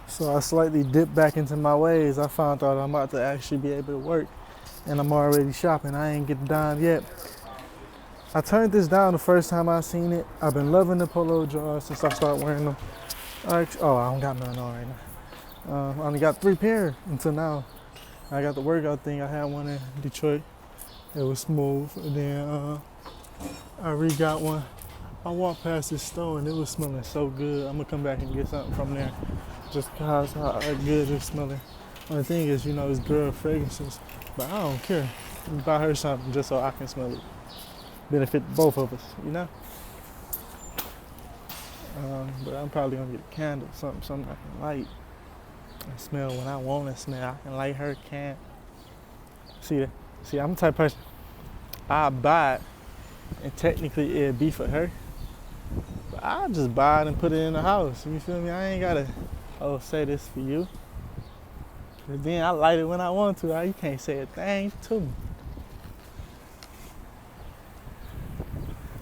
So I slightly dipped back into my ways. I found out I'm about to actually be able to work and I'm already shopping. I ain't get done yet. I turned this down the first time I seen it. I've been loving the polo drawers since I started wearing them. Oh, I don't got none on right now. I only got 3 pair until now. I got the workout thing. I had one in Detroit. It was smooth. And then I re-got one. I walked past this store and it was smelling so good. I'm gonna come back and get something from there just because how good it's smelling. Only thing is, it's girl fragrances, but I don't care. Buy her something just so I can smell it. Benefit both of us, But I'm probably gonna get a candle, something I can light and smell when I want to smell. I can light her candle. See that? See, I'm the type of person. I buy it, and technically it'd be for her. But I just buy it and put it in the house. You feel me? I ain't gotta say this for you. But then I light it when I want to. You can't say a thing to me.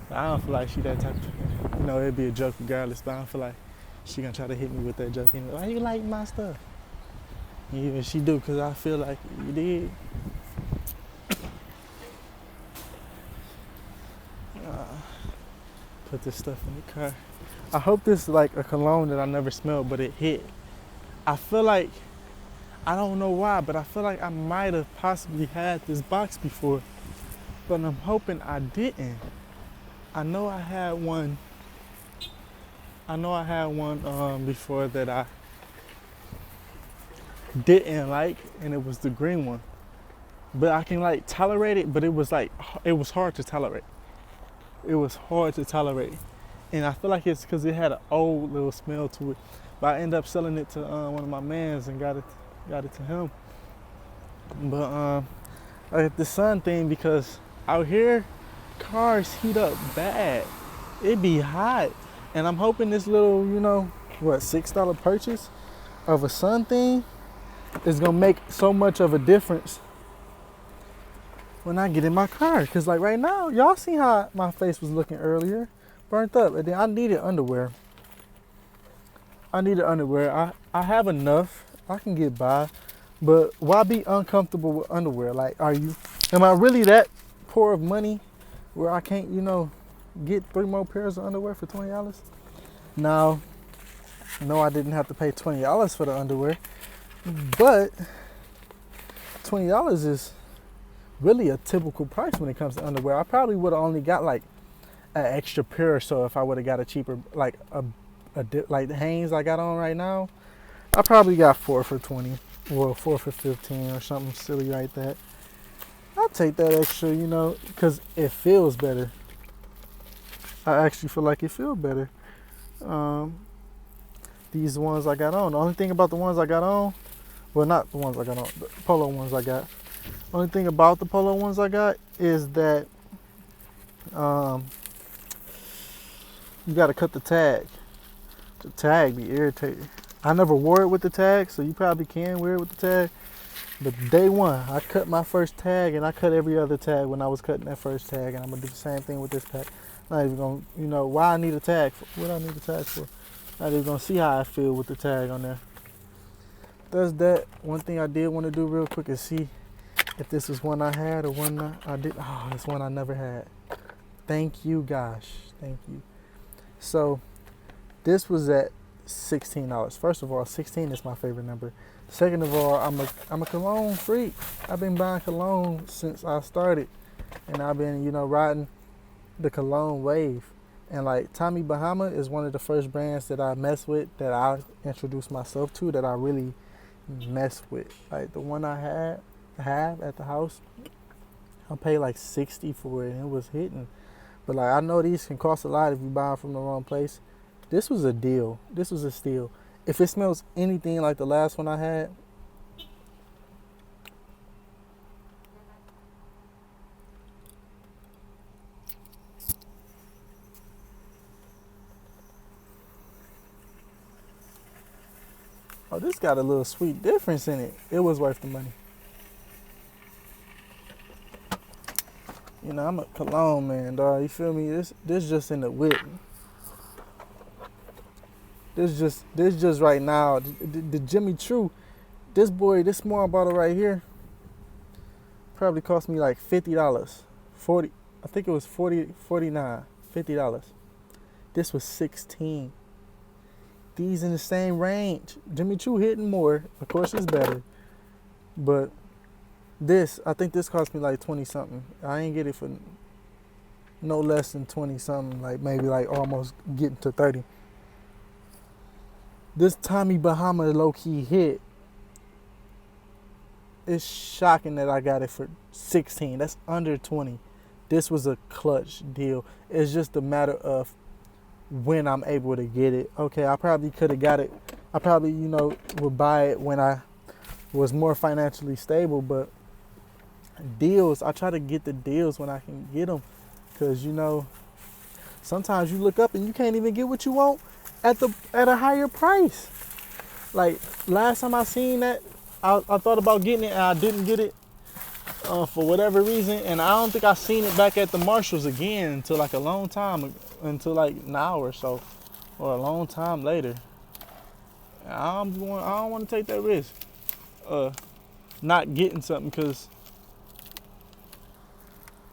But I don't feel like she that type of, it'd be a joke regardless, but I don't feel like she gonna try to hit me with that joke. Why you like my stuff? And even she do, cause I feel like you did. Put this stuff in the car. I hope this is like a cologne that I never smelled, but it hit. I feel like, I don't know why, but I feel like I might have possibly had this box before, but I'm hoping I didn't. I know I had one before that I didn't like, and it was the green one. But I can tolerate it, but it was hard to tolerate. It was hard to tolerate. And I feel like it's because it had an old little smell to it. But I ended up selling it to one of my mans and got it to him. But I got the sun thing because out here, cars heat up bad. It be hot. And I'm hoping this little, $6 purchase of a sun thing is gonna make so much of a difference when I get in my car. Cause right now, y'all see how my face was looking earlier, burnt up. And then I needed underwear. I have enough. I can get by. But why be uncomfortable with underwear? Am I really that poor of money where I can't, get 3 more pairs of underwear for $20? Now, no, I didn't have to pay $20 for the underwear, but $20 is really a typical price when it comes to underwear. I probably would have only got an extra pair or so if I would have got a cheaper, like the Hanes I got on right now. I probably got 4 for 20, or 4 for 15 or something silly like that. I'll take that extra, because it feels better. I actually feel like it feels better. These ones I got on. The only thing about the ones I got on, well, not the ones I got on, the polo ones I got. Only thing about the polo ones I got is that you got to cut the tag. The tag be irritating. I never wore it with the tag, so you probably can wear it with the tag. But day one, I cut my first tag, and I cut every other tag when I was cutting that first tag, and I'm gonna do the same thing with this pack. Not even gonna, why I need a tag for? What I need a tag for? Not even gonna see how I feel with the tag on there. Does that. One thing I did want to do real quick is see if this was one I had or one I did. Oh, it's one I never had. Thank you, gosh. Thank you. So, this was at $16. First of all, 16 is my favorite number. Second of all, I'm a cologne freak. I've been buying cologne since I started, and I've been riding the cologne wave. And Tommy Bahama is one of the first brands that I mess with, that I introduced myself to, that I really mess with. The one I have at the house, I paid $60 for it, and it was hitting. But I know these can cost a lot if you buy them from the wrong place. This was a deal. This was a steal. If it smells anything like the last one I had, oh, this got a little sweet difference in it. It was worth the money. I'm a cologne man, dog. You feel me? This just in the whip. This just right now. The Jimmy Choo, this small bottle right here, probably cost me like $50. 40, I think it was 40, 49, $50. This was 16. These in the same range. Jimmy Choo hitting more. Of course, it's better. But I think this cost me like 20 something. I ain't get it for no less than 20 something. Like maybe like almost getting to 30. This Tommy Bahama low key hit. It's shocking that I got it for 16. That's under 20. This was a clutch deal. It's just a matter of when I'm able to get it. Okay, I probably could have got it. I probably, would buy it when I was more financially stable, but deals, I try to get the deals when I can get them. Because, sometimes you look up and you can't even get what you want at a higher price. Like, last time I seen that, I thought about getting it and I didn't get it for whatever reason. And I don't think I seen it back at the Marshalls again until like a long time, until like an hour or so, or a long time later. I don't want to take that risk, not getting something because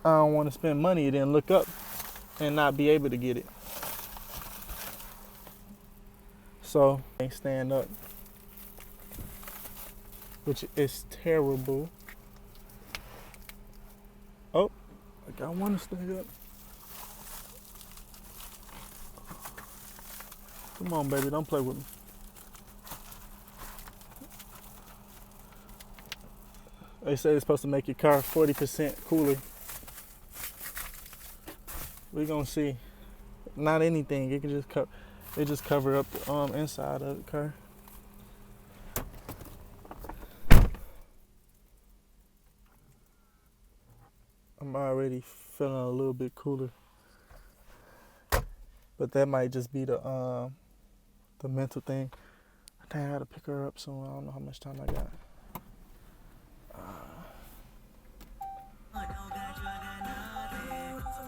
I don't want to spend money and then look up and not be able to get it. So I can't stand up, which is terrible. Oh, like I want to stand up. Come on, baby, don't play with me. They say it's supposed to make your car 40% cooler. We're gonna see. Not anything. It can just cover up the inside of the car. I'm already feeling a little bit cooler, but that might just be the mental thing. I think I gotta pick her up soon. I don't know how much time I got.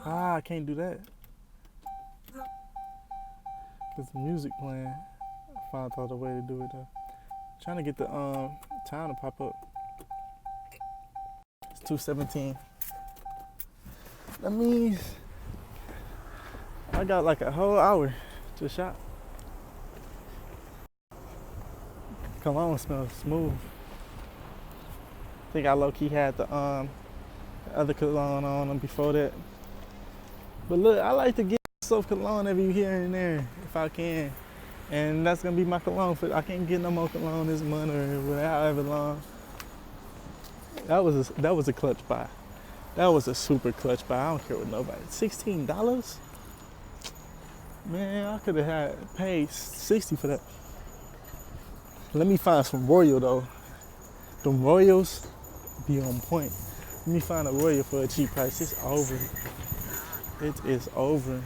I can't do that because the music playing. I found out a way to do it though. Trying to get the time to pop up. It's 2:17. That means I got like a whole hour to shop. Cologne smells smooth. I think I low-key had the other cologne on them before that. But look, I like to get myself cologne every here and there if I can. And that's gonna be my cologne I can't get no more cologne this month or however long. That was a clutch buy. That was a super clutch buy. I don't care what nobody. $16? Man, I could have paid $60 for that. Let me find some Royal though. Them Royals be on point. Let me find a Royal for a cheap price. It's over. It is over.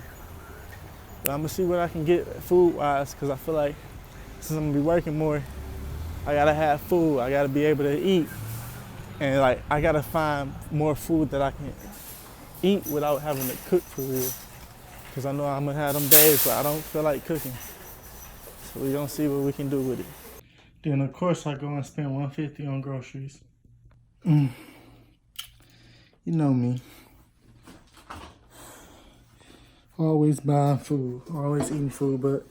But I'm gonna see what I can get food wise, because I feel like since I'm gonna be working more, I gotta have food. I gotta be able to eat. And like I gotta find more food that I can eat without having to cook for real. Because I know I'm gonna have them days where I don't feel like cooking. So we're gonna see what we can do with it. Then of course I go and spend $150 on groceries. You know me. Always buying food, always eating food, but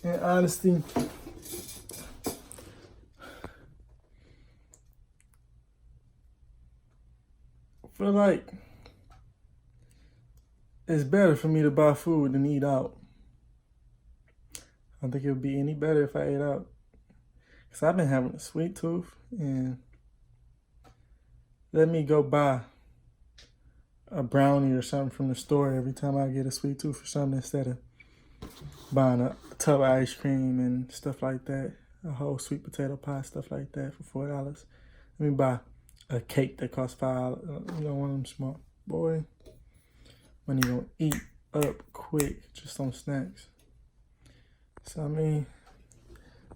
in honesty, I feel like it's better for me to buy food than eat out. I don't think it would be any better if I ate out. Because I've been having a sweet tooth, and let me go buy a brownie or something from the store every time I get a sweet tooth or something instead of buying a tub of ice cream and stuff like that. A whole sweet potato pie, stuff like that for $4. Let me buy a cake that costs $5. One of them small. Boy, when you gonna eat up quick just on snacks. So I mean,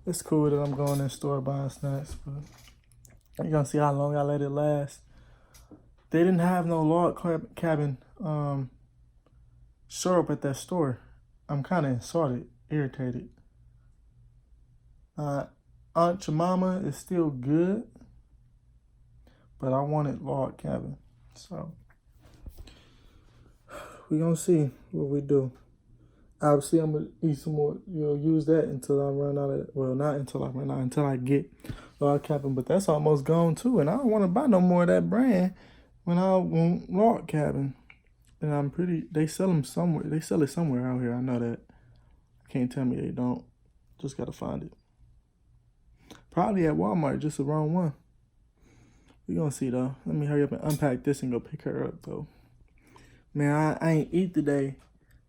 it's cool that I'm going in the store buying snacks, but you're gonna see how long I let it last. They didn't have no log cabin syrup at that store. I'm kind of insulted. irritated. Aunt Jemima is still good, but I wanted log cabin. So we gonna see what we do. Obviously, I'm gonna eat some more. Use that until I run out of. Well, not until I run out. Until I get log cabin. But that's almost gone too, and I don't want to buy no more of that brand when I want log cabin. And I'm pretty. They sell them somewhere. They sell it somewhere out here. I know that. Can't tell me they don't. Just gotta find it. Probably at Walmart, just the wrong one. We gonna see though. Let me hurry up and unpack this and go pick her up though. Man, I ain't eat today.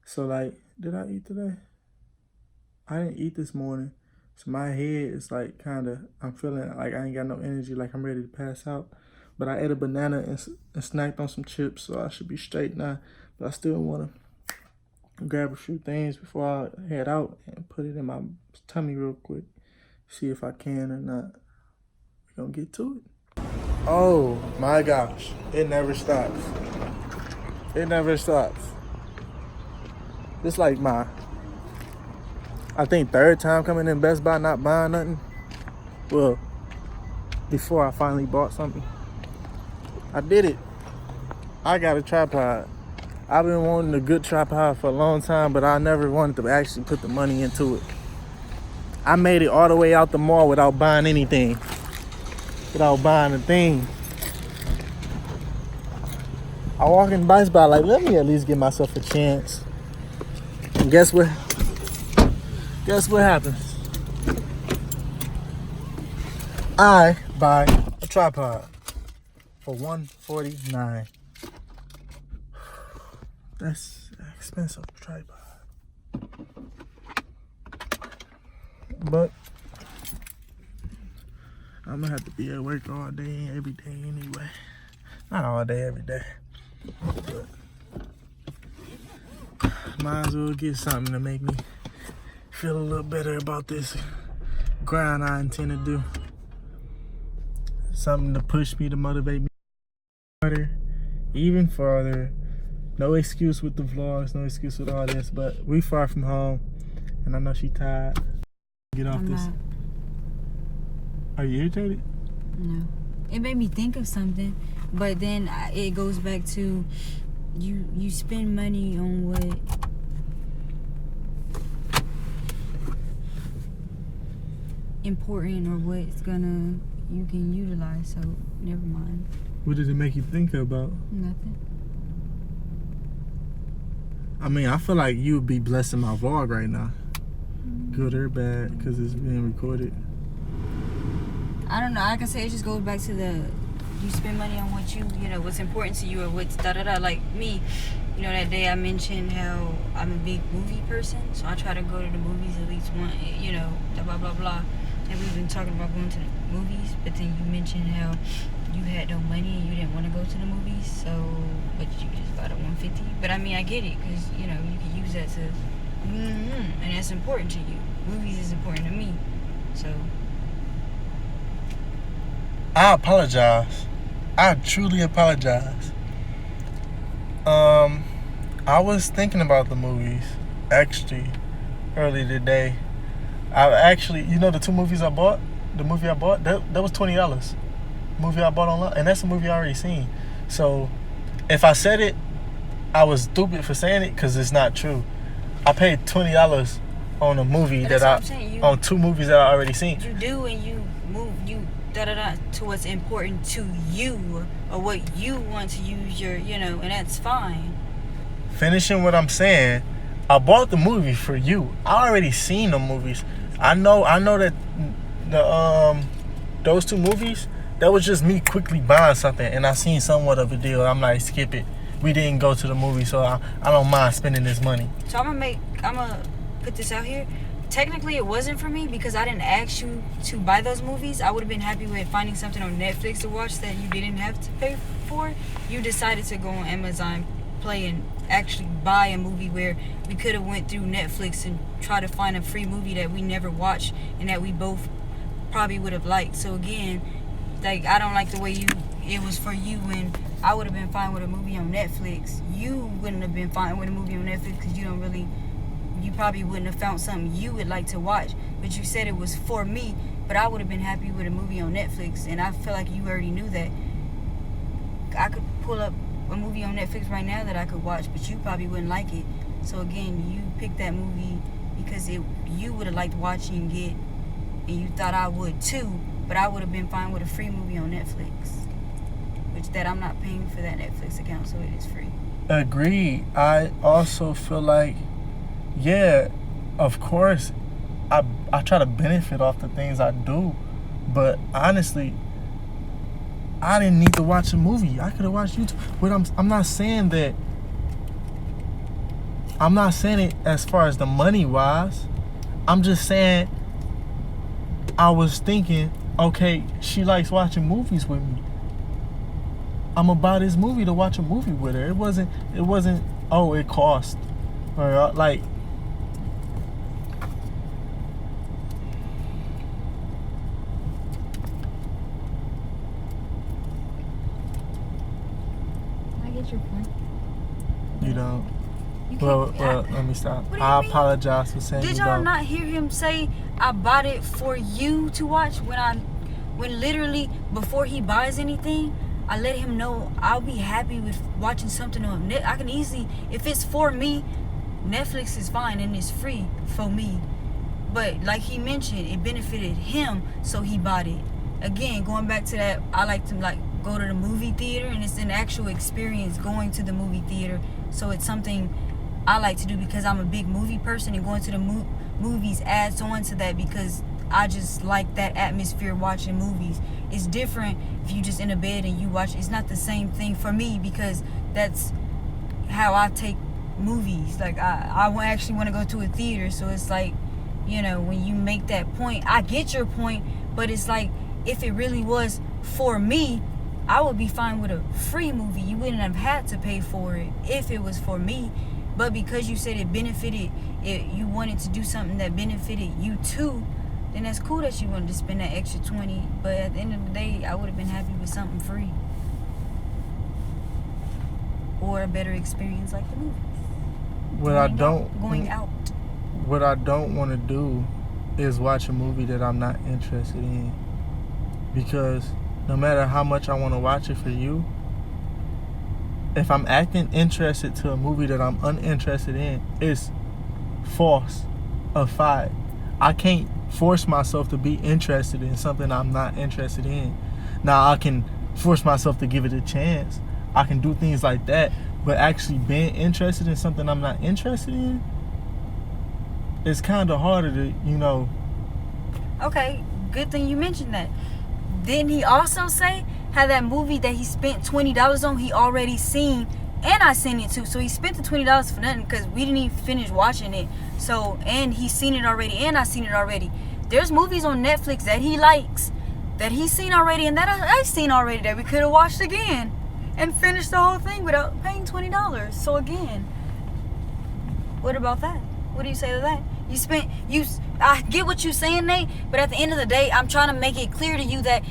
So like, did I eat today? I didn't eat this morning. So my head is like I'm feeling like I ain't got no energy, like I'm ready to pass out. But I ate a banana and snacked on some chips, so I should be straight now. But I still wanna grab a few things before I head out and put it in my tummy real quick. See if I can or not. We're gonna get to it. Oh my gosh, it never stops. It never stops. It's like my, I think, third time coming in Best Buy not buying nothing. Well, before I finally bought something. I did it. I got a tripod. I've been wanting a good tripod for a long time, but I never wanted to actually put the money into it. I made it all the way out the mall without buying anything. Without buying a thing. I walk in Best Buy like, let me at least give myself a chance. And guess what? Guess what happens? I buy a tripod for $149. That's an expensive tripod. But I'm gonna have to be at work all day, every day anyway. Not all day, every day. But might as well get something to make me feel a little better about this grind I intend to do. Something to push me, to motivate me harder, even farther. No excuse with the vlogs, no excuse with all this, but we far from home, and I know she tired. Get off this. Not. Are you irritated? No. It made me think of something, but then it goes back to you spend money on what important or what's gonna you can utilize, so never mind. What does it make you think about? Nothing. I mean, I feel like you would be blessing my vlog right now. Good or bad, because it's being recorded. I don't know. Like I say, it just goes back to you spend money on what you know, what's important to you or what's da-da-da. Like me, you know, that day I mentioned how I'm a big movie person, so I try to go to the movies at least one, you know, blah, blah, blah. And we've been talking about going to the movies, but then you mentioned how you had no money and you didn't want to go to the movies, so, but you just bought a $150. But I mean, I get it, because, you know, you can use that to, and that's important to you. Movies is important to me, so. I apologize. I truly apologize. I was thinking about the movies, actually, early today. I actually, you know, the two movies I bought, that was $20. Movie I bought online, and that's a movie I already seen. So if I said it, I was stupid for saying it, because it's not true. I paid $20 on a movie on two movies that I already seen. You do, and you move to what's important to you or what you want to use your, you know, and that's fine. Finishing what I'm saying, I bought the movie for you. I already seen the movies. I know that those two movies, that was just me quickly buying something, and I seen somewhat of a deal. I'm like, skip it. We didn't go to the movie, so I don't mind spending this money. So I'm gonna put this out here. Technically, it wasn't for me because I didn't ask you to buy those movies. I would have been happy with finding something on Netflix to watch that you didn't have to pay for. You decided to go on Amazon Play and actually buy a movie where we could have went through Netflix and try to find a free movie that we never watched and that we both probably would have liked. So again, like, I don't like the way it was for you, and I would have been fine with a movie on Netflix. You wouldn't have been fine with a movie on Netflix because you don't really you probably wouldn't have found something you would like to watch. But you said it was for me, but I would have been happy with a movie on Netflix, and I feel like you already knew that. I could pull up a movie on Netflix right now that I could watch, but you probably wouldn't like it. So again, you picked that movie because you would have liked watching it, and you thought I would too, but I would have been fine with a free movie on Netflix, which that I'm not paying for that Netflix account, so it is free. Agreed. I also feel like, yeah, of course, I try to benefit off the things I do, but honestly, I didn't need to watch a movie. I could have watched YouTube. But I'm not saying that. I'm not saying it as far as the money wise. I'm just saying I was thinking, okay, she likes watching movies with me. I'm gonna buy this movie to watch a movie with her. It wasn't. Oh, it cost, or like. I get your point. You don't. You Well, can't- let me stop. What do you I mean? apologize for saying Did you y'all don't. not hear him say I bought it for you to watch when literally before he buys anything, I let him know I'll be happy with watching something on Net. I can easily, if it's for me, Netflix is fine and it's free for me. But like he mentioned, it benefited him, so he bought it. Again, going back to that, I like to go to the movie theater, and it's an actual experience going to the movie theater. So it's something I like to do because I'm a big movie person, and going to the movies adds on to that because I just like that atmosphere watching movies. It's different if you just in a bed and you watch. It's not the same thing for me because that's how I take movies. Like I actually want to go to a theater, so it's like, you know, when you make that point, I get your point, but it's like if it really was for me, I would be fine with a free movie. You wouldn't have had to pay for it if it was for me. But because you said it benefited, you wanted to do something that benefited you too, then that's cool that you wanted to spend that extra $20. But at the end of the day, I would have been happy with something free. Or a better experience like the movie. Going out. What I don't want to do is watch a movie that I'm not interested in. Because no matter how much I want to watch it for you, if I'm acting interested to a movie that I'm uninterested in, it's false of fact. I can't force myself to be interested in something I'm not interested in. Now, I can force myself to give it a chance. I can do things like that. But actually being interested in something I'm not interested in, it's kind of harder to, you know. Okay, good thing you mentioned that. Didn't he also say how that movie that he spent $20 on, he already seen, and I seen it too. So he spent the $20 for nothing because we didn't even finish watching it. So, and he's seen it already, and I seen it already. There's movies on Netflix that he likes, that he's seen already, and that I've seen already that we could have watched again and finished the whole thing without paying $20. So again, what about that? What do you say to that? I get what you're saying, Nate, but at the end of the day, I'm trying to make it clear to you that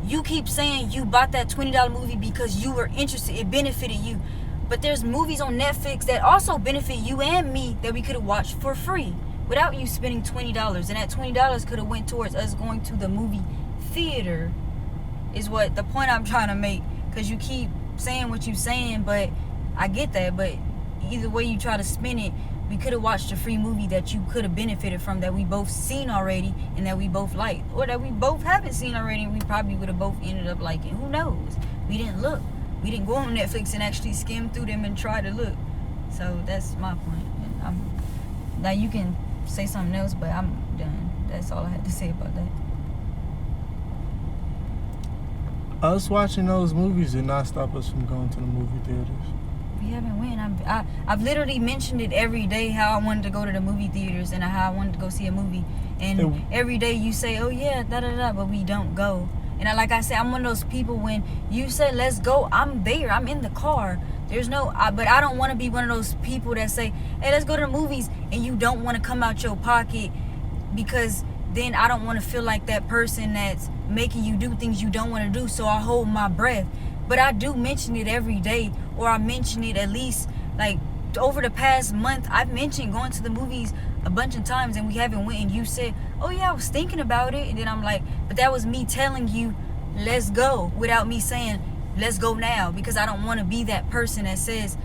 you keep saying you bought that $20 movie because you were interested, it benefited you. But there's movies on Netflix that also benefit you and me that we could have watched for free without you spending $20. And that $20 could have went towards us going to the movie theater, is what the point I'm trying to make. Because you keep saying what you're saying, but I get that. But either way you try to spin it, we could have watched a free movie that you could have benefited from, that we both seen already and that we both liked, or that we both haven't seen already and we probably would have both ended up liking. Who knows? We didn't look. We didn't go on Netflix and actually skim through them and try to look. So that's my point. Now you can say something else, but I'm done. That's all I had to say about that. Us watching those movies did not stop us from going to the movie theaters. We haven't went. I've literally mentioned it every day, how I wanted to go to the movie theaters and how I wanted to go see a movie. And every day you say, oh yeah, da-da-da, but we don't go. And like I said, I'm one of those people, when you say let's go, I'm there. I'm in the car. There's no, but I don't want to be one of those people that say, hey, let's go to the movies, and you don't want to come out your pocket, because then I don't want to feel like that person that's making you do things you don't want to do, so I hold my breath. But I do mention it every day, or I mention it at least like over the past month, I've mentioned going to the movies a bunch of times and we haven't went, and you said, oh yeah, I was thinking about it, and then I'm like, but that was me telling you let's go without me saying let's go now, because I don't want to be that person that says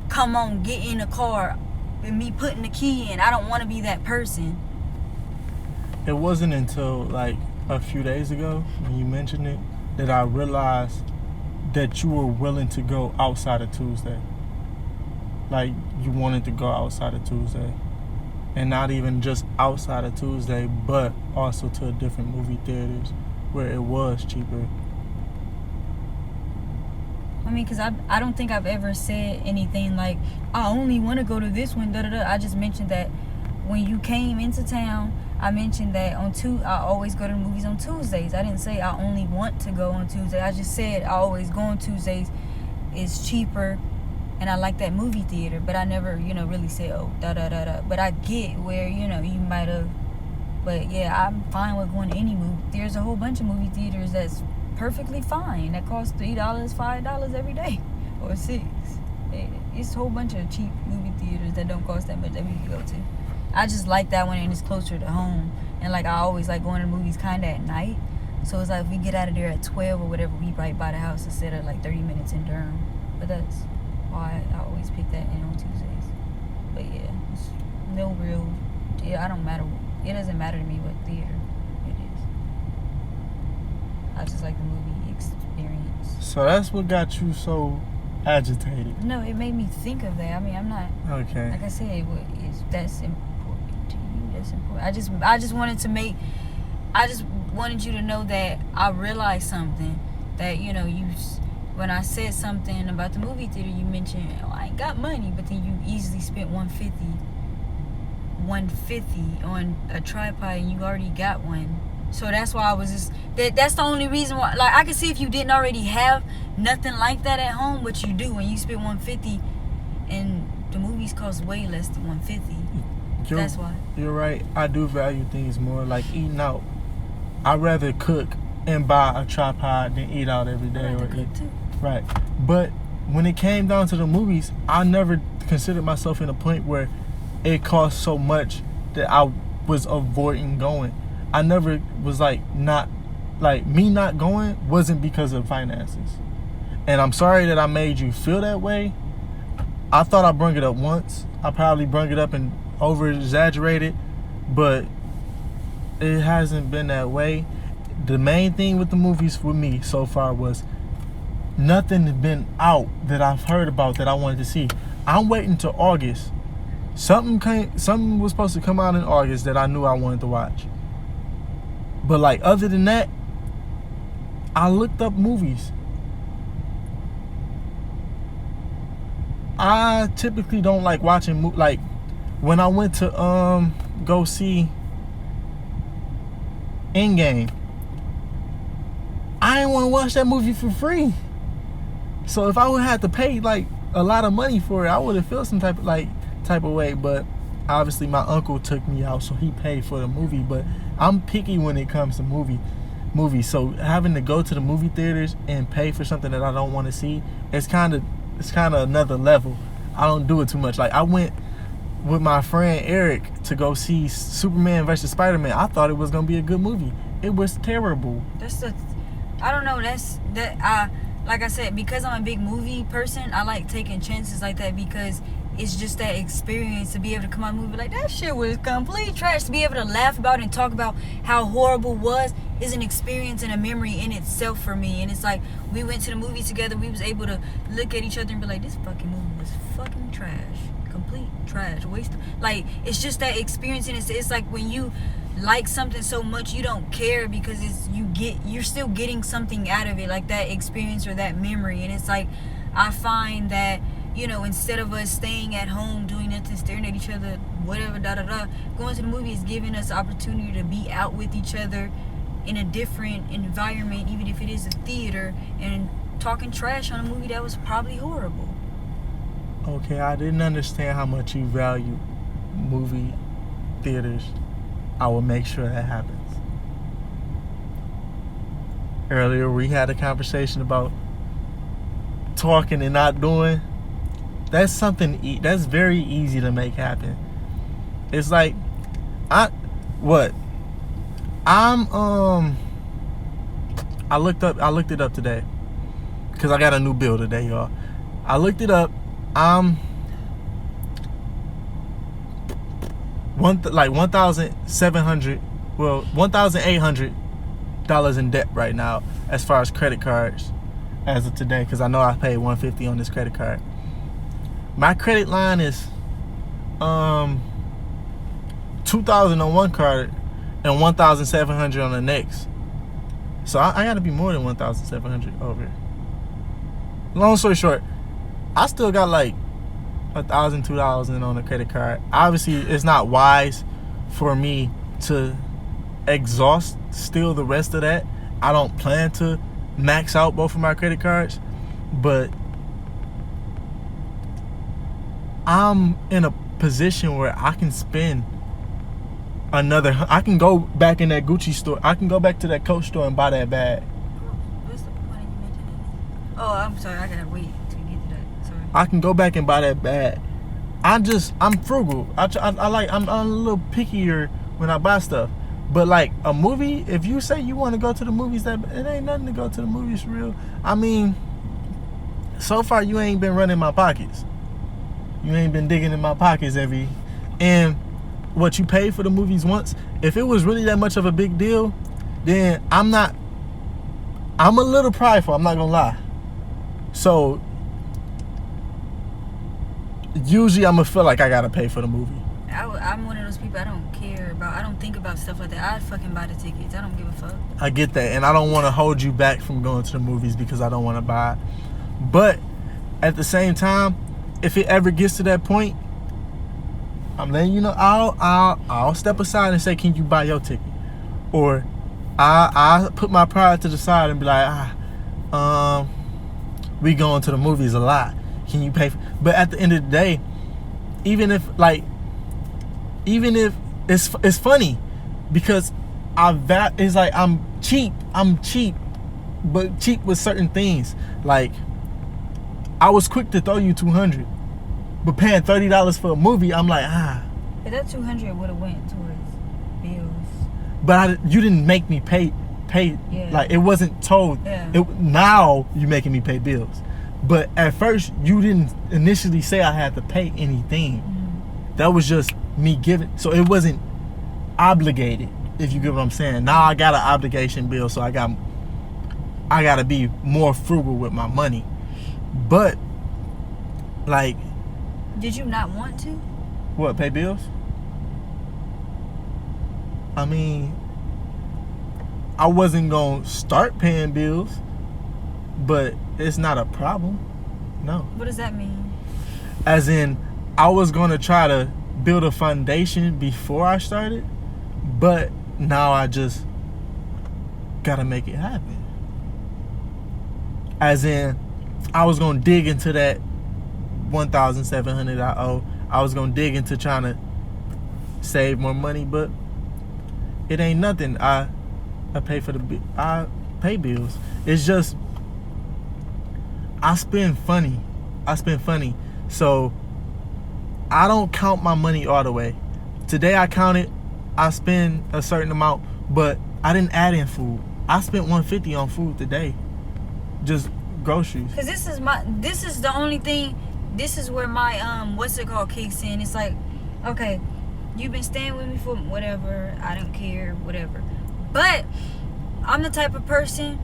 come on, get in the car, and me putting the key in. I don't want to be that person. It wasn't until like a few days ago when you mentioned it that I realized that you were willing to go outside of Tuesday. Like, you wanted to go outside of Tuesday. And not even just outside of Tuesday, but also to different movie theaters where it was cheaper. I mean, because I don't think I've ever said anything like, I only want to go to this one, da-da-da. I just mentioned that when you came into town, I mentioned that I always go to the movies on Tuesdays. I didn't say I only want to go on Tuesday. I just said I always go on Tuesdays. It's cheaper, and I like that movie theater. But I never, really said, oh, da-da-da-da. But I get where, you might have. But, yeah, I'm fine with going to any movie. There's a whole bunch of movie theaters that's perfectly fine. That cost $3, $5 every day. Or $6. It's a whole bunch of cheap movie theaters that don't cost that much that we can go to. I just like that one, and it's closer to home. And like, I always like going to movies kind of at night. So it's like, if we get out of there at 12 or whatever, we right by the house instead of like 30 minutes in Durham. But that's why I always pick that in on Tuesdays. But yeah, it's no real, I don't matter. It doesn't matter to me what theater it is. I just like the movie experience. So that's what got you so agitated? No, it made me think of that. I mean, I'm not. Okay. Like I said, that's important to you. That's important. I just wanted to make. I just wanted you to know that I realized something. That when I said something about the movie theater, you mentioned, oh, I ain't got money, but then you easily spent $150 on a tripod, and you already got one. So that's why I was just that's the only reason why. Like, I could see if you didn't already have nothing like that at home, but you do, and you spend $150, and the movies cost way less than $150. That's why. You're right. I do value things more, like eating out. I'd rather cook and buy a tripod than eat out every day. Or eat too. Right. But when it came down to the movies, I never considered myself in a point where it cost so much that I was avoiding going. I never was me not going wasn't because of finances. And I'm sorry that I made you feel that way. I thought I brung it up once. I probably brung it up and over-exaggerated, but it hasn't been that way. The main thing with the movies with me so far was nothing has been out that I've heard about that I wanted to see. I'm waiting till August. Something was supposed to come out in August that I knew I wanted to watch. But like, other than that, I looked up movies. I typically don't like watching like when I went to go see Endgame, I didn't want to watch that movie for free. So if I would have to pay like a lot of money for it, I would have felt some type of way. But obviously my uncle took me out, so he paid for the movie. But I'm picky when it comes to movies. So having to go to the movie theaters and pay for something that I don't want to see, it's kind of another level. I don't do it too much. Like, I went with my friend Eric to go see Superman vs. Spider-Man. I thought it was gonna be a good movie. It was terrible. I don't know. Like I said, because I'm a big movie person, I like taking chances like that, because it's just that experience to be able to come out and movie like that shit was complete trash. To be able to laugh about it and talk about how horrible it was is an experience and a memory in itself for me. And it's like, we went to the movie together. We was able to look at each other and be like, this fucking movie was fucking trash. Complete trash. Waste. Like, it's just that experience, and it's like when you like something so much, you don't care, because you're still getting something out of it, like that experience or that memory. And it's like, I find that, instead of us staying at home doing nothing, staring at each other, whatever, going to the movie is giving us the opportunity to be out with each other in a different environment, even if it is a theater, and talking trash on a movie that was probably horrible. Okay, I didn't understand how much you value movie theaters. I will make sure that happens. Earlier we had a conversation about talking and not doing. that's something that's very easy to make happen. It's like I looked it up today because I got a new bill today, y'all. I looked it up. I'm $1,800 in debt right now as far as credit cards as of today, because I know I paid $150 on this credit card. My credit line is 2,000 on one card and 1,700 on the next. So I got to be more than 1,700 over. Long story short, I still got like $1,000, $2,000 on the credit card. Obviously, it's not wise for me to exhaust still the rest of that. I don't plan to max out both of my credit cards, but I'm in a position where I can spend I can go back in that Gucci store. I can go back to that Coach store and buy that bag. What's the point of you mentioning this? Oh, I'm sorry. I gotta wait to get to that. Sorry. I can go back and buy that bag. I'm frugal. I'm a little pickier when I buy stuff. But like a movie, if you say you want to go to the movies, that it ain't nothing to go to the movies for real. I mean, so far you ain't been running my pockets. You ain't been digging in my pockets and what you paid for the movies once. If it was really that much of a big deal, then I'm a little prideful, I'm not gonna lie. So usually I'm gonna feel like I gotta pay for the movie. I'm one of those people I don't think about stuff like that. I fucking buy the tickets. I don't give a fuck. I get that, and I don't want to hold you back from going to the movies because I don't want to buy it. But at the same time, if it ever gets to that point, I'm letting you know, I'll step aside and say, can you buy your ticket? Or I put my pride to the side and be like, we going to the movies a lot. Can you pay for? But at the end of the day, even if it's funny because it's like I'm cheap, but cheap with certain things. Like I was quick to throw you $200. But paying $30 for a movie, I'm like, But that $200 would have went towards bills. But you didn't make me pay. Yeah. Like it wasn't told. Yeah. Now you making me pay bills. But at first, you didn't initially say I had to pay anything. Mm-hmm. That was just me giving. So it wasn't obligated, if you get what I'm saying. Now I got an obligation bill, so I got to be more frugal with my money. But like, did you not want to? What, pay bills? I mean, I wasn't going to start paying bills, but it's not a problem. No. What does that mean? As in, I was going to try to build a foundation before I started, but now I just got to make it happen. As in, I was going to dig into that $1,700 I owe. I was gonna dig into trying to save more money, but it ain't nothing. I pay bills. It's just I spend funny. So I don't count my money all the way. Today I counted. I spend a certain amount, but I didn't add in food. I spent $150 on food today, just groceries. Cause this is the only thing. This is where my kicks in. It's like, okay, you've been staying with me for whatever, I don't care, whatever. But I'm the type of person,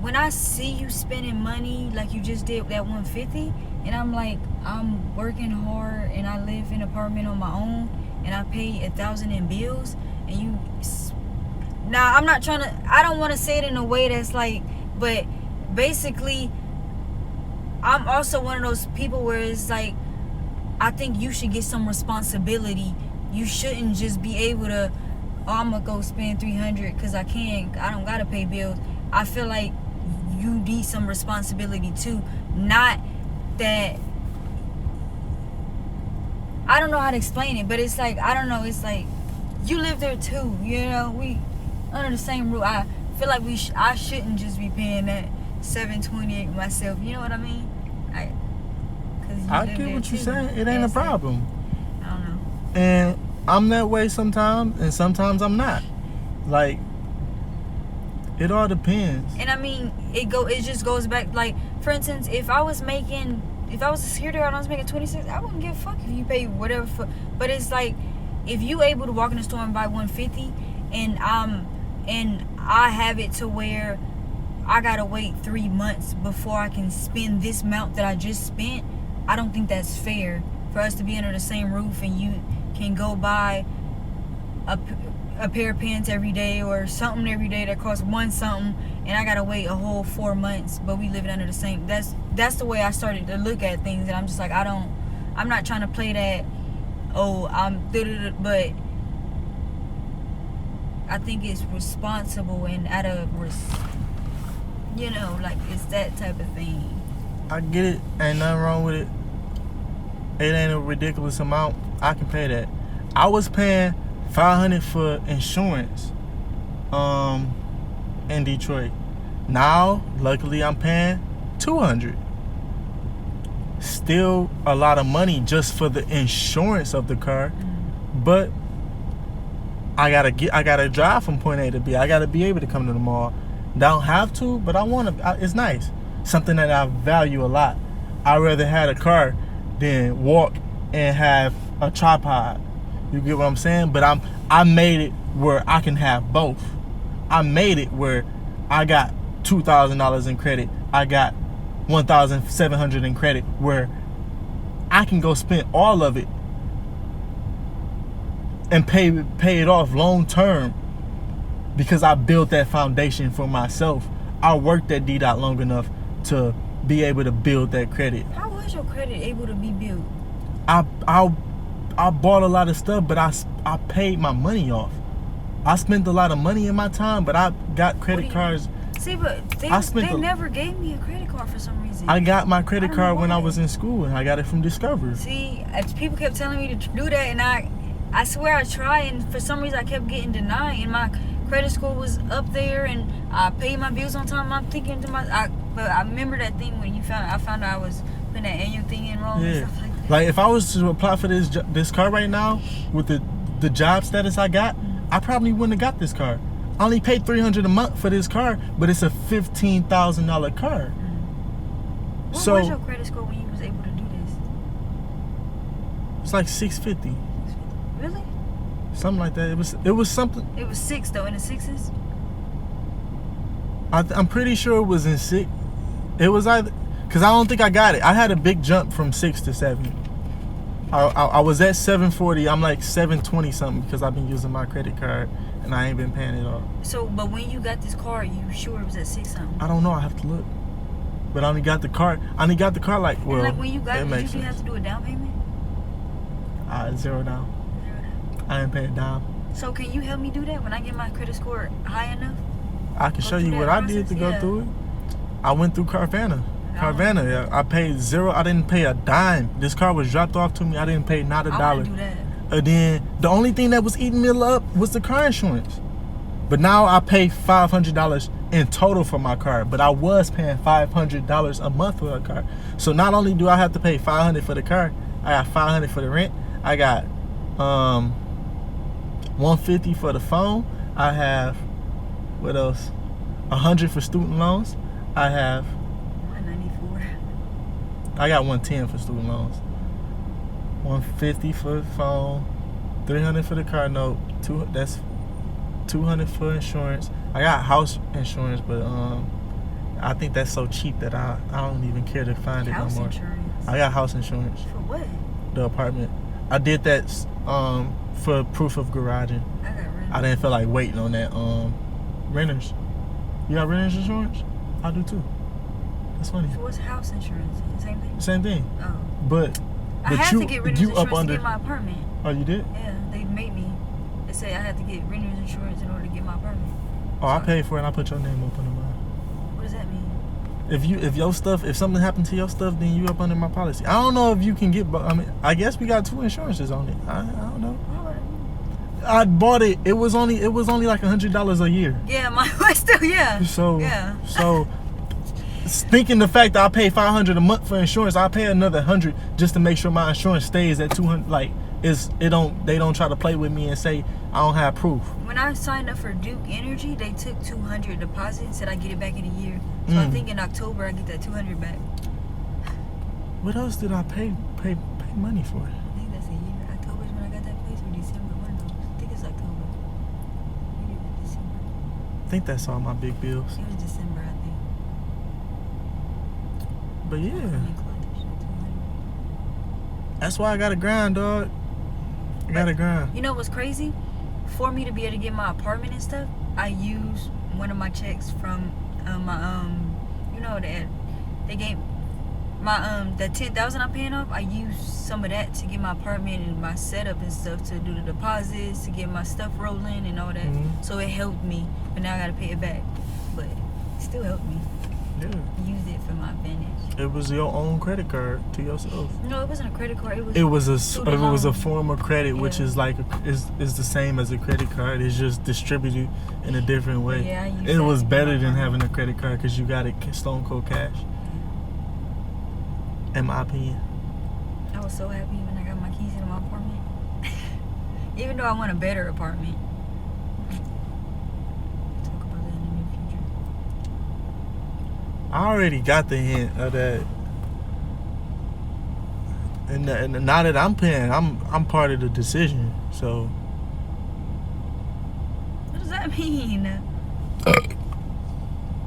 when I see you spending money like you just did that $150, and I'm like, I'm working hard and I live in an apartment on my own and I pay $1,000 in bills, and you now I'm not trying to, I don't want to say it in a way that's like, but basically I'm also one of those people where it's like, I think you should get some responsibility. You shouldn't just be able to, I'm going to go spend $300 because I don't got to pay bills. I feel like you need some responsibility too. Not that, I don't know how to explain it, but it's like, I don't know, it's like, you live there too, you know, we under the same roof. I feel like I shouldn't just be paying that $728 myself, you know what I mean? I get what you're saying. It ain't a problem. I don't know. And I'm that way sometimes, and sometimes I'm not. Like, it all depends. And I mean, it just goes back. Like, for instance, if I was a security guard and I was making 26, I wouldn't give a fuck if you pay whatever for. But it's like, if you able to walk in the store and buy 150, and I have it to where I gotta wait 3 months before I can spend this amount that I just spent, I don't think that's fair for us to be under the same roof and you can go buy a pair of pants every day or something every day that costs one something, and I gotta wait a whole 4 months, but we living under the same. That's the way I started to look at things, and I'm just like, I'm not trying to play that. Oh, but I think it's responsible and out of like it's that type of thing. I get it. Ain't nothing wrong with it. It ain't a ridiculous amount. I can pay that. I was paying $500 for insurance in Detroit. Now, luckily, I'm paying $200. Still a lot of money just for the insurance of the car, but I gotta drive from point A to B. I gotta be able to come to the mall. Don't have to, but I want to. It's nice. Something that I value a lot. I'd rather have a car than walk and have a tripod. You get what I'm saying? But I made it where I can have both. I made it where I got $2,000 in credit. I got $1,700 in credit, where I can go spend all of it and pay it off long term, because I built that foundation for myself. I worked at D-Dot long enough to be able to build that credit. How was your credit able to be built? I bought a lot of stuff, but I paid my money off. I spent a lot of money in my time, but I got credit cards. See, but they never gave me a credit card for some reason. I got my credit card when I was in school, and I got it from Discover. See, people kept telling me to do that, and I swear I tried, and for some reason I kept getting denied, and my credit score was up there, and I paid my bills on time. I'm thinking to but I remember that thing when I found out I was putting that annual thing in wrong and stuff like that. Like, if I was to apply for this car right now with the job status I got, I probably wouldn't have got this car. I only paid $300 a month for this car, but it's a $15,000 car. What was your credit score when you was able to do this? It's like 650. Really? Something like that. It was something. It was 6 though, in the 6s. I'm pretty sure it was in 6. It was either, because I don't think I got it. I had a big jump from 6 to 7. I was at 740. I'm like 720 something because I've been using my credit card and I ain't been paying it off. So, but when you got this car, you sure it was at 6 something? I don't know. I have to look. But I only got the car. Like, well, and like when you got it, did you have to do a down payment? $0 down. I ain't paying down. So can you help me do that when I get my credit score high enough? I can show you what I did to go through it. I went through Carvana. Yeah. I paid $0. I didn't pay a dime. This car was dropped off to me. I didn't pay not a dollar. I want to do that. And then the only thing that was eating me up was the car insurance. But now I pay $500 in total for my car. But I was paying $500 a month for a car. So not only do I have to pay $500 for the car, I got $500 for the rent. I got $150 for the phone. I have, what else? $100 for student loans. I have $194. I got $110 for student loans. $150 for the phone. $300 for the car note. That's $200 for insurance. I got house insurance, but I think that's so cheap that I don't even care to find it no more. House insurance. I got house insurance. For what? The apartment. I did that for proof of garaging. I got renters. I didn't feel like waiting on that renters. You got renters insurance? I do too. That's funny. So what's house insurance? Same thing? Same thing. Oh. But I had to get renters insurance to get my apartment. Oh, you did? Yeah, they made me. They say I had to get renters insurance in order to get my apartment. Oh, I paid for it and I put your name up under mine. What does that mean? If something happened to your stuff, then you up under my policy. I don't know if you can get, I guess we got 2 insurances on it. I don't know. I bought it. It was only like $100 a year. Yeah, mine was still, yeah. So, yeah. So thinking the fact that I pay $500 a month for insurance, I pay another $100 just to make sure my insurance stays at $200. Like they don't try to play with me and say I don't have proof. When I signed up for Duke Energy, they took $200 deposit and said I get it back in a year. So I think in October I get that $200 back. What else did I pay money for? I think that's a year. October is when I got that place, or December. One of those. I think it's October. Maybe it was December. I think that's all my big bills. It was December, I think. But yeah, I mean, clutch, 200. that's why I gotta grind, dog. I gotta grind. You know what's crazy? For me to be able to get my apartment and stuff, I use one of my checks from my you know that they gave my the $10,000 I'm paying off. I use some of that to get my apartment and my setup and stuff, to do the deposits, to get my stuff rolling and all that. Mhm. So it helped me, but now I gotta pay it back. But it still helped me. Yeah, Use it for my advantage. it was your own credit card to yourself. No, it wasn't a credit card. It was a student form of credit, which Yeah. is like is the same as a credit card. It's just distributed in a different way. Yeah, I used It that was to get better my than apartment. having a credit card because you got it Stone Cold Cash. In my opinion. I was so happy when I got my keys in my apartment. Even though I want a better apartment. Talk about that in the near future. I already got the hint of that. And now that I'm paying, I'm part of the decision. So What does that mean?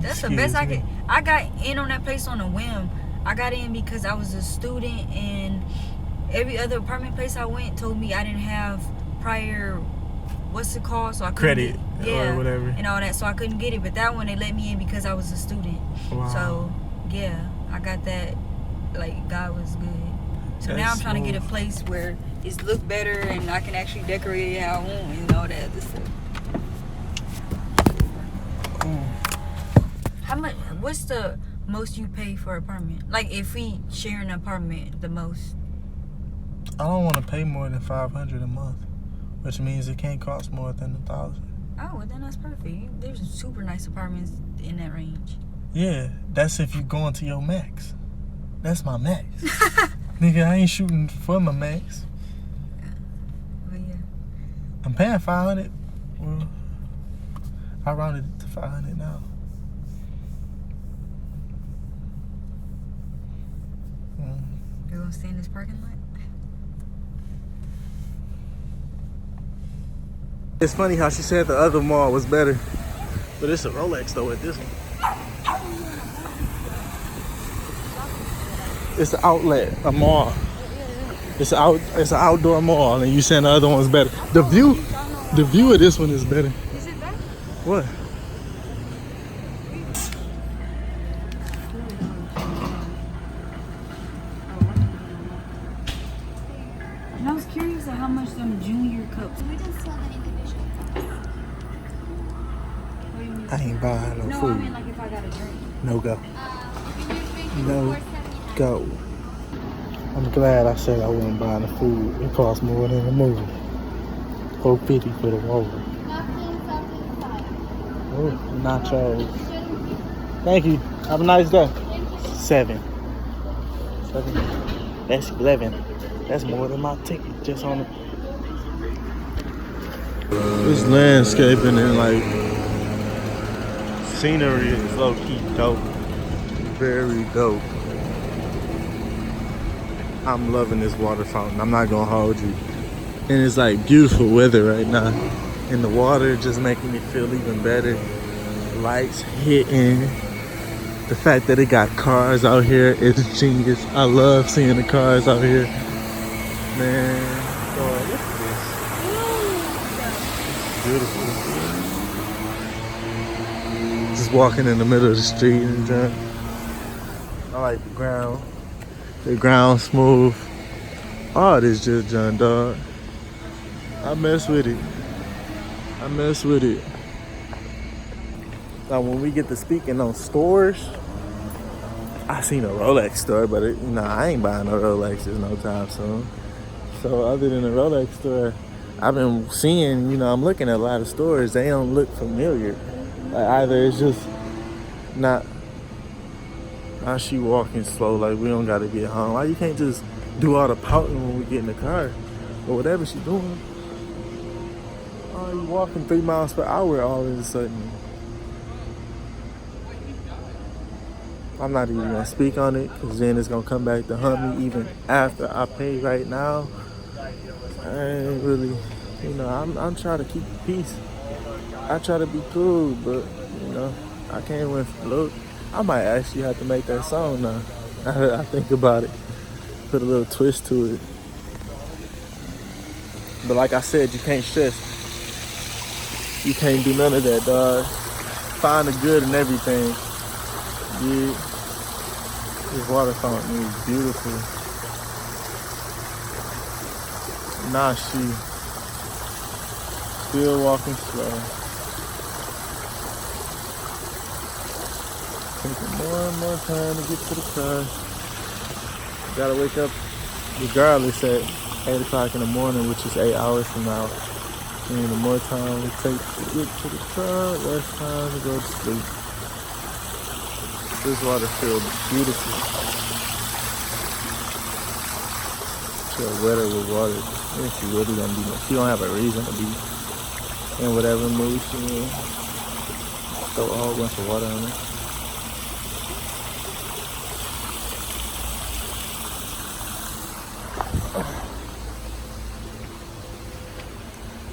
That's the best I Excuse could. I got in on that place on a whim. I got in because I was a student, and every other apartment place I went told me I didn't have prior, what's it called? So I couldn't credit get, or whatever. and all that. So I couldn't get it. But that one they let me in because I was a student. Wow. So yeah, I got that. Like God was good. So now I'm That's trying to get a smooth. place where it's look better and I can actually decorate it how I want and all that other stuff. How much? What's the most you pay for an apartment? Like if we share an apartment, the most. I don't want to pay more than $500 a month, which means it can't cost more than $1,000. Oh, well then that's perfect. There's super nice apartments in that range. Yeah, that's if you going to your max. That's my max. Nigga, I ain't shooting for my max. But yeah. I'm paying $500. Well, I rounded it to $500 now. You're gonna stay in this parking lot? It's funny how she said the other mall was better, but it's a Rolex though at this one. It's an outlet, a mall. It's an outdoor mall, and you saying the other one's better. The view of this one is better. Is it better? What? And I was curious at how much them junior cups. We don't sell them individual cups. What do you mean? I ain't buying no No, I food. mean like if I got a drink. No go. If you're drinking No. $4.79. Go. I'm glad I said I wasn't buying the food. It costs more than the movie. $4.50 for the water. Napkins, salted side. Oh, nachos. Shouldn't be. Thank you. Have a nice day. Thank you. 7. That's 11. That's more than my ticket just on the. This landscaping and like scenery is low key dope. Very dope. I'm loving this water fountain. I'm not gonna hold you. And it's like beautiful weather right now. And the water just making me feel even better. Lights hitting. The fact that it got cars out here is genius. I love seeing the cars out here. Man, boy, look at this. Beautiful. Just walking in the middle of the street and I like the ground. The ground smooth. Oh, this just John, dog. I mess with it. I mess with it. Now, when we get to speaking on stores, I seen a Rolex store, but I ain't buying no Rolexes no time soon. So other than the Rolex store, I've been seeing, I'm looking at a lot of stores. They don't look familiar. Like either it's just not Now she walking slow, like we don't gotta get home. Why you can't just do all the pouting when we get in the car? Or whatever she doing. Oh, you walking 3 miles per hour all of a sudden. I'm not even gonna speak on it, because then it's gonna come back to hunt me even after I pay right now. I ain't really, I'm trying to keep the peace. I try to be cool, but, I can't win for look. I might actually have to make that song now. I think about it. Put a little twist to it. But like I said, you can't stress. You can't do none of that, dog. Find the good in everything. Yeah. This water fountain is beautiful. Nah, she still walking slow. Taking more and more time to get to the car. Gotta wake up regardless at 8 o'clock in the morning, which is 8 hours from now. And the more time it takes to get to the car, less time to go to sleep. This water feels beautiful. She'll wetter with water. And she really gonna be, she don't have a reason to be in whatever mood she in. Throw a whole bunch of water on her.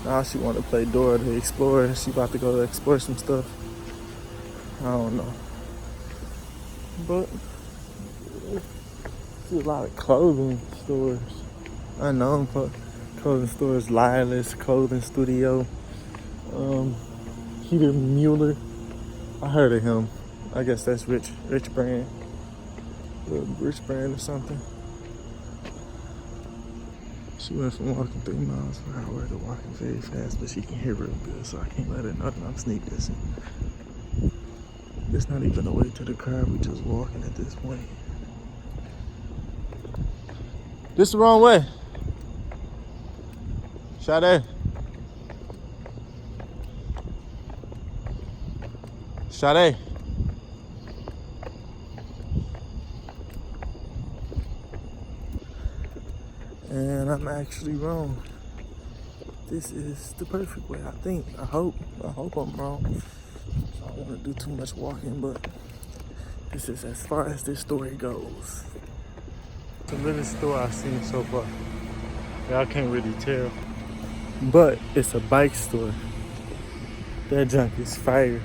Now she want to play Dora the Explorer. She about to go explore some stuff. I don't know. But there's a lot of clothing stores. Unknown clothing stores. Lila's Clothing Studio. Peter Mueller. I heard of him. I guess that's Rich Brand. Rich Brand or something. She went from walking 3 miles per hour to walking very fast, but she can hear real good, so I can't let her know that I'm sneak dissing. It's not even a way to the car, we just walking at this point. This the wrong way. Sade. Sade. And I'm actually wrong. This is the perfect way, I think. I hope I'm wrong. I don't want to do too much walking, but this is as far as this story goes. The littlest store I've seen so far. Y'all can't really tell. But it's a bike store. That junk is fire.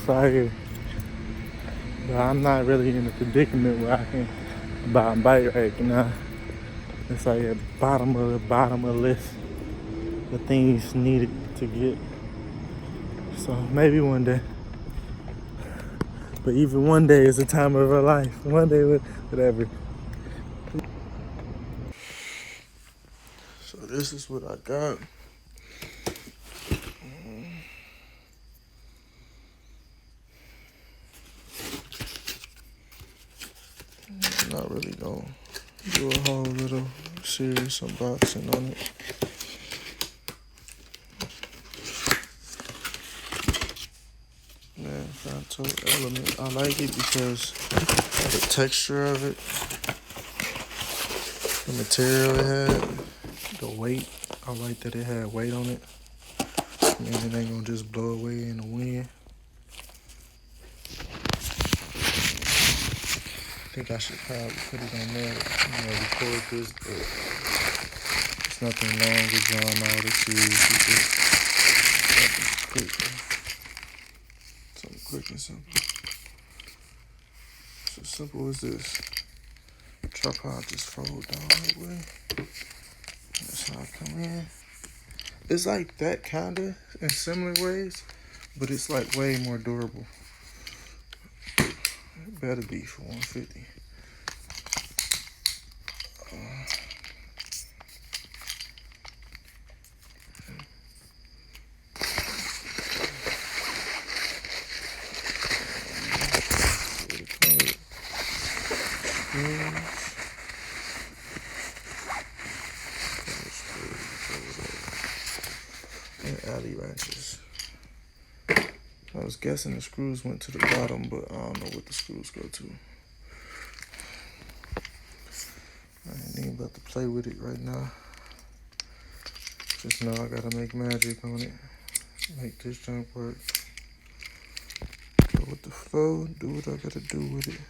Fire. But I'm not really in a predicament where I can buy a bike right now. It's like at the bottom of the list. The things needed to get. So maybe one day. But even one day is a time of our life. One day, whatever. So this is what I got. I'm not really gonna do a whole little serious unboxing on it. Man, Fronto Element. I like it because of the texture of it, the material it had, the weight. I like that it had weight on it. And it ain't gonna just blow away in the wind. I think I should probably put it on there, record this, but it's nothing long or drawn out. It's just something quick and simple. So simple as this. Tripod just fold down that way. That's how I come in. It's like that kinda in similar ways, but it's like way more durable. It better be for 150. And alley wrenches. I was guessing the screws went to the bottom, but I don't know what the screws go to. I ain't even about to play with it right now. Just know I gotta make magic on it. Make this junk work. Go with the flow, do what I gotta do with it.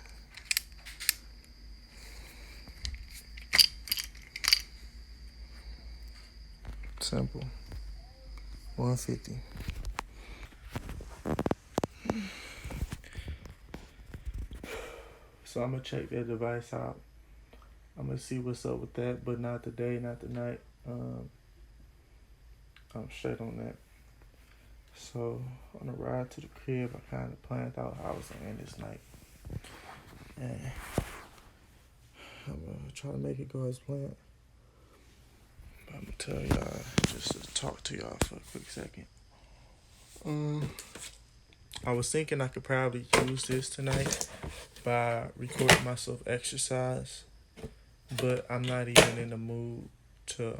Simple. 150. So I'm gonna check that device out. I'm gonna see what's up with that, but not today, not tonight. I'm straight on that. So on the ride to the crib, I kind of planned out how I was gonna end this night, and I'm gonna try to make it go as planned. But I'm gonna tell y'all, just to talk to y'all for a quick second. I was thinking I could probably use this tonight by recording myself exercise, but I'm not even in the mood to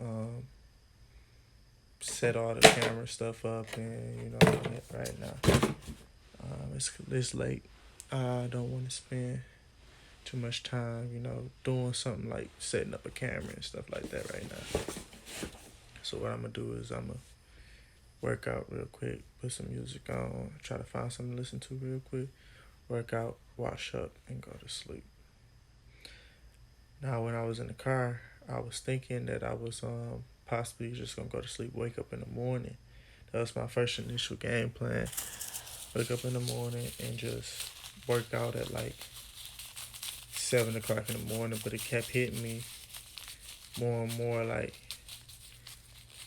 set all the camera stuff up and right now. It's late. I don't want to spend too much time, doing something like setting up a camera and stuff like that right now. So what I'm gonna do is I'm gonna work out real quick, put some music on, try to find something to listen to real quick, work out, wash up, and go to sleep. Now, when I was in the car, I was thinking that I was possibly just gonna go to sleep, wake up in the morning. That was my first initial game plan. Wake up in the morning and just work out at like 7 o'clock in the morning, but it kept hitting me more and more like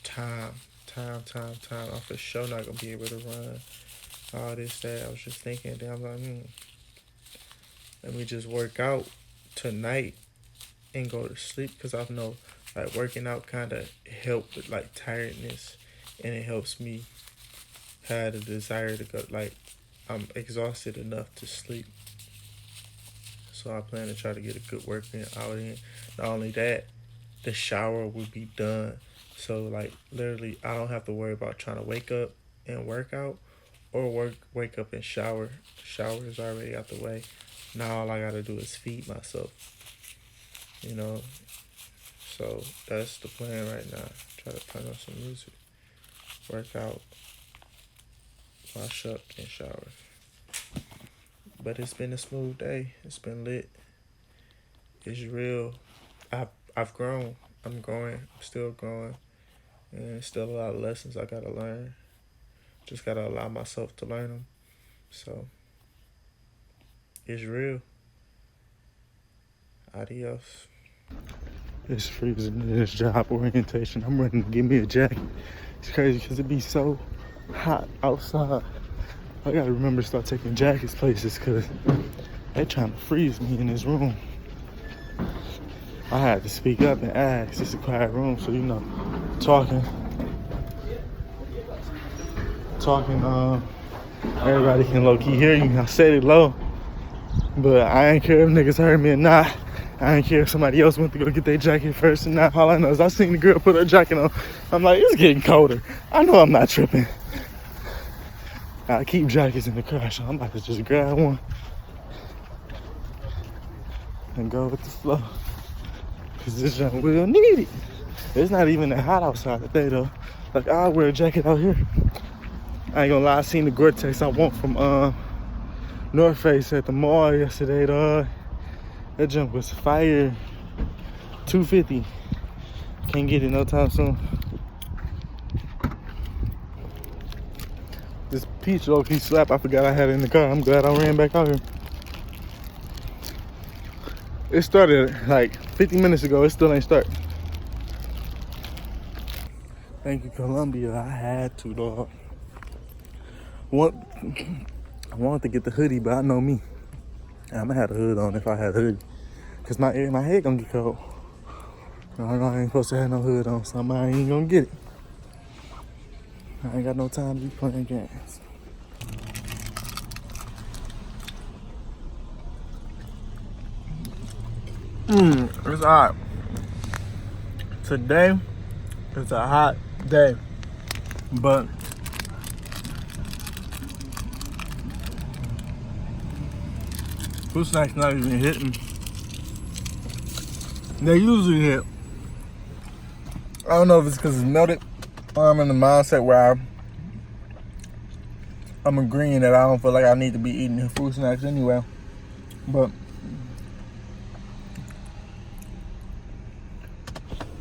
time. I'm for sure not gonna be able to run all this, that. I was just thinking, then I'm like, let me just work out tonight and go to sleep, because I know like working out kind of help with like tiredness, and it helps me have the desire to go, like I'm exhausted enough to sleep. So I plan to try to get a good workout out in. Not only that, the shower will be done. So like literally I don't have to worry about trying to wake up and work out, or wake up and shower. Shower is already out the way. Now all I gotta do is feed myself. So that's the plan right now. Try to turn on some music, work out, wash up, and shower. But it's been a smooth day. It's been lit. It's real. I've grown. I'm growing. I'm still growing. And still a lot of lessons I gotta learn. Just gotta allow myself to learn them. So it's real. Adios. It's freezing in this job orientation. I'm running to get me a jacket. It's crazy because it be so hot outside. I gotta remember to start taking jackets places because they trying to freeze me in this room. I had to speak up and ask. It's a quiet room, so talking, everybody can low-key hear you. I said it low, but I ain't care if niggas heard me or not. I ain't care if somebody else went to go get their jacket first or not. All I know is I seen the girl put her jacket on. I'm like, it's getting colder. I know I'm not tripping. I keep jackets in the car, so I'm about to just grab one and go with the flow. Cause this junk will need it. It's not even that hot outside today though. Like I'll wear a jacket out here. I ain't gonna lie, I seen the Gore-Tex I want from North Face at the mall yesterday, dog. That junk was fire. $250. Can't get it no time soon. This peach low-key slap, I forgot I had it in the car. I'm glad I ran back out here. It started like 50 minutes ago. It still ain't start. Thank you, Columbia. I had to, dog. I wanted to get the hoodie, but I know me. I'm gonna have a hood on if I had a hoodie. Cause my head gonna get cold. I know I ain't supposed to have no hood on, so I ain't gonna get it. I ain't got no time to be playing games. It's hot. Today, it's a hot day. But Fruit snacks not even hitting. They usually hit. I don't know if it's because it's melted or I'm in the mindset where I'm agreeing that I don't feel like I need to be eating fruit snacks anyway. But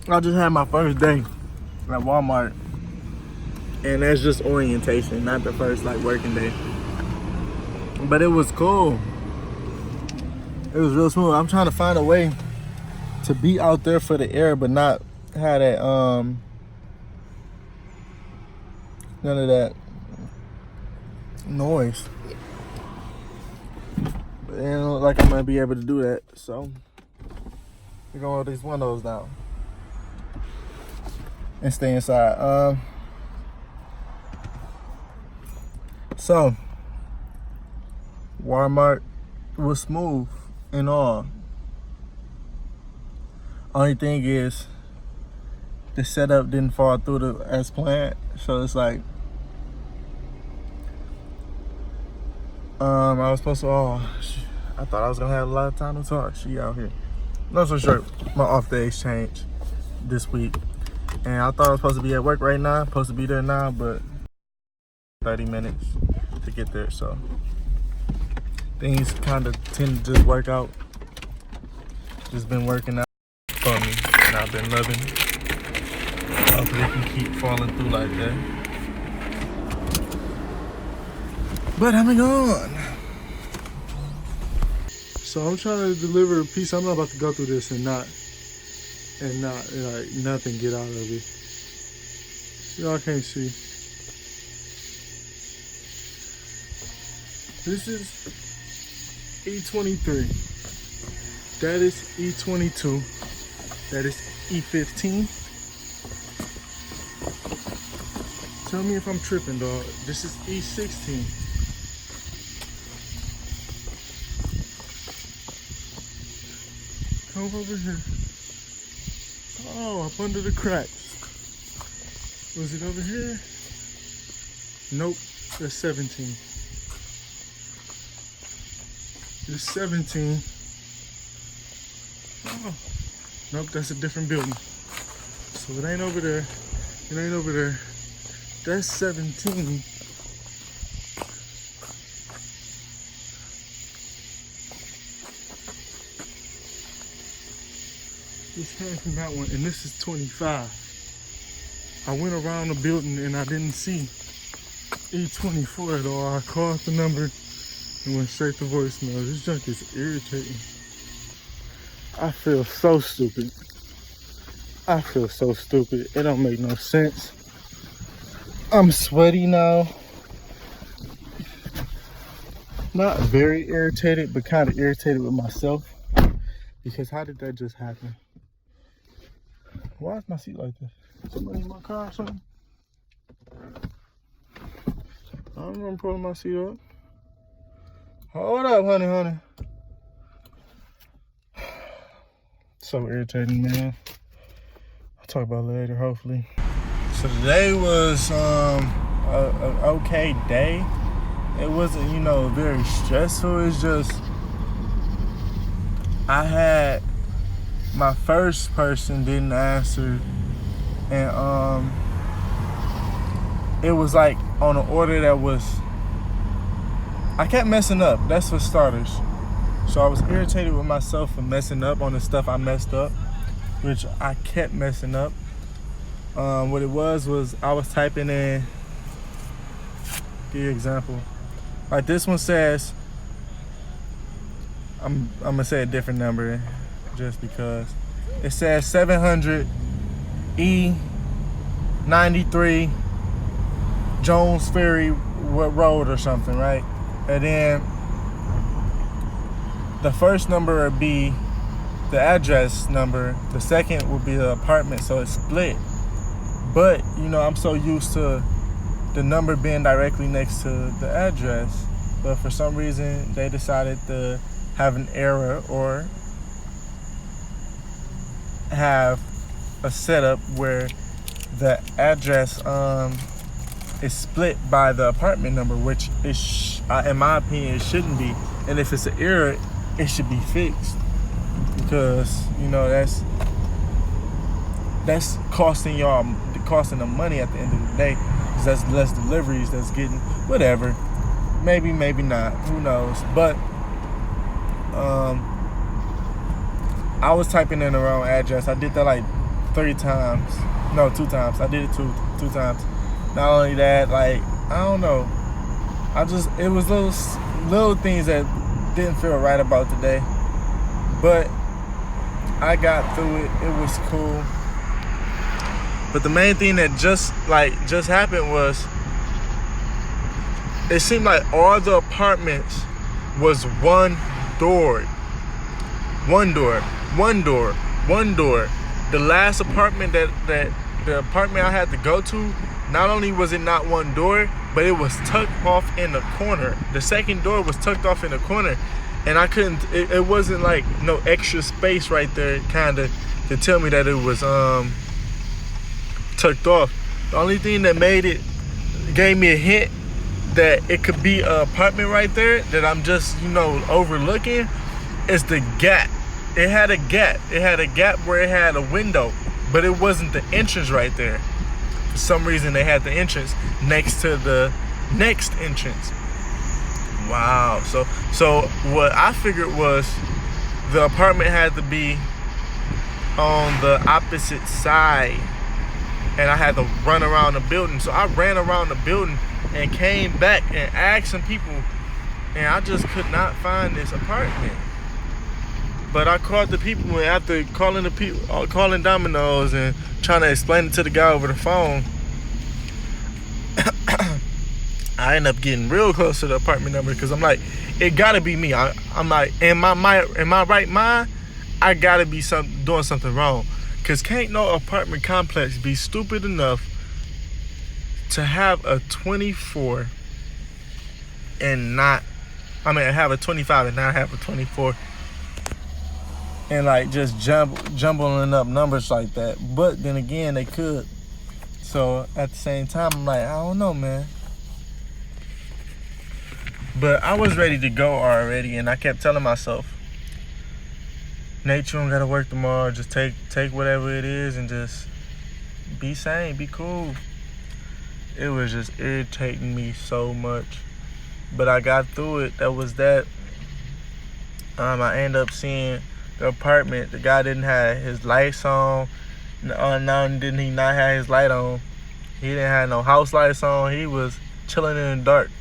I just had my first day at Walmart, and that's just orientation, not the first like working day. But it was cool. It was real smooth. I'm trying to find a way to be out there for the air, but not have that none of that noise. But it don't look like I'm gonna be able to do that, so we're gonna roll these windows down and stay inside. So Walmart was smooth and all. Only thing is the setup didn't fall through as planned, so it's like I was supposed to. I thought I was gonna have a lot of time to talk. She out here. Not so sure. My off days changed this week, and I thought I was supposed to be at work right now. Supposed to be there now, but 30 minutes to get there. So things kind of tend to just work out. Just been working out for me, and I've been loving it. Hopefully it can keep falling through like that. But I'm gone. So I'm trying to deliver a piece. I'm not about to go through this and not like nothing get out of it. Y'all can't see. This is E23. That is E22. That is E15. Tell me if I'm tripping, dog. This is E16. Come over here. Oh, up under the cracks. Was it over here? Nope, that's 17. It's 17. Oh, nope, that's a different building. So it ain't over there. It ain't over there. That's 17. This came from that one, and this is 25. I went around the building and I didn't see E24 at all. I called the number and went straight to voicemail. This junk is irritating. I feel so stupid. I feel so stupid. It don't make no sense. I'm sweaty now. Not very irritated, but kind of irritated with myself. Because how did that just happen? Why is my seat like this? Somebody in my car or something? I don't remember pulling my seat up. Hold up, honey. So irritating, man. I'll talk about it later, hopefully. So today was an okay day. It wasn't, very stressful. It's just I had my first person didn't answer, and it was like on an order that was, I kept messing up. That's for starters. So I was irritated with myself for messing up on the stuff I messed up, which I kept messing up. What it was I was typing in the example. Like this one says, I'm gonna say a different number just because. It says 700 E93 Jones Ferry Road or something, right? And then the first number would be the address number. The second would be the apartment, so it's split. But, I'm so used to the number being directly next to the address. But for some reason, they decided to have an error or have a setup where the address is split by the apartment number, which is, in my opinion, it shouldn't be. And if it's an error, it should be fixed, because you know that's costing them money at the end of the day, because that's less deliveries that's getting whatever. Maybe not, who knows. But I was typing in the wrong address. I did that like 2 times. I did it two times. Not only that, like, I don't know, it was little things that didn't feel right about today, but I got through it. It was cool. But the main thing that just happened was, it seemed like all the apartments was one door. The last apartment the apartment I had to go to, not only was it not one door, but it was tucked off in the corner. The second door was tucked off in the corner, and I couldn't. It wasn't like no extra space right there, kind of, to tell me that it was tucked off. The only thing that gave me a hint that it could be an apartment right there that I'm just overlooking is the gap. It had a gap. It had a gap where it had a window, but it wasn't the entrance right there. For some reason, they had the entrance next to the next entrance. Wow. So what I figured was the apartment had to be on the opposite side, and I had to run around the building. So I ran around the building and came back and asked some people, and I just could not find this apartment. But I called the people, and after calling Domino's and trying to explain it to the guy over the phone, I ended up getting real close to the apartment number, because I'm like, it gotta be me. I'm like, in my right mind, I gotta be doing something wrong, because can't no apartment complex be stupid enough to have a 24 and have a 25 and not have a 24. And like just jumbling up numbers like that. But then again, they could. So at the same time, I'm like, I don't know, man. But I was ready to go already, and I kept telling myself, Nate, you don't gotta work tomorrow. Just take whatever it is and just be sane, be cool. It was just irritating me so much. But I got through it. That was that. I ended up seeing the apartment. The guy didn't have his lights on. Not only didn't he not have his light on, he didn't have no house lights on. He was chilling in the dark.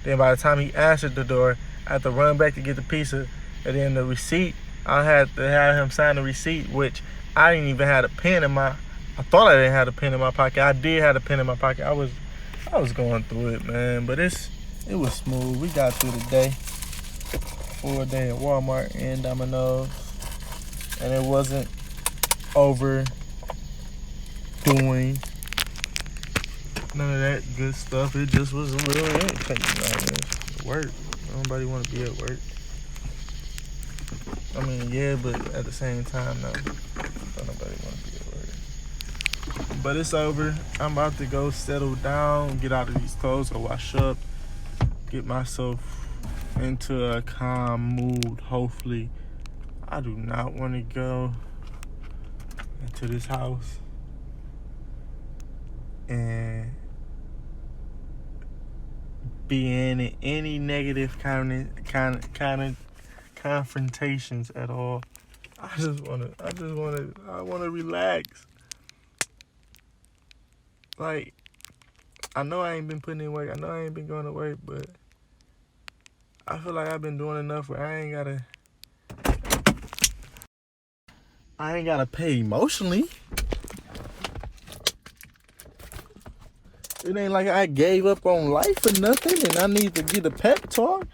Then by the time he answered the door, I had to run back to get the pizza. And then the receipt, I had to have him sign the receipt, which I didn't even have a pen in my... I thought I didn't have a pen in my pocket. I did have a pen in my pocket. I was going through it, man. But it was smooth. We got through the day. Full day at Walmart and Domino's. And it wasn't overdoing. None of that good stuff. It just was a little irritating. Work. Nobody want to be at work. I mean, yeah, but at the same time, no. Don't nobody want to be at work. But it's over. I'm about to go settle down, get out of these clothes, go wash up, get myself into a calm mood, hopefully. I do not want to go into this house and be in any negative kind of confrontations at all. I want to relax. Like, I know I ain't been putting in work. I know I ain't been going to work, but I feel like I've been doing enough where I ain't gotta pay emotionally. It ain't like I gave up on life or nothing and I need to get a pep talk.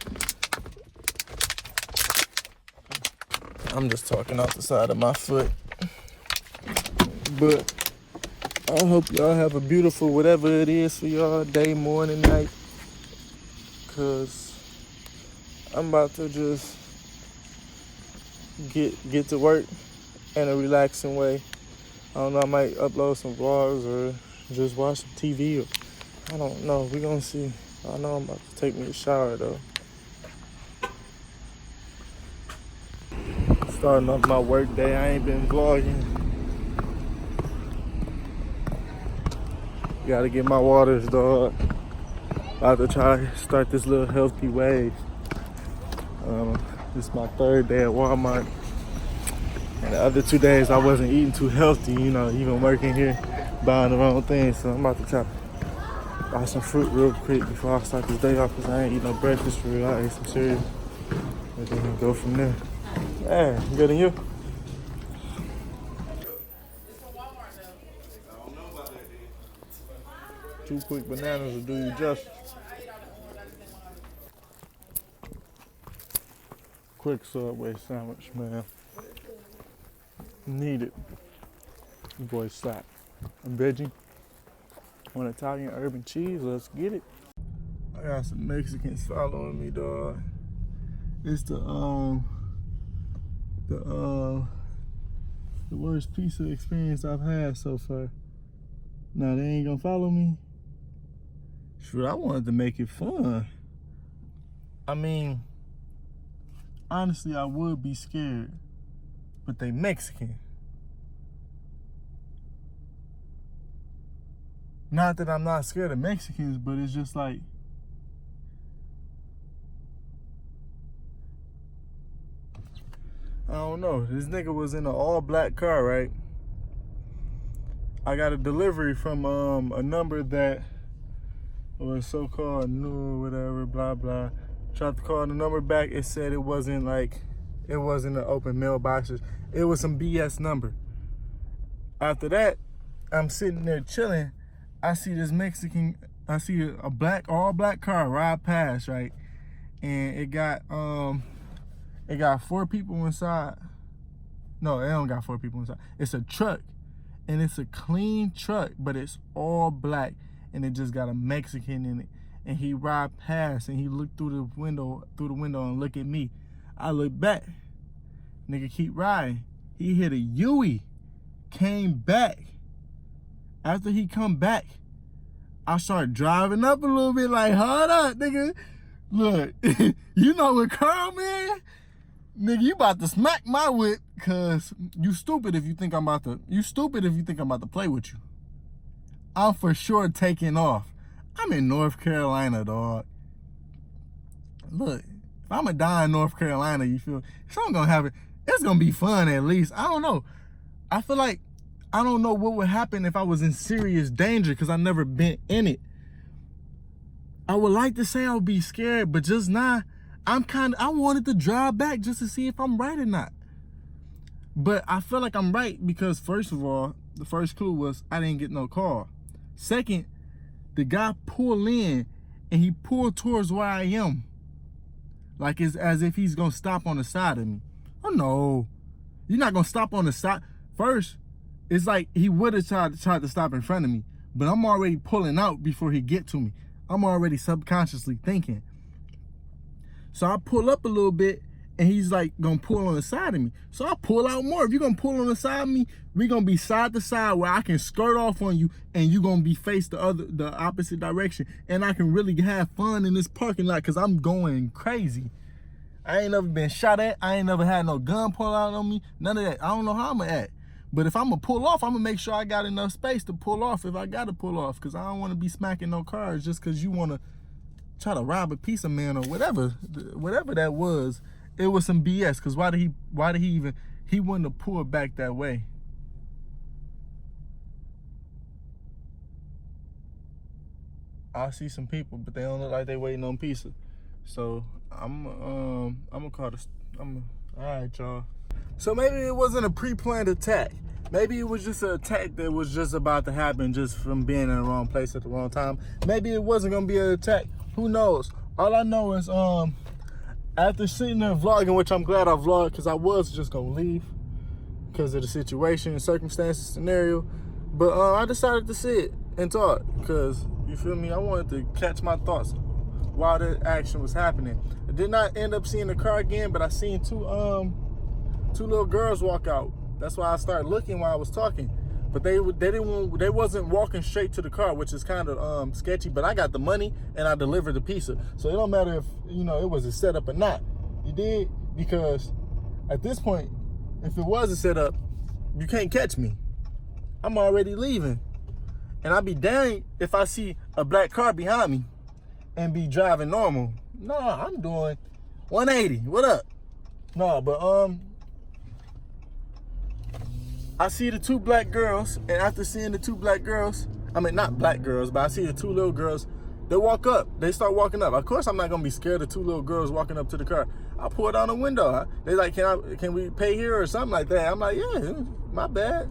I'm just talking off the side of my foot. But I hope y'all have a beautiful whatever it is for y'all, day, morning, night. Cause I'm about to just get to work in a relaxing way. I don't know, I might upload some vlogs or just watch some TV. I don't know. We're going to see. I know I'm about to take me a shower, though. Starting up my work day. I ain't been vlogging. Gotta get my waters, dog. About to try to start this little healthy wave. This is my 3rd day at Walmart. And the other 2 days I wasn't eating too healthy, you know, even working here, buying the wrong things. So I'm about to try to buy some fruit real quick before I start this day off, because I ain't eat no breakfast for real. I ate some cereal. And then go from there. Yeah, good than you? Two quick bananas will do you justice. Quick Subway sandwich, man. Need it. Your boy slap. A veggie. One Italian urban cheese. Let's get it. I got some Mexicans following me, dog. It's the worst pizza experience I've had so far. Now they ain't gonna follow me. Shoot, I wanted to make it fun. I mean, honestly, I would be scared, but they Mexican. Not that I'm not scared of Mexicans, but it's just like, I don't know. This nigga was in an all-black car, right? I got a delivery from a number that was so-called new or whatever, blah, blah. Tried to call the number back. It said it wasn't an open mailbox. It was some BS number. After that, I'm sitting there chilling. I see this Mexican, I see a all-black car ride past, right? And it got 4 people inside. No, it don't got 4 people inside. It's a truck. And it's a clean truck, but it's all black. And it just got a Mexican in it. And he ride past and he looked through the window and look at me. I look back. Nigga keep riding. He hit a Yui. Came back. After he come back, I start driving up a little bit like, hold up, nigga. Look, you know what, Carl, man? Nigga, you about to smack my whip, cause you stupid if you think I'm about to play with you. I'm for sure taking off. I'm in North Carolina, dog. Look, if I'ma die in North Carolina, you feel, something gonna happen. It's gonna be fun at least. I don't know. I feel like, I don't know what would happen if I was in serious danger, because I never been in it. I would like to say I would be scared, but just not. I wanted to drive back just to see if I'm right or not. But I feel like I'm right because, first of all, the first clue was I didn't get no call. Second, the guy pulled in and he pulled towards where I am. Like it's as if he's gonna stop on the side of me. Oh no, you're not gonna stop on the side. First, it's like he would have tried to stop in front of me, but I'm already pulling out before he get to me. I'm already subconsciously thinking. So I pull up a little bit and he's like gonna pull on the side of me. So I pull out more. If you're gonna pull on the side of me, we're gonna be side to side where I can skirt off on you and you're gonna be faced the opposite direction. And I can really have fun in this parking lot because I'm going crazy. I ain't never been shot at. I ain't never had no gun pull out on me. None of that. I don't know how I'm gonna act. But if I'm gonna pull off, I'm gonna make sure I got enough space to pull off if I gotta pull off, because I don't wanna be smacking no cars just because you wanna try to rob a piece of man or whatever that was. It was some BS, because why did he wouldn't have pulled back that way. I see some people, but they don't look like they waiting on pizza. So I'm gonna call this. All right, y'all. So maybe it wasn't a pre-planned attack. Maybe it was just an attack that was just about to happen just from being in the wrong place at the wrong time. Maybe it wasn't gonna be an attack. Who knows? All I know is after sitting there vlogging, which I'm glad I vlogged because I was just gonna leave because of the situation, circumstances, scenario. But I decided to sit and talk because, you feel me, I wanted to catch my thoughts while the action was happening. I did not end up seeing the car again, but I seen two little girls walk out. That's why I started looking while I was talking. But they wasn't walking straight to the car, which is kind of sketchy. But I got the money and I delivered the pizza, so it don't matter if it was a setup or not. You did, because at this point If it was a setup, you can't catch me. I'm already leaving. And I'd be dang if I see a black car behind me and be driving normal. No, I'm doing 180. What up? No, but I see the two black girls, and after seeing the two black girls, I mean not black girls, but I see the two little girls, they walk up. They start walking up. Of course I'm not gonna be scared of two little girls walking up to the car. I pull down the window. They like, can we pay here or something like that? I'm like, yeah, my bad.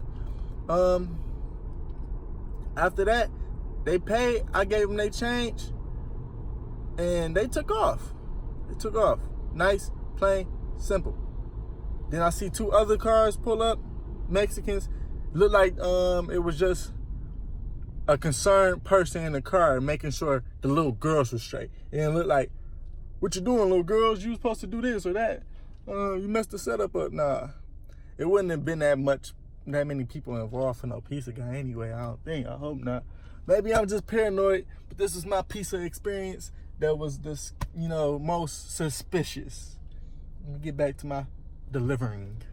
After that, they paid. I gave them their change, and they took off. They took off. Nice, plain, simple. Then I see two other cars pull up, Mexicans. Look like it was just a concerned person in the car making sure the little girls were straight. And it looked like, what you doing, little girls? You supposed to do this or that. You messed the setup up. Nah, it wouldn't have been that many people involved for no pizza guy anyway. I don't think. I hope not. Maybe I'm just paranoid, but this is my pizza experience that was this, most suspicious. Let me get back to my delivering.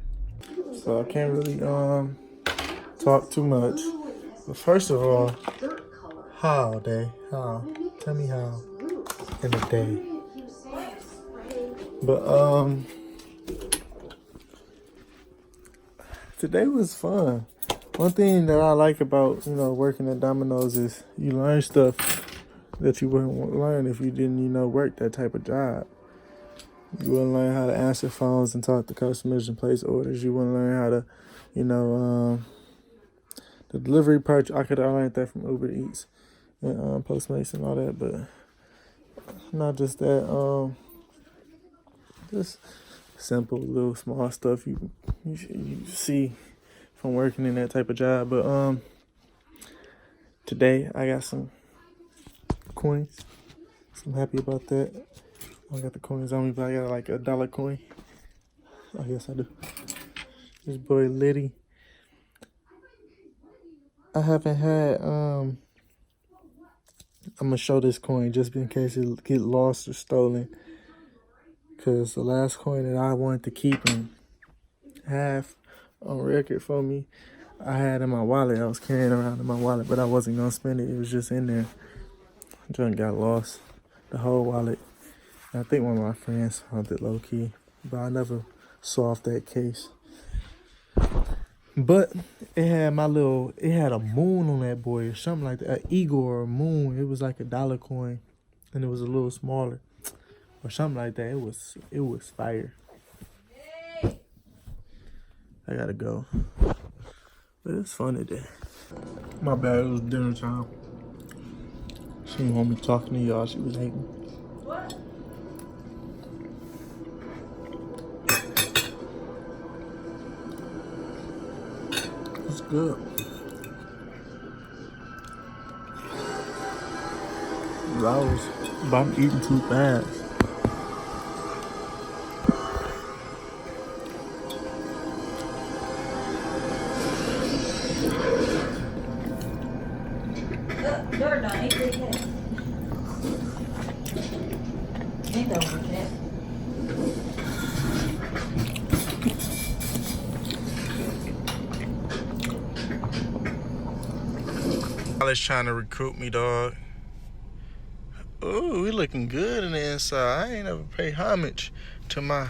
So I can't really talk too much. But first of all, how? Tell me how in the day. But today was fun. One thing that I like about, working at Domino's is you learn stuff that you wouldn't learn if you didn't, work that type of job. You wouldn't learn how to answer phones and talk to customers and place orders. You wouldn't learn how to, the delivery part. I learned that from Uber Eats and Postmates and all that, but not just that. Just simple, little, small stuff you see from working in that type of job. But today I got some coins. So I'm happy about that. I got the coins on me, but I got like $1 coin. I guess I do. This boy Liddy. I haven't had I'm gonna show this coin just in case it get lost or stolen. Cause the last coin that I wanted to keep and have on record for me, I had in my wallet. I was carrying around in my wallet, but I wasn't gonna spend it. It was just in there. Junk got lost. The whole wallet. And I think one of my friends found it low key, but I never solved that case. But it had it had a moon on that boy or something like that, an eagle or a moon. It was like $1 coin, and it was a little smaller or something like that. It was fire. I gotta go, but it's fun today. My bad, it was dinner time. She didn't want me talking to y'all. She was hating. What? It's good. But I'm eating too fast. College trying to recruit me, dog. Ooh, we looking good in the inside. I ain't ever paid homage to my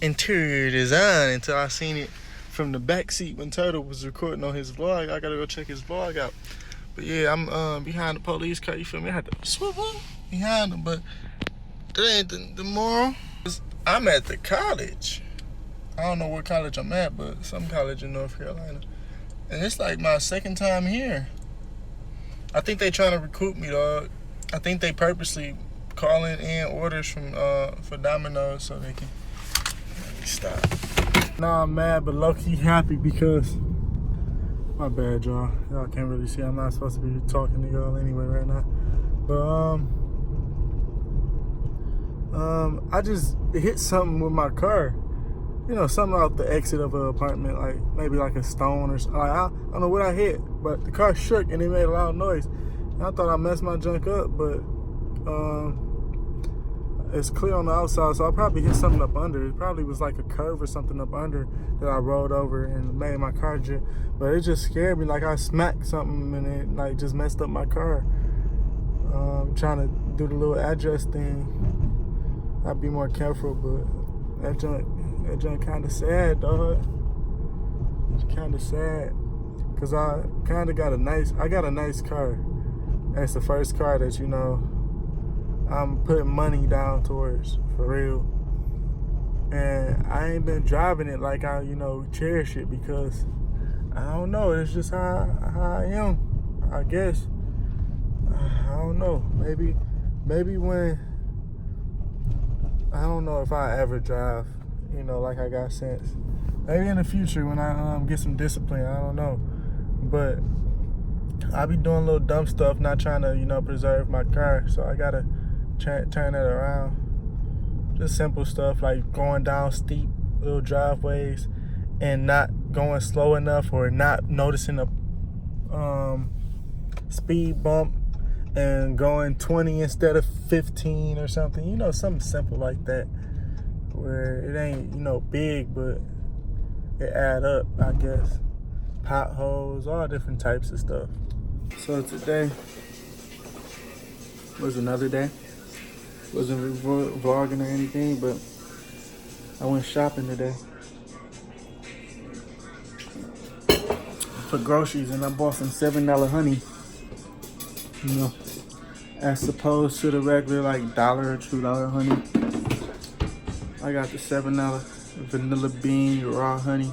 interior design until I seen it from the back seat when Turtle was recording on his vlog. I gotta go check his vlog out. But yeah, I'm behind the police car. You feel me? I had to swivel behind them, but that ain't the moral. I'm at the college. I don't know what college I'm at, but some college in North Carolina. And it's like my second time here. I think they trying to recruit me, dog. I think they purposely calling in orders from for Domino's so they can stop. Nah, I'm mad but low-key happy because my bad, y'all. Y'all can't really see. I'm not supposed to be talking to y'all anyway right now. But I just hit something with my car. Something out the exit of an apartment, like maybe like a stone or something. Like, I don't know what I hit, but the car shook and it made a loud noise. And I thought I messed my junk up, but it's clear on the outside, so I'll probably hit something up under. It probably was like a curve or something up under that I rolled over and made my car jit. But it just scared me, like I smacked something and it like just messed up my car. Trying to do the little address thing. I'd be more careful, but that joint kind of sad, dog. It's kind of sad, cause I kind of got a nice car. That's the first car that, you know, I'm putting money down towards, for real. And I ain't been driving it like I, you know, cherish it, because I don't know, it's just how I am, I guess. I don't know, maybe when, I don't know if I ever drive, you know, like I got sense. Maybe in the future when I get some discipline, I don't know. But I be doing little dumb stuff, not trying to, you know, preserve my car. So I gotta turn that around. Just simple stuff like going down steep little driveways and not going slow enough, or not noticing a speed bump and going 20 instead of 15 or something. You know, something simple like that, where it ain't, you know, big, but it add up, I guess. Potholes, all different types of stuff. So today was another day. Wasn't vlogging or anything, but I went shopping today for groceries, and I bought some $7 honey. You know, as opposed to the regular like $1 or $2 honey. I got the $7 vanilla bean raw honey.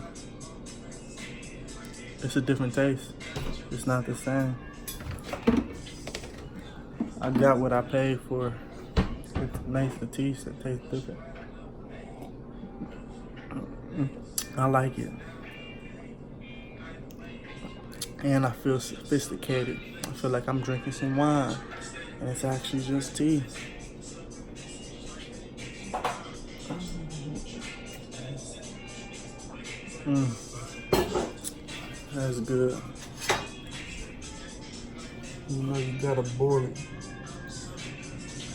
It's a different taste. It's not the same. I got what I paid for. It makes the taste different. I like it. And I feel sophisticated. I feel like I'm drinking some wine, and it's actually just tea. That's good. You know you gotta boil it.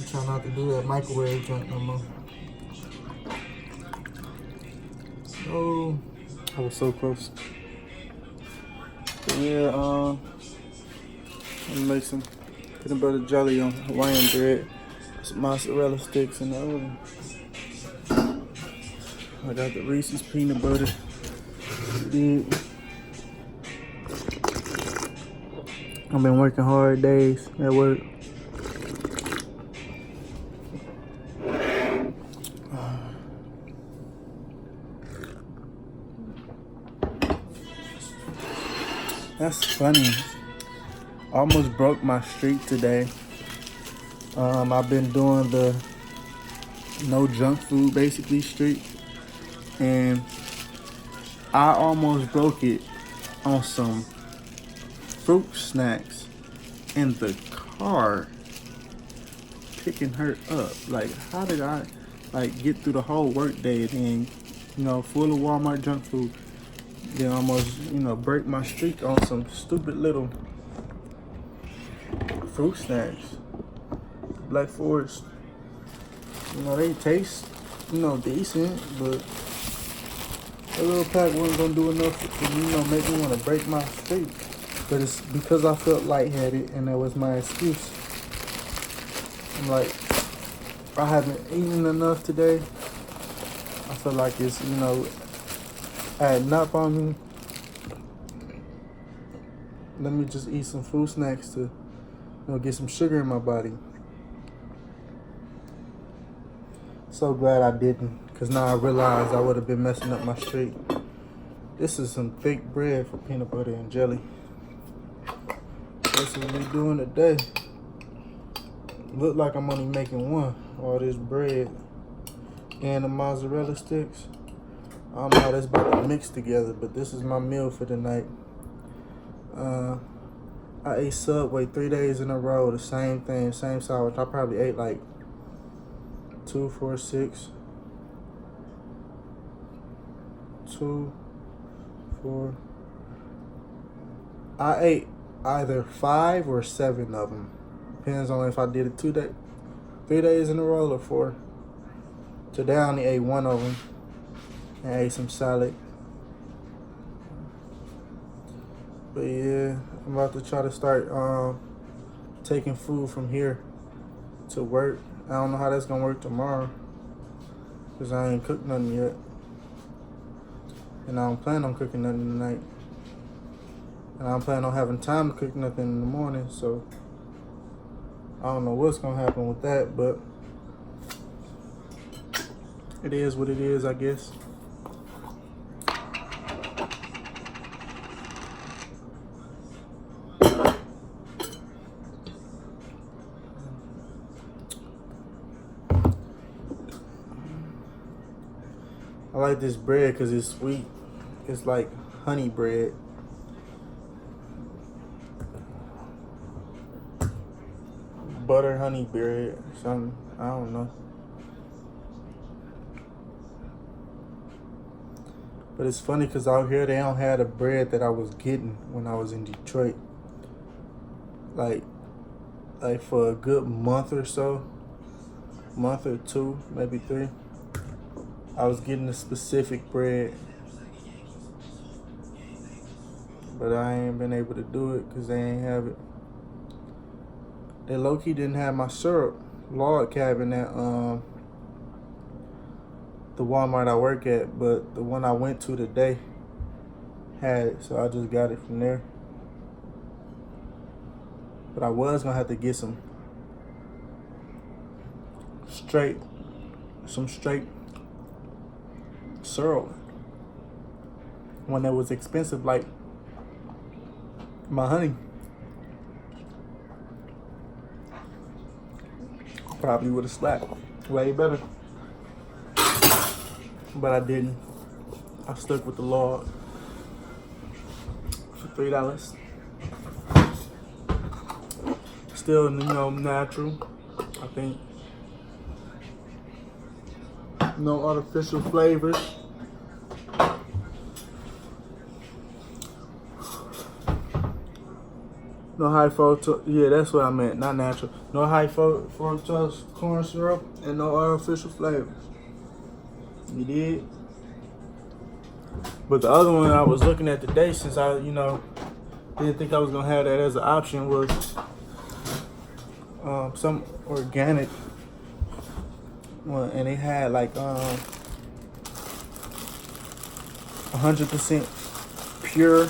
I try not to do that microwave drink no more. Oh, I was so close. But yeah, I'm gonna make some peanut butter jelly on Hawaiian bread, some mozzarella sticks in the oven. I got the Reese's peanut butter. I've been working hard days at work. That's funny. I almost broke my streak today. I've been doing the no junk food basically streak, and I almost broke it on some fruit snacks in the car, picking her up. Like, how did I get through the whole work day and then, you know, full of Walmart junk food, then almost, you know, break my streak on some stupid little fruit snacks. Black Forest, you know, they taste, you know, decent, but a little pack wasn't gonna do enough to, you know, make me want to break my streak. But it's because I felt lightheaded, and that was my excuse. I'm like, I haven't eaten enough today. I feel like it's, you know, adding up on me. Let me just eat some fruit snacks to, you know, get some sugar in my body. So glad I didn't, because now I realize I would have been messing up my streak. This is some thick bread for peanut butter and jelly. That's what we're doing today. Look like I'm only making one. All this bread and the mozzarella sticks. I don't know how that's about to mix together, but this is my meal for the night. I ate Subway 3 days in a row, the same thing, same sandwich. I probably ate like 2, 4, 6. 2, 4. I ate either 5 or 7 of them. Depends on if I did it 3 days in a row or 4. Today I only ate one of them and ate some salad. But yeah, I'm about to try to start taking food from here to work. I don't know how that's gonna work tomorrow because I ain't cooked nothing yet. And I don't plan on cooking nothing tonight. And I don't plan on having time to cook nothing in the morning, so I don't know what's gonna happen with that, but it is what it is, I guess. I like this bread because it's sweet. It's like honey bread. Butter honey bread, something. I don't know. But it's funny because out here they don't have the bread that I was getting when I was in Detroit. Like for a good month or so, month or two, maybe 3, I was getting a specific bread. But I ain't been able to do it because they ain't have it. They low-key didn't have my syrup log cabin at the Walmart I work at, but the one I went to today had it, so I just got it from there. But I was gonna have to get some straight syrup when it was expensive, like my honey. Probably would have slapped way better. But I didn't. I stuck with the log for $3. Still, natural, I think. No artificial flavors. No high fructose, yeah, that's what I meant, not natural. No high fructose corn syrup and no artificial flavors. You did? But the other one I was looking at today, since I, didn't think I was gonna have that as an option, was some organic one, and they had like 100% pure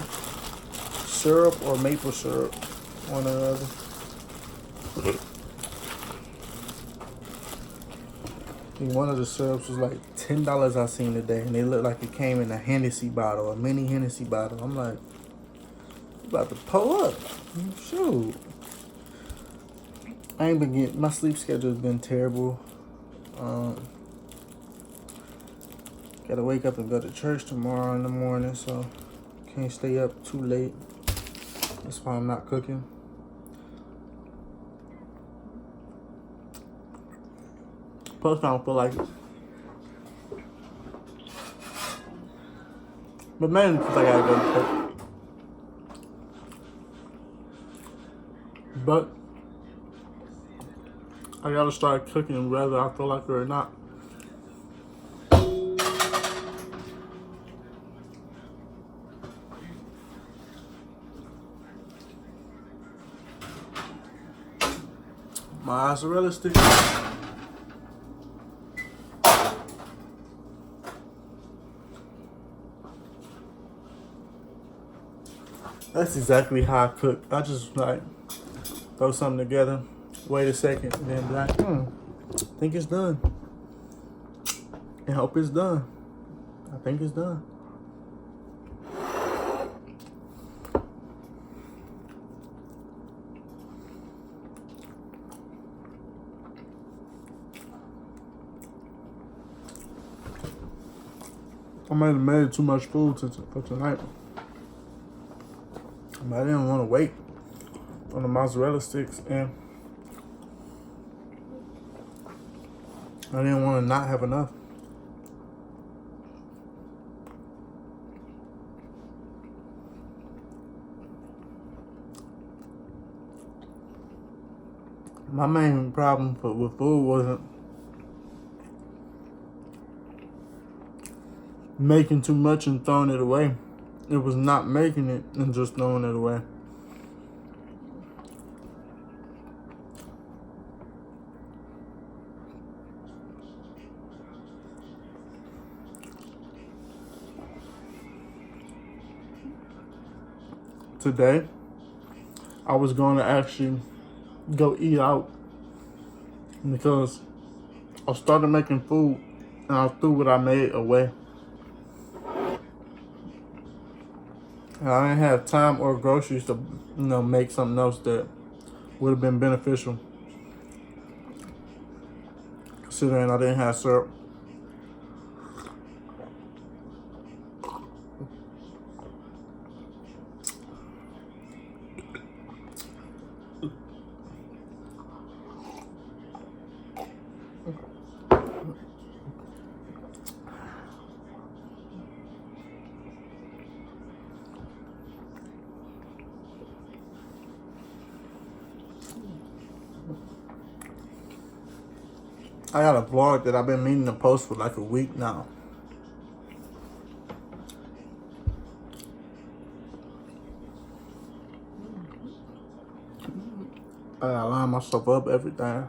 syrup or maple syrup, one or the other. I think one of the syrups was like $10 I seen today, and they looked like it came in a Hennessy bottle, a mini Hennessy bottle. I'm like, about to pull up. Shoot. I ain't been getting, my sleep schedule's been terrible. Gotta wake up and go to church tomorrow in the morning, so can't stay up too late. That's why I'm not cooking. Plus, I don't feel like it. But mainly because I gotta go to church. But I gotta start cooking whether I feel like it or not. My mozzarella sticks. That's exactly how I cook. I just like throw something together, wait a second, and then be like, I think it's done. And hope it's done. I think it's done. I might have made too much food for tonight. But I didn't want to wait on the mozzarella sticks, and I didn't want to not have enough. My main problem with food wasn't making too much and throwing it away. It was not making it and just throwing it away. Today, I was going to actually go eat out because I started making food and I threw what I made away. And I didn't have time or groceries to, make something else that would have been beneficial. Considering I didn't have syrup. I got a vlog that I've been meaning to post for like a week now. I gotta line myself up everything.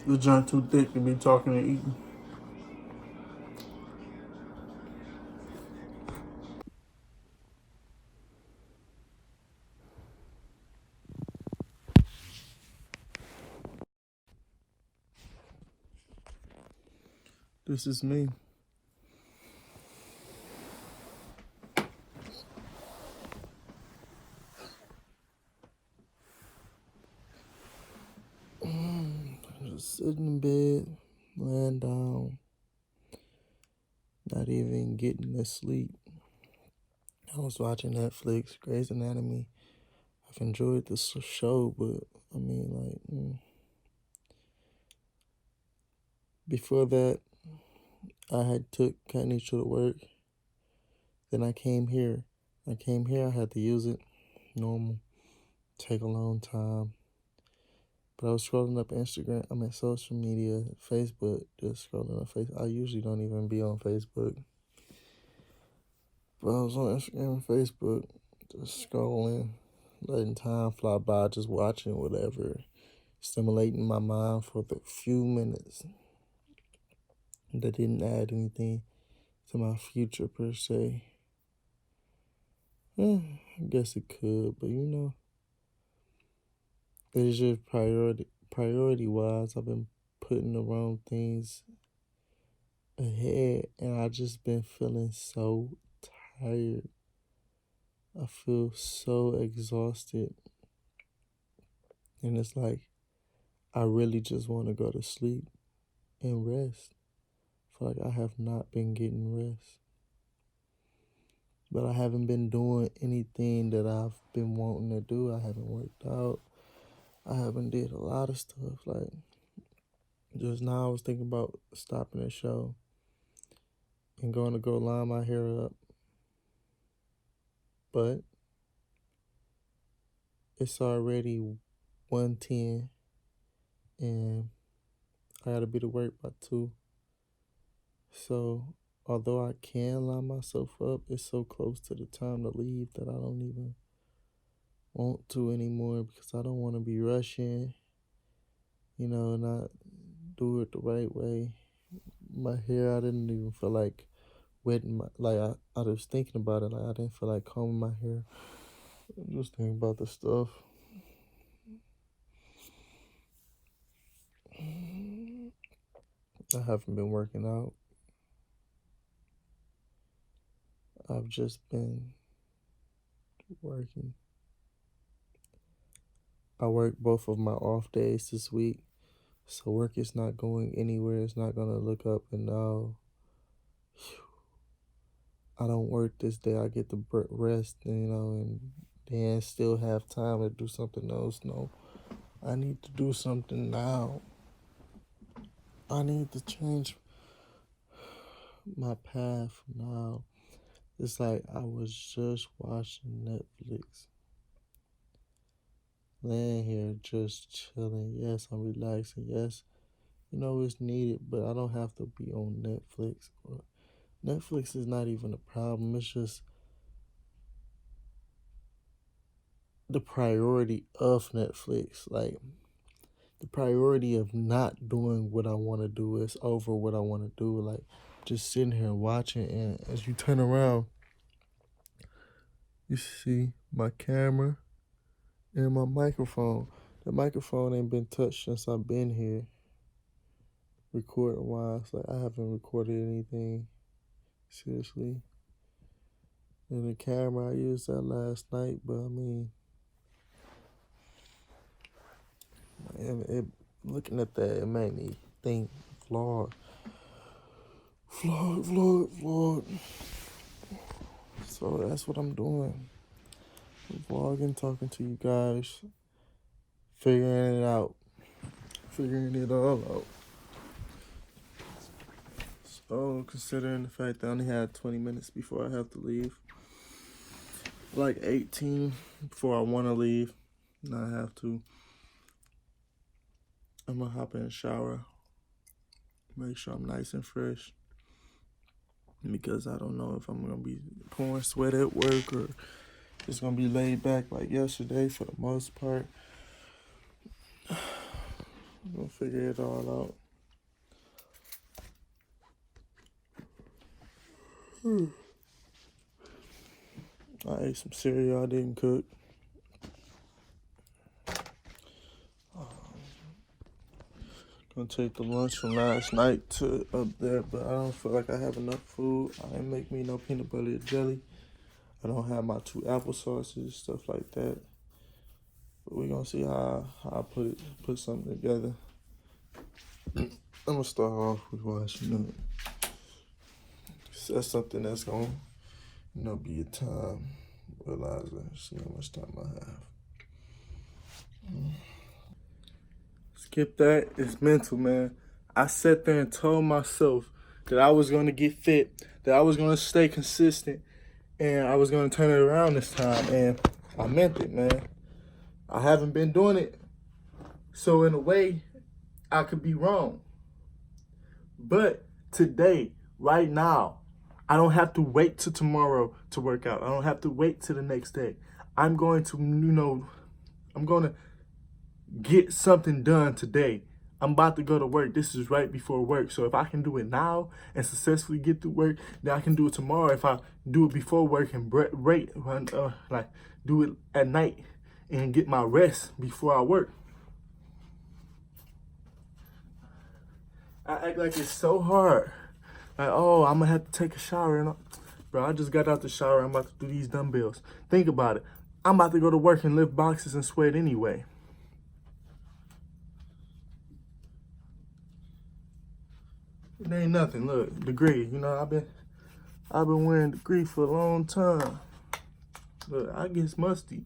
The junk too thick to be talking and eating. This is me. Just sitting in bed, laying down, not even getting to sleep. I was watching Netflix, Grey's Anatomy. I've enjoyed this show, but I mean, before that, I had took Kanisha to work. Then I came here. I had to use it. Normal. Take a long time. But I was scrolling up Instagram, social media, Facebook, just scrolling up Facebook. I usually don't even be on Facebook. But I was on Instagram and Facebook, just scrolling, letting time fly by, just watching whatever, stimulating my mind for the few minutes that didn't add anything to my future per se. I guess it could, but it's just priority wise. I've been putting the wrong things ahead, and I just been feeling so tired. I feel so exhausted, and it's like I really just want to go to sleep and rest. I feel like I have not been getting rest, but I haven't been doing anything that I've been wanting to do. I haven't worked out. I haven't did a lot of stuff. Like just now, I was thinking about stopping the show and going to go line my hair up, but it's already 1:10, and I gotta be to work by 2. So although I can line myself up, it's so close to the time to leave that I don't even want to anymore because I don't want to be rushing, not do it the right way. My hair, I didn't even feel like wetting I was thinking about it, like I didn't feel like combing my hair. Just thinking about the stuff. I haven't been working out. I've just been working. I worked both of my off days this week, so work is not going anywhere. It's not gonna look up and now I don't work this day. I get to rest, and then still have time to do something else. No, I need to do something now. I need to change my path now. It's like I was just watching Netflix laying here just chilling. Yes, I'm relaxing. Yes, you know it's needed, but I don't have to be on Netflix. Netflix is not even a problem. It's just the priority of Netflix. Like, the priority of not doing what I want to do is over what I want to do. Like, just sitting here watching, and as you turn around, you see my camera and my microphone. The microphone ain't been touched since I've been here recording wise. Like, I haven't recorded anything seriously. And the camera, I used that last night, but I mean, looking at that, it made me think vlog. So that's what I'm doing. Vlogging, talking to you guys, figuring it out, figuring it all out. So considering the fact that I only had 20 minutes before I have to leave, like 18 before I want to leave, and I have to, I'm gonna hop in the shower, make sure I'm nice and fresh, because I don't know if I'm gonna be pouring sweat at work or it's gonna be laid back like yesterday for the most part. I'm gonna figure it all out. I ate some cereal I didn't cook. Gonna take the lunch from last night to up there, but I don't feel like I have enough food. I didn't make me no peanut butter and jelly. I don't have my 2 applesauces, stuff like that. But we're gonna see how I put something together. I'm gonna start off with washing up. So that's something that's gonna, be a time. Realizing, see how much time I have. Skip that. It's mental, man. I sat there and told myself that I was gonna get fit, that I was gonna stay consistent, and I was gonna turn it around this time. And I meant it, man. I haven't been doing it, so in a way, I could be wrong. But today, right now, I don't have to wait till tomorrow to work out. I don't have to wait till the next day. I'm going to, I'm going to get something done today. I'm about to go to work. This is right before work. So if I can do it now and successfully get through work, then I can do it tomorrow. If I do it before work and do it at night and get my rest before I work. I act like it's so hard. Like, oh, I'm gonna have to take a shower. And bro, I just got out the shower. I'm about to do these dumbbells. Think about it. I'm about to go to work and lift boxes and sweat anyway. It ain't nothing. Look, degree. I've been wearing degree for a long time. Look, I get musty.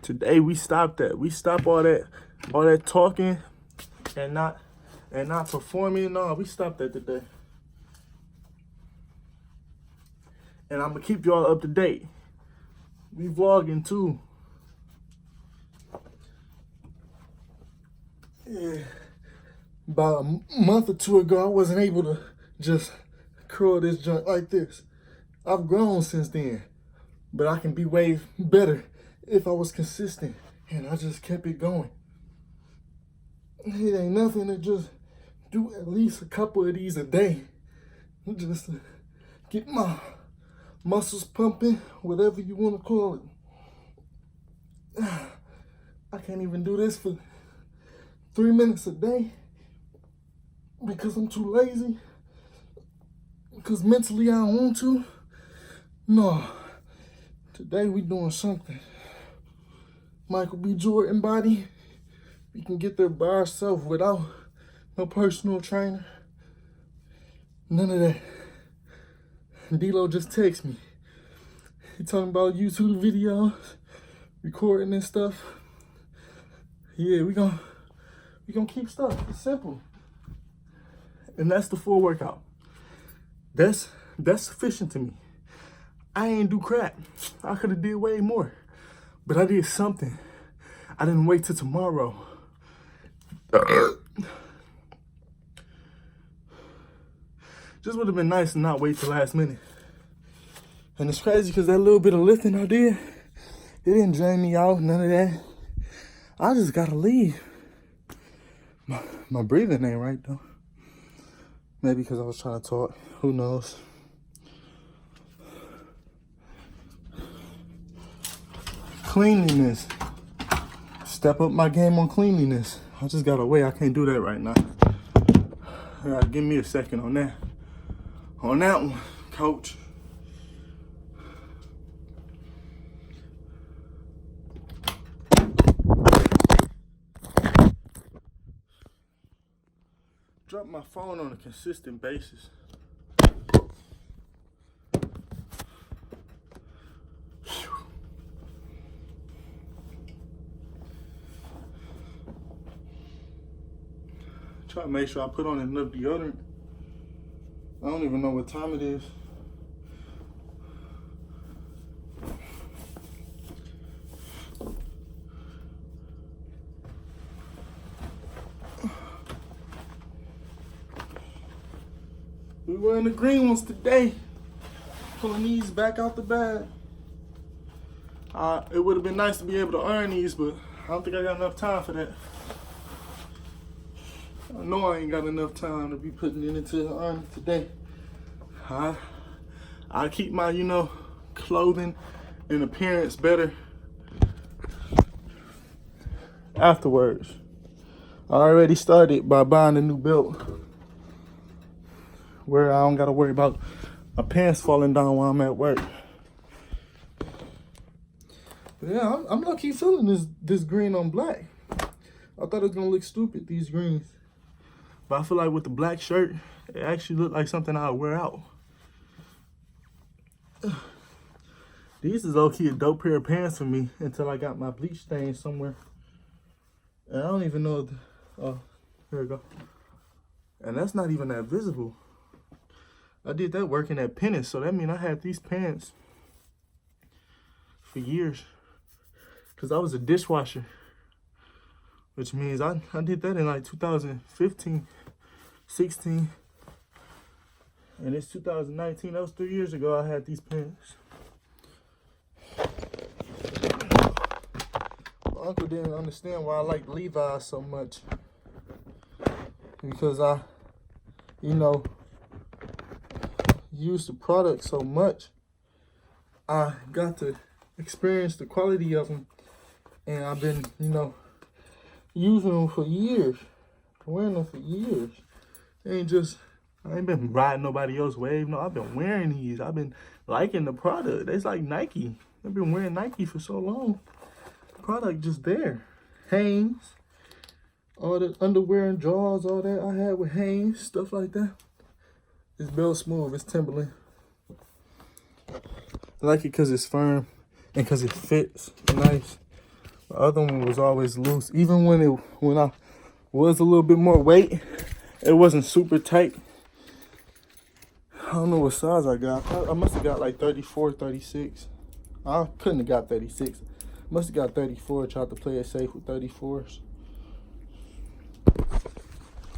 Today we stopped that. We stop all that talking and not performing. No, we stopped that today. And I'm gonna keep y'all up to date. We vlogging too. Yeah. About a month or 2 ago, I wasn't able to just curl this joint like this. I've grown since then, but I can be way better if I was consistent and I just kept it going. It ain't nothing to just do at least a couple of these a day. Just to get my muscles pumping, whatever you want to call it. I can't even do this for 3 minutes a day because I'm too lazy. Because mentally I don't want to. No. Today we doing something. Michael B. Jordan body. We can get there by ourselves without no personal trainer. None of that. D-Lo just texted me. He talking about YouTube videos, recording and stuff. Yeah, we gonna keep stuff. It's simple. And that's the full workout. That's sufficient to me. I ain't do crap. I could have did way more. But I did something. I didn't wait till tomorrow. Just would have been nice to not wait till last minute. And it's crazy because that little bit of lifting I did, it didn't drain me out, none of that. I just gotta leave. My breathing ain't right though. Maybe because I was trying to talk, who knows. Cleanliness. Step up my game on cleanliness. I just gotta wait, I can't do that right now. All right, give me a second on that. On that one, coach. Drop my phone on a consistent basis. Try to make sure I put on enough deodorant. I don't even know what time it is. We wearing the green ones today. Pulling these back out the bag. It would have been nice to be able to earn these, but I don't think I got enough time for that. I know I ain't got enough time to be putting it into earning today. I keep my, clothing and appearance better afterwards. I already started by buying a new belt where I don't gotta worry about my pants falling down while I'm at work. But yeah, I'm low-key feeling this green on black. I thought it was gonna look stupid, these greens. But I feel like with the black shirt, it actually looked like something I'd wear out. These is low-key a dope pair of pants for me until I got my bleach stain somewhere. And I don't even know, oh, here we go. And that's not even that visible. I did that working at Pennis, so that means I had these pants for years. Cause I was a dishwasher, which means I did that in like 2015, 16, and it's 2019. That was 3 years ago. I had these pants. My uncle didn't understand why I liked Levi's so much, because I, used the product so much. I got to experience the quality of them. And I've been, using them for years. Wearing them for years. I ain't been riding nobody else's wave. No, I've been wearing these. I've been liking the product. It's like Nike. I've been wearing Nike for so long. The product just there. Hanes. All the underwear and drawers, all that I had with Hanes. Stuff like that. It's Bell Smooth. It's Timberland. I like it because it's firm. And because it fits nice. The other one was always loose. Even when I was a little bit more weight, it wasn't super tight. I don't know what size I got. I must have got like 34, 36. I couldn't have got 36. Must have got 34. Tried to play it safe with 34s.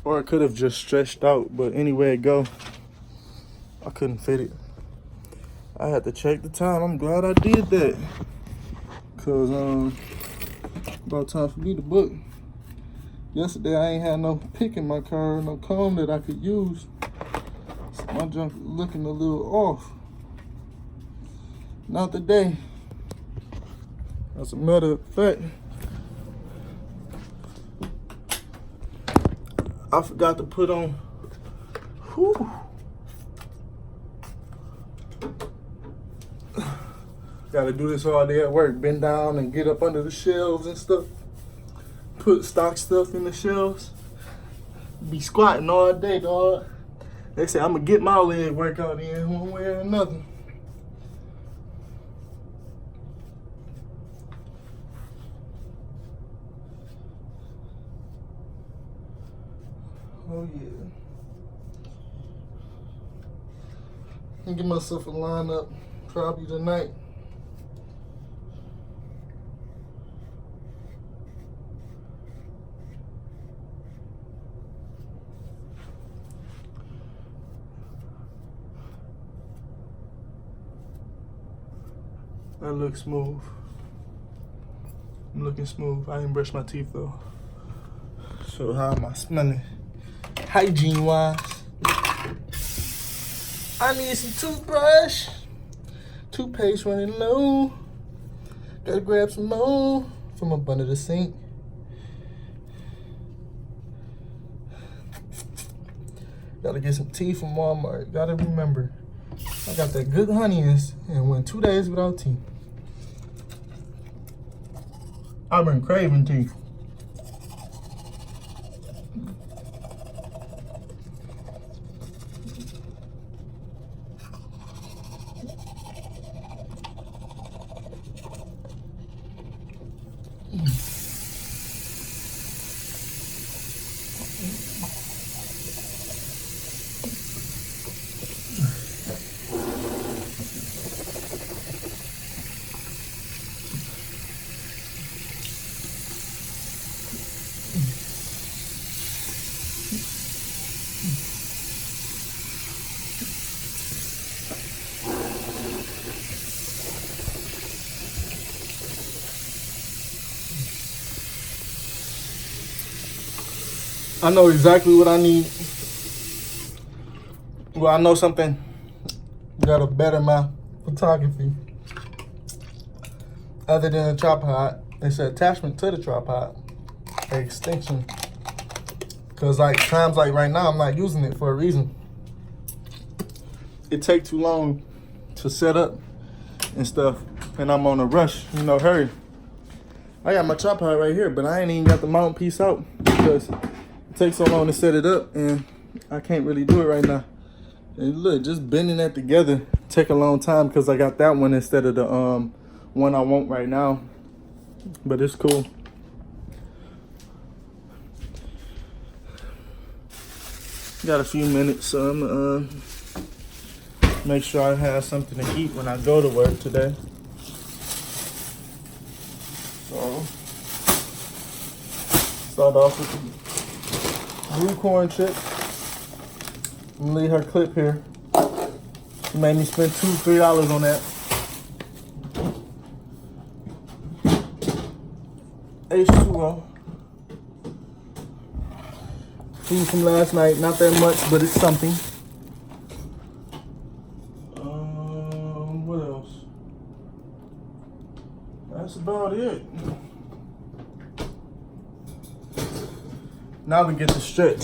Or it could have just stretched out. But anyway it go, I couldn't fit it. I had to check the time. I'm glad I did that. Cause about time for me to book. Yesterday I ain't had no pick in my car, no comb that I could use. So my junk looking a little off. Not today. As a matter of fact, I forgot to put on. Whew. Gotta do this all day at work. Bend down and get up under the shelves and stuff. Put stock stuff in the shelves. Be squatting all day, dog. They say I'm gonna get my leg workout in one way or another. Oh yeah. And give myself a lineup Probably tonight. That looks smooth. I'm looking smooth. I didn't brush my teeth though. So how am I smelling? Hygiene wise. I need some toothbrush. Toothpaste running low. Gotta grab some more from up under the sink. Gotta get some tea from Walmart. Gotta remember, I got that good Honey's and went 2 days without tea. I've been craving tea. I know exactly what I need. Well, I know something that'll better my photography. Other than a tripod, it's an attachment to the tripod, an extension. Cause like times like right now, I'm not using it for a reason. It takes too long to set up and stuff, and I'm on a rush, hurry. I got my tripod right here, but I ain't even got the mount piece out because it takes so long to set it up, and I can't really do it right now. And look, just bending that together take a long time because I got that one instead of the one I want right now. But it's cool. Got a few minutes, so I'm gonna make sure I have something to eat when I go to work today. So start off with the blue corn chips. I'm gonna leave her clip here. She made me spend $2-3 on that. H2O. Food from last night, not that much, but it's something. What else? That's about it. Now we get the stretch.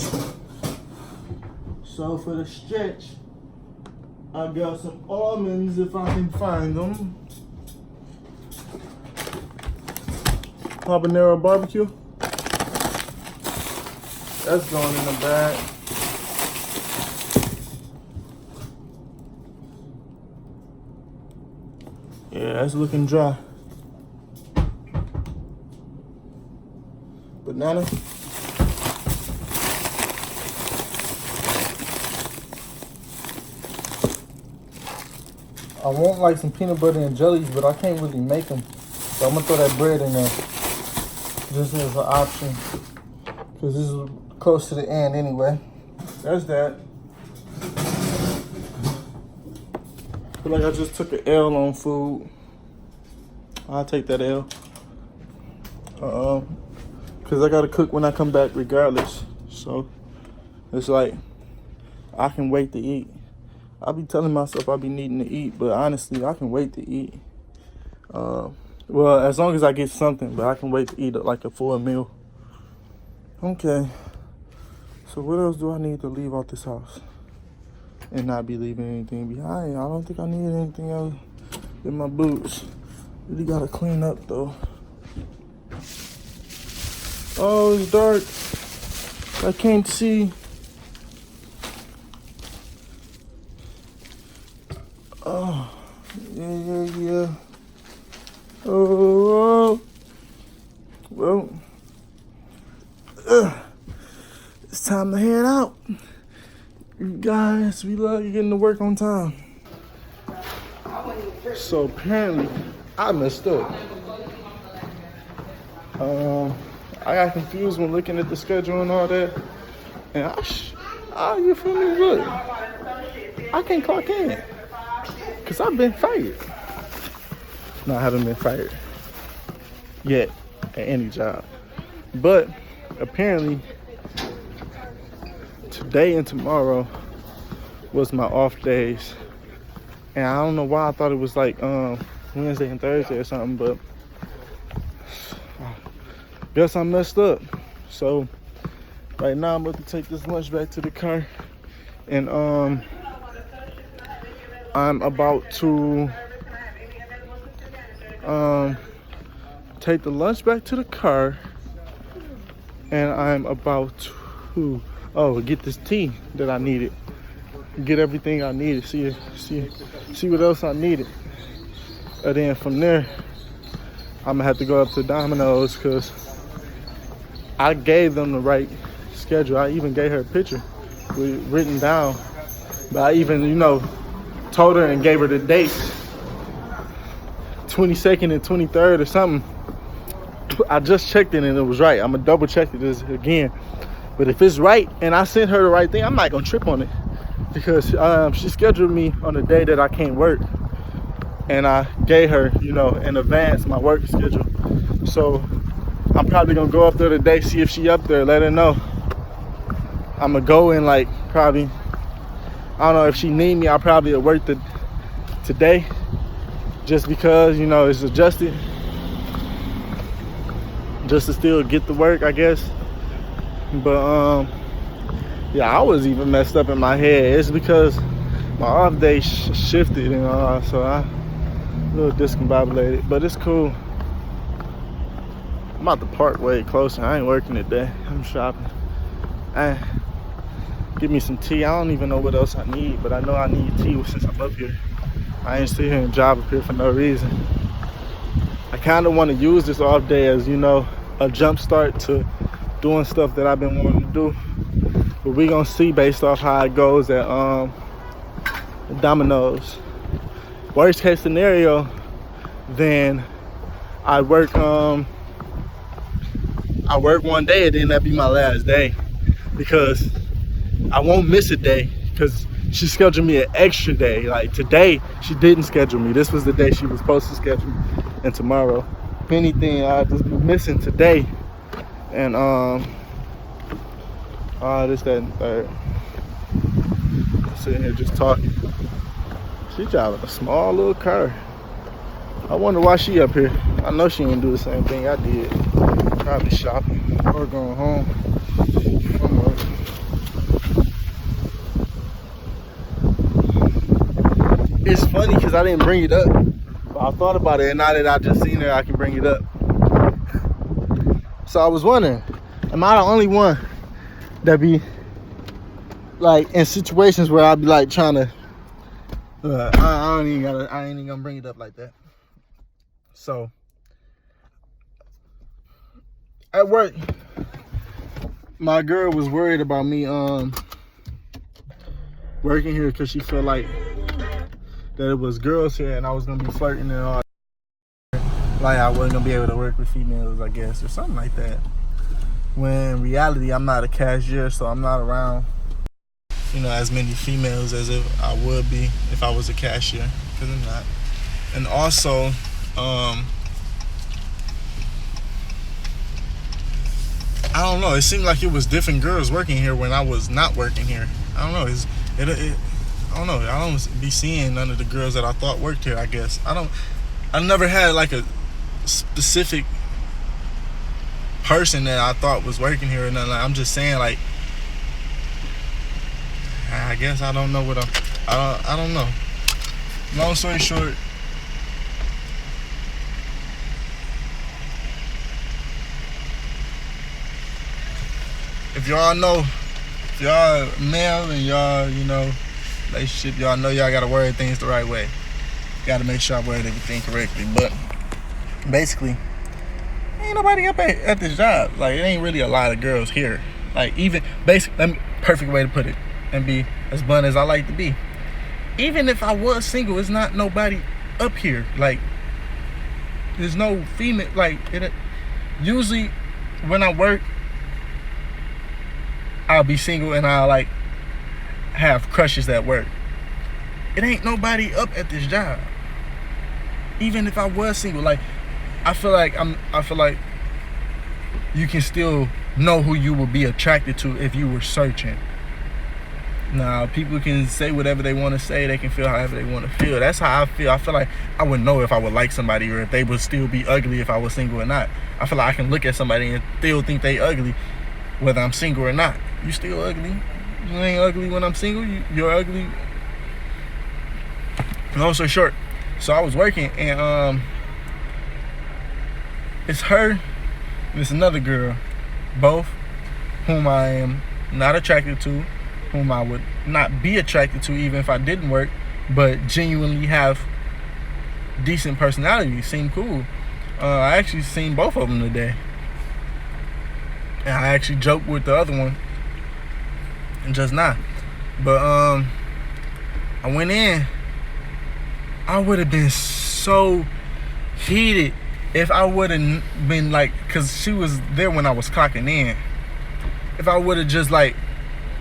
So for the stretch, I got some almonds if I can find them. Habanero barbecue. That's going in the bag. Yeah, that's looking dry. Banana. I want like some peanut butter and jellies, but I can't really make them. So I'm gonna throw that bread in there. Just as an option. Because this is close to the end anyway. There's that. Feel like I just took an L on food. I'll take that L. Because I gotta cook when I come back regardless. So it's like I can wait to eat. I be telling myself I be needing to eat, but honestly I can wait to eat. Well, as long as I get something, but I can wait to eat like a full meal. Okay. So what else do I need to leave out this house and not be leaving anything behind? I don't think I need anything else in my boots. Really gotta clean up though. Oh, it's dark. I can't see. Oh, yeah. Oh, well, it's time to head out. You guys, we love you getting to work on time. So apparently, I messed up. I got confused when looking at the schedule and all that. And you feel me? Look, I can't clock in. Because I've been fired. No, I haven't been fired yet at any job. But apparently, today and tomorrow was my off days. And I don't know why I thought it was like Wednesday and Thursday or something, but guess I messed up. So right now I'm about to take this lunch back to the car, and I'm about to take the lunch back to the car, and I'm about to get this tea that I needed. Get everything I needed. See what else I needed. And then from there, I'm gonna have to go up to Domino's because I gave them the right schedule. I even gave her a picture written down. But I even, told her and gave her the dates. 22nd and 23rd or something. I just checked it and it was right. I'm gonna double check it again. But if it's right and I sent her the right thing, I'm not gonna trip on it. Because she scheduled me on a day that I can't work, and I gave her, in advance my work schedule. So I'm probably gonna go up there today, see if she up there, let her know. I'm gonna go and probably, I don't know, if she need me, I'll probably work today, just because it's adjusted, just to still get the work, I guess. But yeah, I was even messed up in my head. It's because my off day shifted and all, so I'm a little discombobulated, but it's cool. I'm about to park way closer. I ain't working today. I'm shopping. Give me some tea. I don't even know what else I need, but I know I need tea since I'm up here. I ain't sitting here and job up here for no reason. I kind of want to use this off day as, a jump start to doing stuff that I've been wanting to do. But we gonna see based off how it goes at Domino's. Worst case scenario, then I work one day and then that'd be my last day, because I won't miss a day because she scheduled me an extra day. Like today, she didn't schedule me. This was the day she was supposed to schedule me, and tomorrow. If anything, I'll just be missing today. And this, that, and third. I'm sitting here just talking. She driving a small little car. I wonder why she up here. I know she didn't do the same thing I did. Probably shopping or going home from work. It's funny because I didn't bring it up, but I thought about it, and now that I just seen her, I can bring it up. So I was wondering, am I the only one that be in situations where I be trying to I ain't even gonna bring it up like that. So at work, my girl was worried about me working here because she felt like that it was girls here and I was gonna be flirting and all. I wasn't gonna be able to work with females, I guess, or something like that. When in reality, I'm not a cashier, so I'm not around, as many females as if I would be if I was a cashier, because I'm not. And also, I don't know. It seemed like it was different girls working here when I was not working here. I don't know. I don't know. I don't be seeing none of the girls that I thought worked here, I guess. I never had a specific person that I thought was working here or nothing. I'm just saying, I guess I don't know what I don't know. Long story short, if y'all know, if y'all male and y'all, relationship, y'all know y'all gotta word things the right way. Gotta make sure I word everything correctly. But basically, ain't nobody up at this job. It ain't really a lot of girls here. Perfect way to put it and be as blunt as I like to be. Even if I was single, it's not nobody up here. Like, there's no female. Like, usually when I work, I'll be single and I'll like have crushes at work. It ain't nobody up at this job. Even if I was single, like I feel like you can still know who you would be attracted to if you were searching. Now, people can say whatever they want to say. They can feel however they want to feel. That's how I feel. I feel like I would know if I would like somebody or if they would still be ugly if I was single or not. I feel like I can look at somebody and still think they ugly whether I'm single or not. You still ugly. You ain't ugly when I'm single. You're ugly. Long story short, so I was working and it's her and it's another girl, both whom I am not attracted to, whom I would not be attracted to even if I didn't work, but genuinely have decent personality, seem cool. I actually seen both of them today. And I actually joked with the other one and just not. But I went in. I would have been so heated if I would have been like, cause she was there when I was clocking in. If I would have just like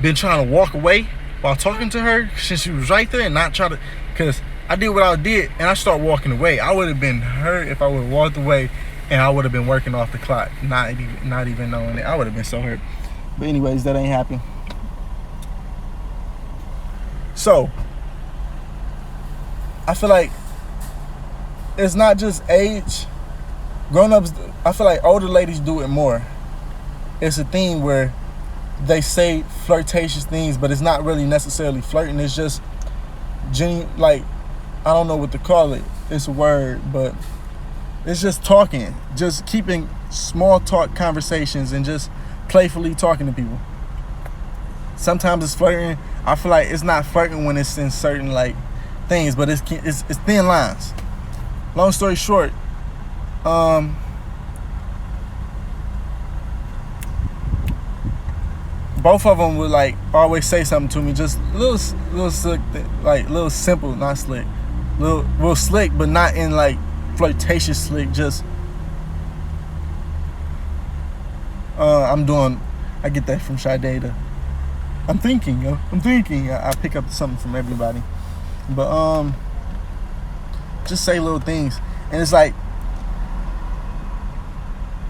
been trying to walk away while talking to her since she was right there and not try to, cause I did what I did and I started walking away. I would have been hurt if I would have walked away and I would have been working off the clock, not even knowing it. I would have been so hurt. But anyways, that ain't happened. So I feel like it's not just age. Grown-ups, I feel like older ladies do it more. It's a thing where they say flirtatious things, but it's not really necessarily flirting. It's just genuine, like, I don't know what to call it. It's a word, but it's just talking. Just keeping small talk conversations and just playfully talking to people. Sometimes it's flirting. I feel like it's not flirting when it's in certain, like, things, but it's thin lines. Long story short, both of them would like always say something to me, just little slick, like little simple, not slick, little slick, but not in like flirtatious slick. Just I get that from Sade. I'm thinking. I pick up something from everybody. But just say little things, and it's like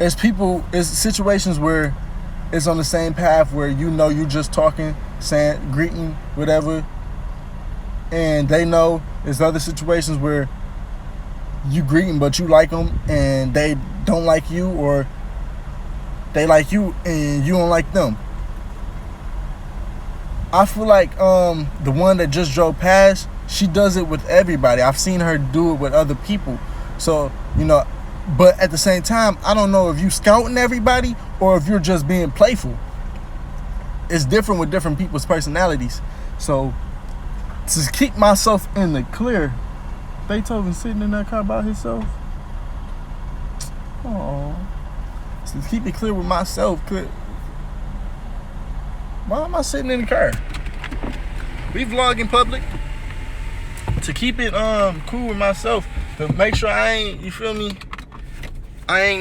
it's situations where it's on the same path where you just talking, saying, greeting, whatever, and they know there's other situations where you greeting but you like them and they don't like you, or they like you and you don't like them. I feel like the one that just drove past, she does it with everybody. I've seen her do it with other people. So, but at the same time, I don't know if you scouting everybody or if you're just being playful. It's different with different people's personalities. So, to keep myself in the clear, Beethoven sitting in that car by himself. Oh, so to keep it clear with myself, why am I sitting in the car? We vlog in public. To keep it cool with myself, to make sure I ain't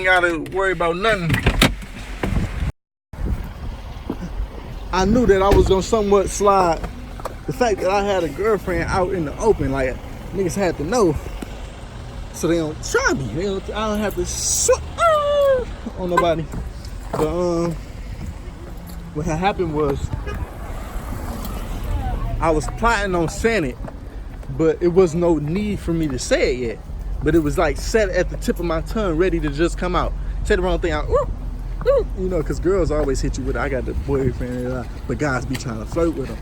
gotta worry about nothing. I knew that I was gonna somewhat slide. The fact that I had a girlfriend out in the open, like niggas had to know, so they don't try me. I don't have to on nobody. But what had happened was I was plotting on saying it, but it was no need for me to say it yet. But it was like set at the tip of my tongue, ready to just come out. Say the wrong thing out, because girls always hit you with, I got the boyfriend, but guys be trying to flirt with them.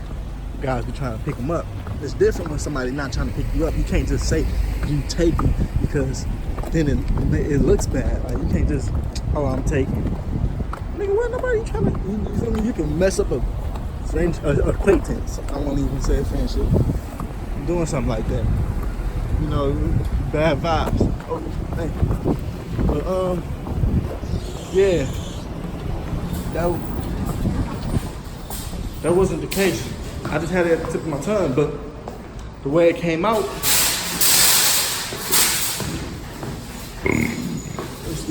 Guys be trying to pick them up. It's different when somebody not trying to pick you up. You can't just say you taking, because then it looks bad. Like, you can't just, I'm taking. Nigga, what, nobody trying to, you can mess up a friend, acquaintance. I won't even say a friendship. Doing something like that. Bad vibes. Oh, thank you. But, yeah. That wasn't the case. I just had it at the tip of my tongue, but the way it came out,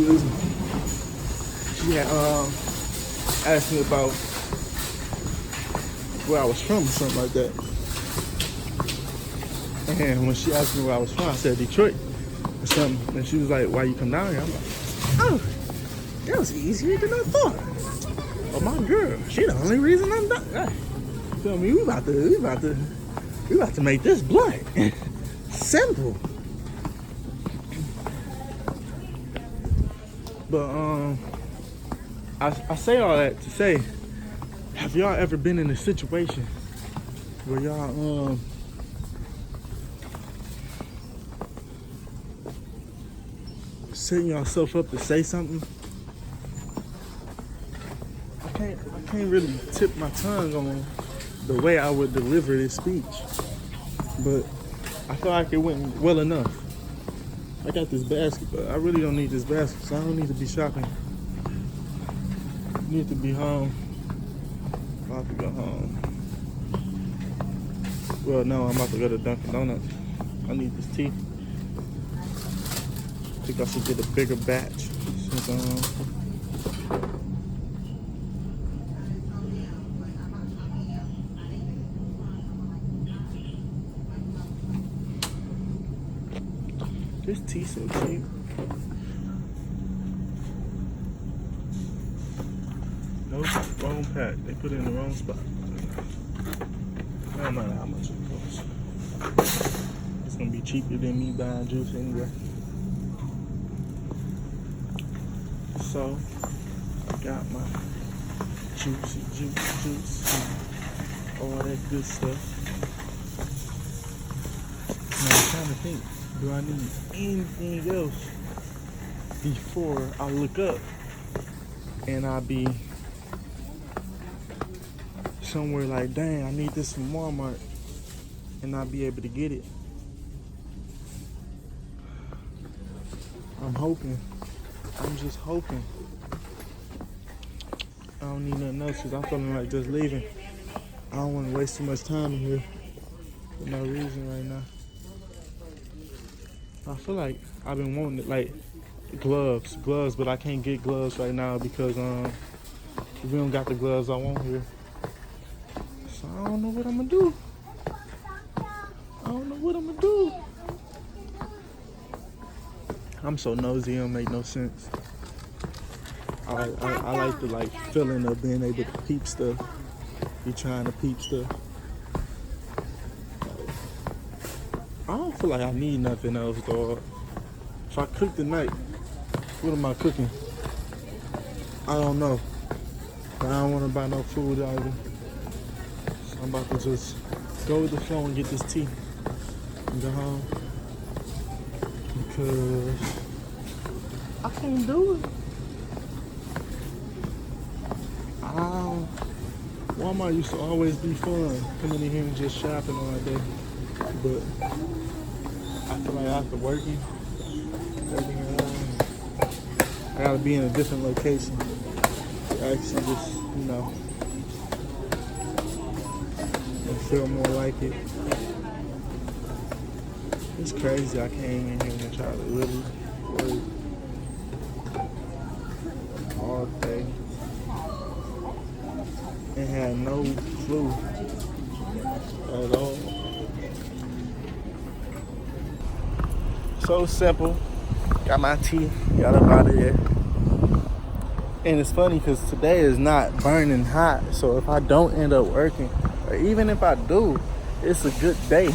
excuse me. She had asked me about where I was from or something like that. And when she asked me where I was from, I said Detroit or something. And she was like, why you come down here? I'm like, oh, that was easier than I thought. Oh, my girl, she the only reason I'm down. Hey, feel me? We about to make this blunt. Simple. But I say all that to say, have y'all ever been in a situation where y'all setting yourself up to say something? I can't really tip my tongue on the way I would deliver this speech, but I feel like it went well enough. I got this basket, but I really don't need this basket, so I don't need to be shopping. I need to be home. I'm about to go home. Well, no, I'm about to go to Dunkin' Donuts. I need this tea. I think I should get a bigger batch. Since, this tea so cheap. Nope, wrong pack. They put it in the wrong spot. No matter how much it costs. It's gonna be cheaper than me buying juice anyway. So, I got my juice, all that good stuff. Now I'm trying to think, do I need anything else before I look up and I'll be somewhere like, dang, I need this from Walmart, and I'll be able to get it? I'm hoping. I'm just hoping. I don't need nothing else because I'm feeling like just leaving. I don't want to waste too much time in here for no reason right now. I feel like I've been wanting it, like gloves, but I can't get gloves right now because we don't got the gloves I want here. So I don't know what I'm gonna do. I'm so nosy, it don't make no sense. I like the feeling of being able to peep stuff. Be trying to peep stuff. I don't feel like I need nothing else, dog. If I cook tonight, what am I cooking? I don't know. But I don't want to buy no food either. So I'm about to just go with the flow and get this tea and go home. Because I can't do it. Walmart used to always be fun, coming in here and just shopping all day. But I feel like after working around, I gotta be in a different location to actually just, and feel more like it. It's crazy I came in here and tried to really work all day and had no clue at all. So simple. Got my tea, got up out of there. And it's funny because today is not burning hot. So if I don't end up working, or even if I do, it's a good day,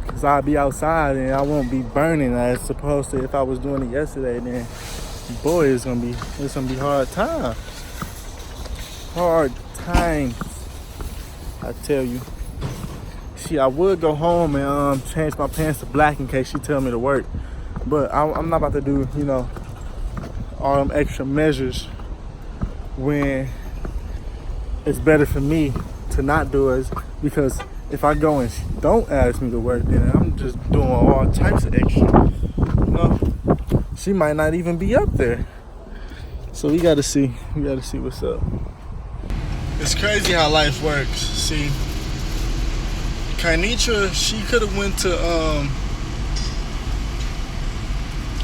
Because I'll be outside and I won't be burning as opposed to if I was doing it yesterday, then boy, it's gonna be hard times. Hard times, I tell you. See, I would go home and change my pants to black in case she tell me to work. But I'm not about to do, all them extra measures when it's better for me to not do it, because if I go and she don't ask me to work, then I'm just doing all types of extra. She might not even be up there. So we gotta see. What's up. It's crazy how life works. See, Karnitra, she could have went to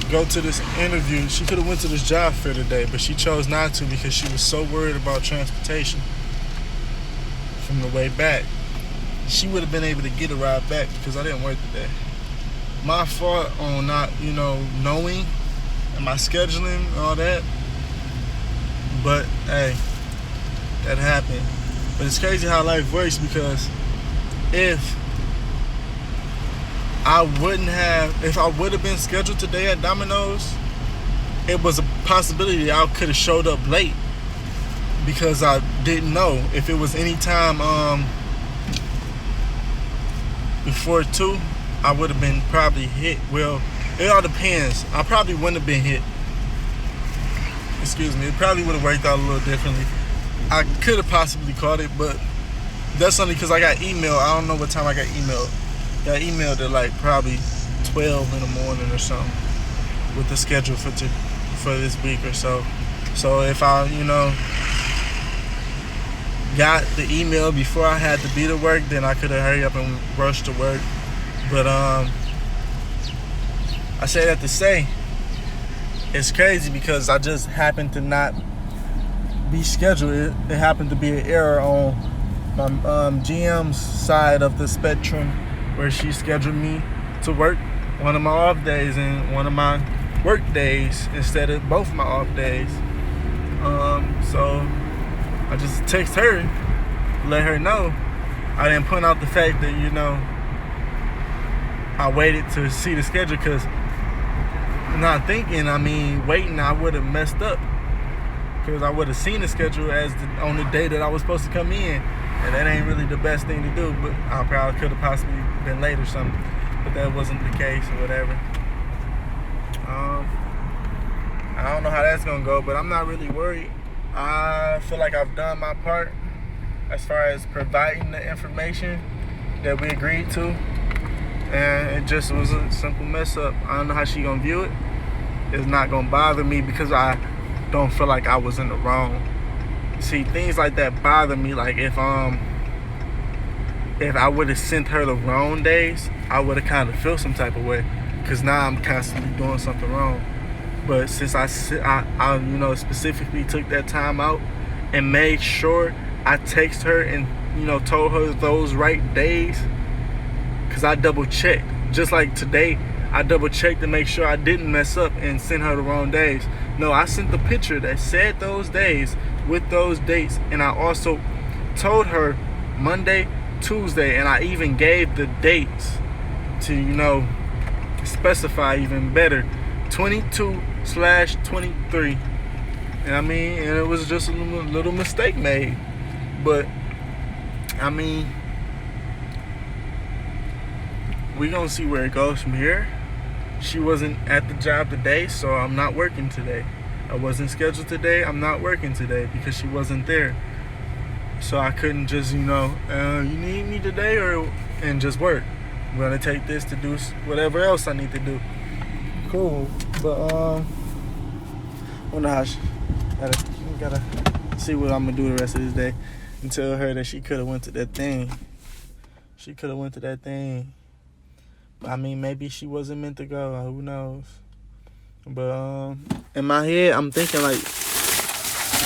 go to this interview. She could have went to this job fair today, but she chose not to because she was so worried about transportation from the way back. She would have been able to get a ride back because I didn't work today. My fault on not, knowing and my scheduling and all that. But hey, that happened. But it's crazy how life works, because if I would have been scheduled today at Domino's, it was a possibility I could have showed up late because I didn't know if it was any time before 2, I would have been probably hit. Well, it all depends. I probably wouldn't have been hit. Excuse me. It probably would have worked out a little differently. I could have possibly caught it, but that's only because I got email. I don't know what time I got emailed. Got emailed at like probably 12 in the morning or something with the schedule for this week or so. So if I, got the email before I had to be to work, then I could have hurried up and rushed to work. But I say that to say, it's crazy because I just happened to not be scheduled. It happened to be an error on my GM's side of the spectrum, where she scheduled me to work one of my off days and one of my work days instead of both my off days. So I just text her, let her know. I didn't point out the fact that, I waited to see the schedule, because not thinking, waiting, I would have messed up. Because I would have seen the schedule on the day that I was supposed to come in. And that ain't really the best thing to do, but I probably could have possibly been late or something. But that wasn't the case or whatever. I don't know how that's going to go, but I'm not really worried. I feel like I've done my part as far as providing the information that we agreed to. And it just was a simple mess up. I don't know how she going to view it. It's not going to bother me because I don't feel like I was in the wrong. See, things like that bother me. Like if I would have sent her the wrong days, I would have kind of felt some type of way, because now I'm constantly doing something wrong. But since I specifically took that time out and made sure I text her and told her those right days, because I double checked. Just like today, I double checked to make sure I didn't mess up and send her the wrong days. No, I sent the picture that said those days with those dates, and I also told her Monday, Tuesday, and I even gave the dates to specify even better, 22/23. And it was just a little mistake made, but we gonna see where it goes from here. She wasn't at the job today, so I'm not working today. I wasn't scheduled today, I'm not working today because she wasn't there. So I couldn't just, you need me today and just work. I'm gonna take this to do whatever else I need to do. Cool, but I wonder how gotta see what I'm gonna do the rest of this day and tell her that she could have went to that thing. Maybe she wasn't meant to go. Who knows? But in my head, I'm thinking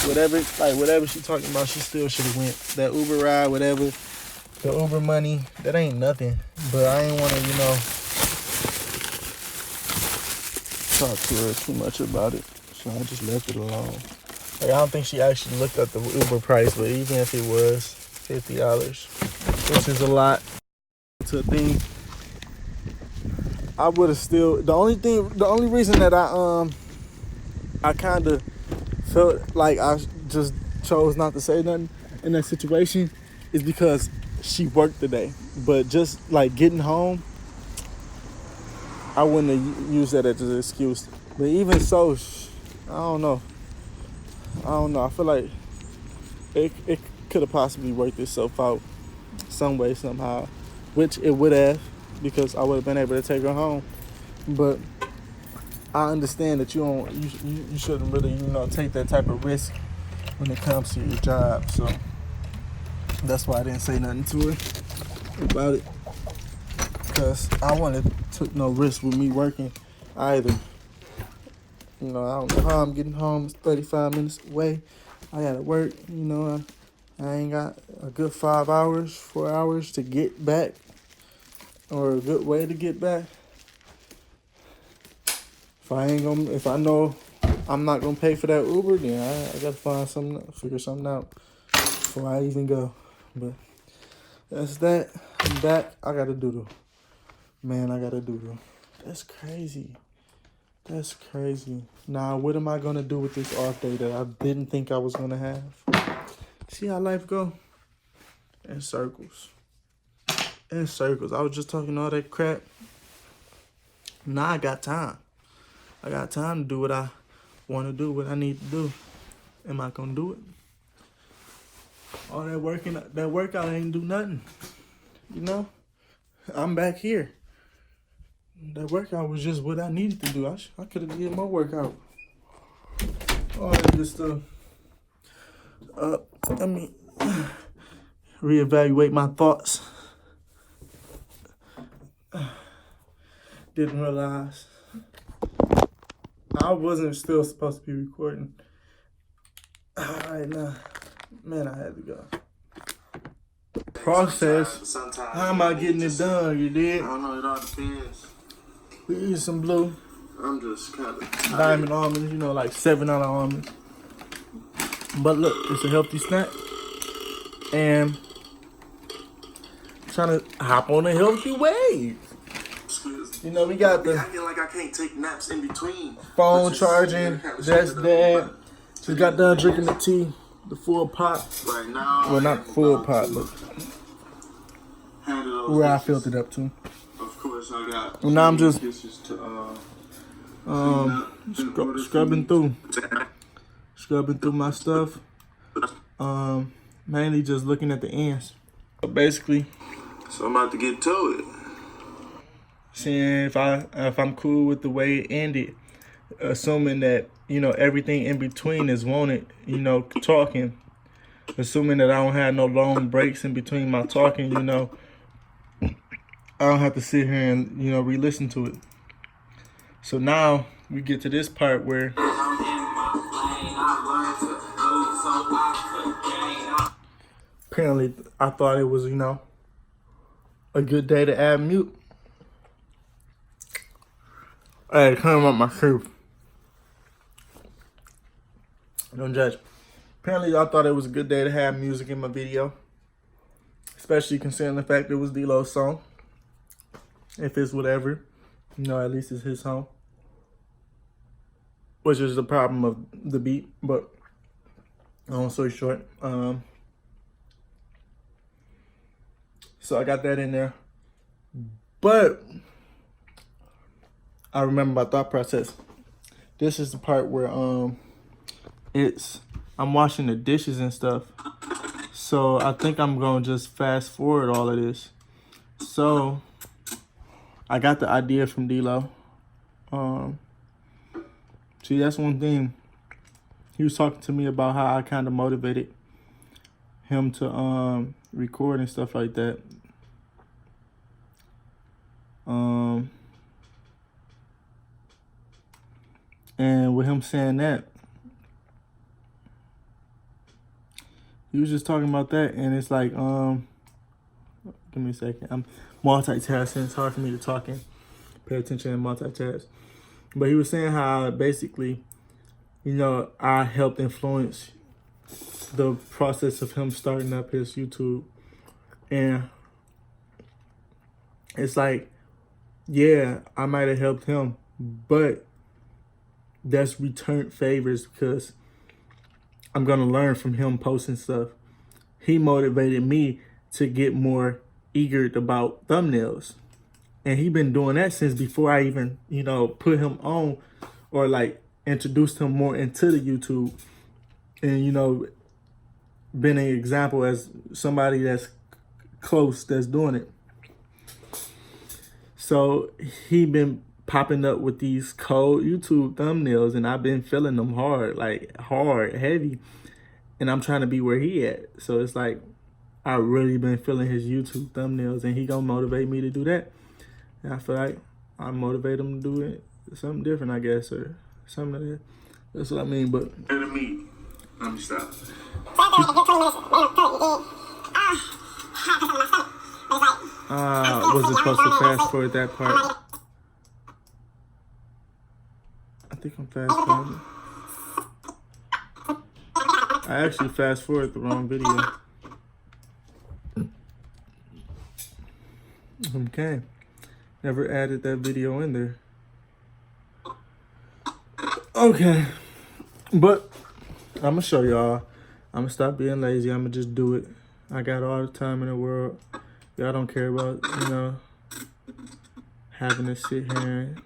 whatever she talking about, she still should have went. That Uber ride, whatever, the Uber money, that ain't nothing. But I ain't want to, talk to her too much about it. So I just left it alone. I don't think she actually looked at the Uber price, but even if it was $50, which is a lot to a thing, I would have still. The only reason that I kind of felt like I just chose not to say nothing in that situation is because she worked today. But just like getting home, I wouldn't have used that as an excuse. But even so, I don't know. I feel like it could have possibly worked itself out some way, somehow, which it would have, because I would have been able to take her home. But I understand that you shouldn't really, take that type of risk when it comes to your job. So that's why I didn't say nothing to her about it, because I wouldn't have took no risk with me working either. You know, I don't know how I'm getting home. It's 35 minutes away. I gotta work. You know, I ain't got a good 5 hours, 4 hours to get back, or a good way to get back. If I know I'm not gonna pay for that Uber, then I gotta find figure something out before I even go. But that's that. I'm back. I gotta doodle. Man, I gotta doodle. That's crazy. That's crazy. Now, what am I gonna do with this off day that I didn't think I was gonna have? See how life go? In circles. In circles. I was just talking all that crap. Now I got time. I got time to do what I want to do, what I need to do. Am I gonna do it? All that workout ain't do nothing. You know? I'm back here. That workout was just what I needed to do. I could have did more workout. All that good stuff. Let me reevaluate my thoughts. Didn't realize I wasn't still supposed to be recording. Alright, now, man, I had to go. Process. How am I getting it done? You did? I don't know, it all depends. We eat some blue. I'm just kind of Diamond almonds, you know, like $7 almonds. But look, it's a healthy snack. And trying to hop on a healthy wave. You know, we got the acting like I can't take naps in between. phone charging. That's that. Just got done drinking the tea, the full pot. Right now. Well, not full pot, but handle those where I dishes. filled it up to. Of course, I got. Well, now I'm just dishes to scrubbing through my stuff. Mainly just looking at the ends. So basically, So I'm about to get to it. seeing if I'm cool with the way it ended, assuming that, you know, everything in between is wanted, you know, talking, assuming that I don't have no long breaks in between my talking, you know, I don't have to sit here and, you know, re-listen to it. So now we get to this part where apparently I thought it was, you know, a good day to add mute. I had to come up my truth. Don't judge. Apparently, I thought it was a good day to have music in my video, especially considering the fact it was D-Lo's song. If it's whatever, you know, at least it's his song, which is the problem of the beat. But long story short, so I got that in there, but I remember my thought process. This is the part where I'm washing the dishes and stuff. So I think I'm gonna just fast forward all of this. So I got the idea from D-Lo. See, that's one thing. He was talking to me about how I kind of motivated him to record and stuff like that. And with him saying that, he was just talking about that, and it's like, give me a second. I'm multitasking. It's hard for me to talk and pay attention and multitask. But he was saying how basically, you know, I helped influence the process of him starting up his YouTube. And it's like, yeah, I might have helped him, but that's returned favors because I'm going to learn from him posting stuff. He motivated me to get more eager about thumbnails. And he been doing that since before I even, you know, put him on or like introduced him more into the YouTube. And, you know, been an example as somebody that's close that's doing it. So he been popping up with these cold YouTube thumbnails, and I've been feeling them hard, heavy, and I'm trying to be where he at. So it's like I really been feeling his YouTube thumbnails, and he gonna motivate me to do that. And I feel like I motivate him to do it something different, I guess, or Some of that. That's what I mean, but Enemy. Let me stop. wasn't supposed to fast forward that part. I think I'm fast forwarding. I actually fast forwarded the wrong video. Okay. Never added that video in there. Okay. But I'm gonna show y'all. I'm gonna stop being lazy. I'm gonna just do it. I got all the time in the world. Y'all don't care about, having to sit here and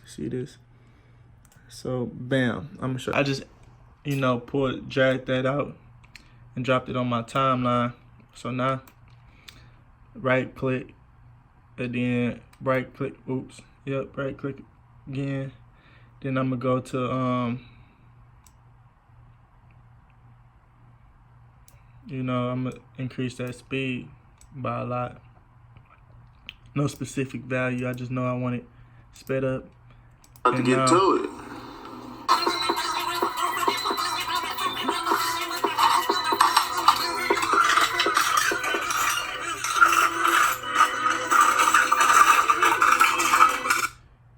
see this. So, bam. I'm gonna show you. I just, dragged that out and dropped it on my timeline. So now, right click, and then right click, right click again. Then I'm gonna go to, I'm gonna increase that speed by a lot. No specific value, I just know I want it sped up. About to get to it.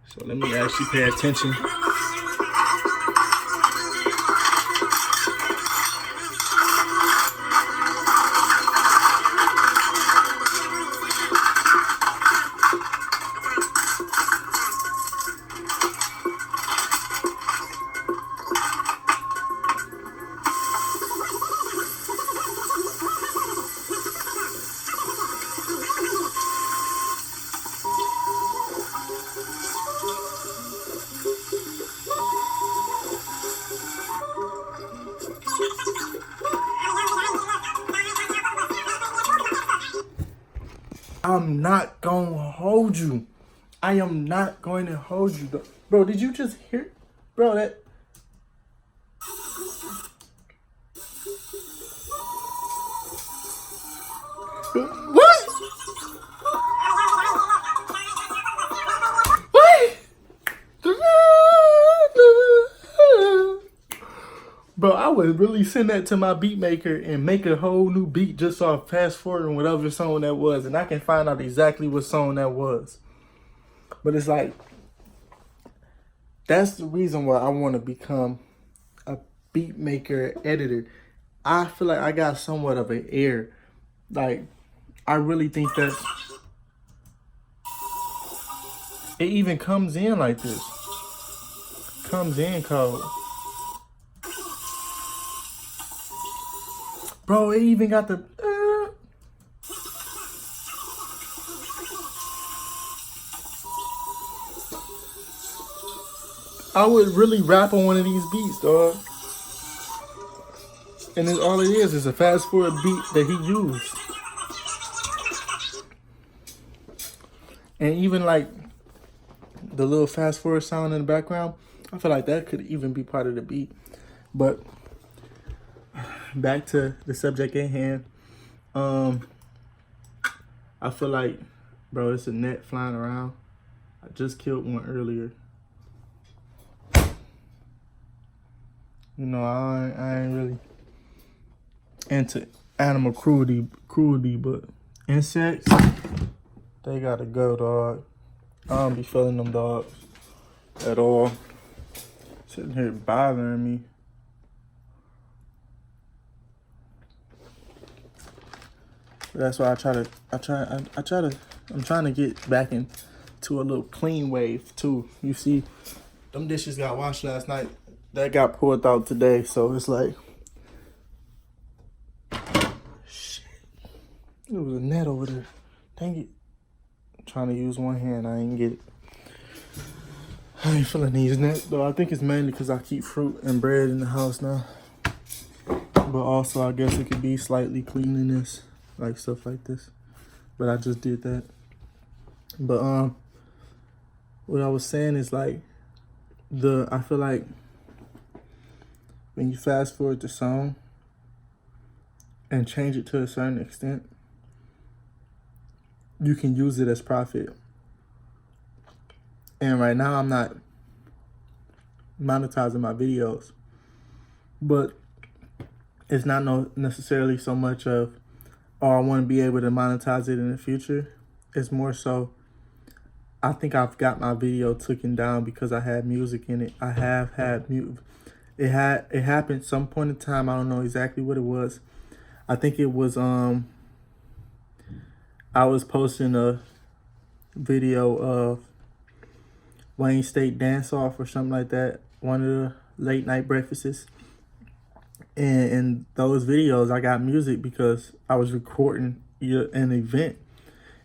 So let me actually pay attention. I'm not gonna hold you. I am not going to hold you. Bro, did you just hear? Bro, that... What? What? Bro, I would really send that to my beat maker and make a whole new beat just off fast forwarding whatever song that was, and I can find out exactly what song that was. But it's like, that's the reason why I want to become a beat maker editor. I feel like I got somewhat of an ear. Like, I really think that it even comes in like this. Comes in cold. Bro, it even got the... I would really rap on one of these beats, dog. And then all it is a fast forward beat that he used. And even like the little fast forward sound in the background, I feel like that could even be part of the beat. But back to the subject at hand. I feel like, bro, it's a net flying around. I just killed one earlier. I ain't really into animal cruelty, but insects, they gotta go, dog. I don't be feeling them dogs at all. Sitting here bothering me. That's why I'm trying to get back into a little clean wave too. You see, them dishes got washed last night. That got poured out today, so it's like, shit. There was a net over there. Dang it. I'm trying to use one hand, I ain't get it. I ain't feeling these nets though. I think it's mainly because I keep fruit and bread in the house now. But also, I guess it could be slightly cleanliness, like stuff like this. But I just did that. But what I was saying is like, I feel like when you fast forward the song and change it to a certain extent, you can use it as profit. And right now I'm not monetizing my videos. But it's not necessarily so much of, oh, I want to be able to monetize it in the future. It's more so, I think I've got my video taken down because I had music in it. I have had music. It happened some point in time. I don't know exactly what it was. I think it was I was posting a video of Wayne State Dance Off or something like that, one of the late night breakfasts. And in those videos, I got music because I was recording an event.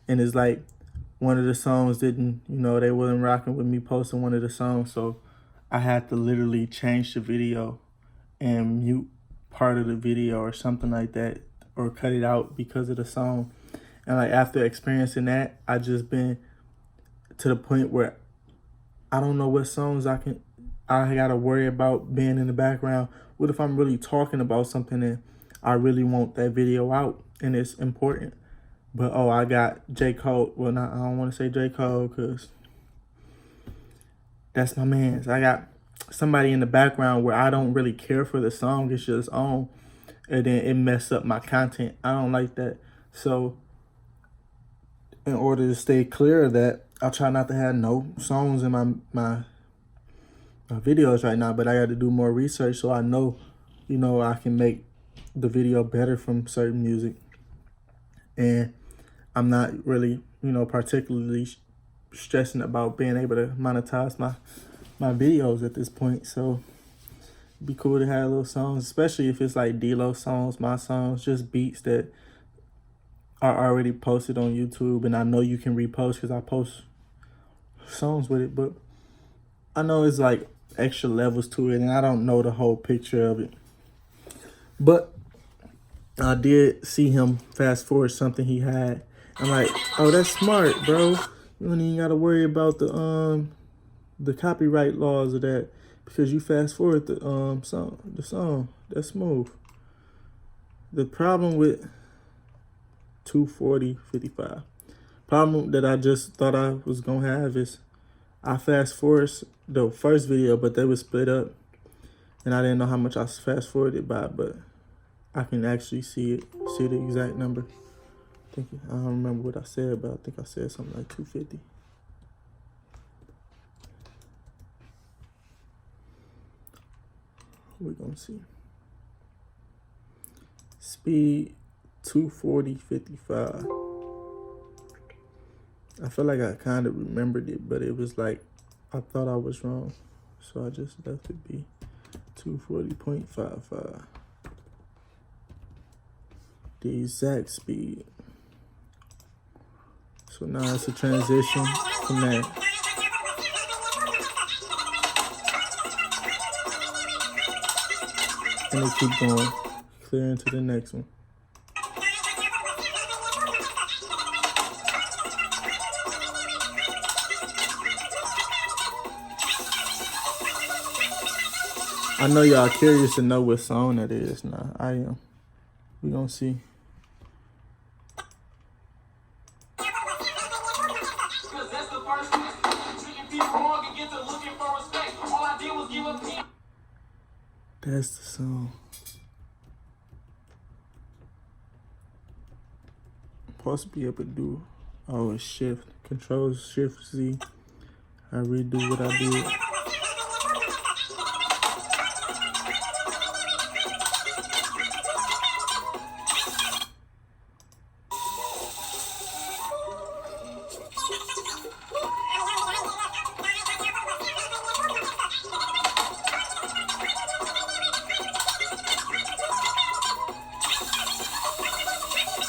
And it's like one of the songs didn't, they wasn't rocking with me posting one of the songs. So I had to literally change the video and mute part of the video or something like that, or cut it out because of the song. And like after experiencing that, I just been to the point where I don't know what songs I gotta worry about being in the background. What if I'm really talking about something and I really want that video out and it's important? But I got J. Cole. Well, I don't want to say J. Cole because that's my man. I got somebody in the background where I don't really care for the song. It's just on, and then it mess up my content. I don't like that. So in order to stay clear of that, I try not to have no songs in my videos right now, but I got to do more research so I know, I can make the video better from certain music. And I'm not really, particularly stressing about being able to monetize my videos at this point. So it'd be cool to have little songs, especially if it's like D-Lo songs, my songs, just beats that are already posted on YouTube. And I know you can repost because I post songs with it, but I know it's like extra levels to it and I don't know the whole picture of it. But I did see him fast forward something he had. I'm like, oh, that's smart, bro. You don't even gotta worry about the copyright laws of that because you fast forward the song. That's smooth. The problem with 240.55, problem that I just thought I was gonna have is I fast forward the first video, but they were split up, and I didn't know how much I fast forwarded by, but I can actually see the exact number. I don't remember what I said, but I think I said something like 250. We're gonna see. Speed 240.55. I feel like I kind of remembered it, but it was like I thought I was wrong, so I just left it be 240.55. The exact speed. So now it's a transition from that. And it keep going, clear into the next one. I know y'all curious to know what song that is. Nah, I am. We gonna see. That's the song. I'm supposed to be able to do a shift, Control Shift Z. I redo what I did.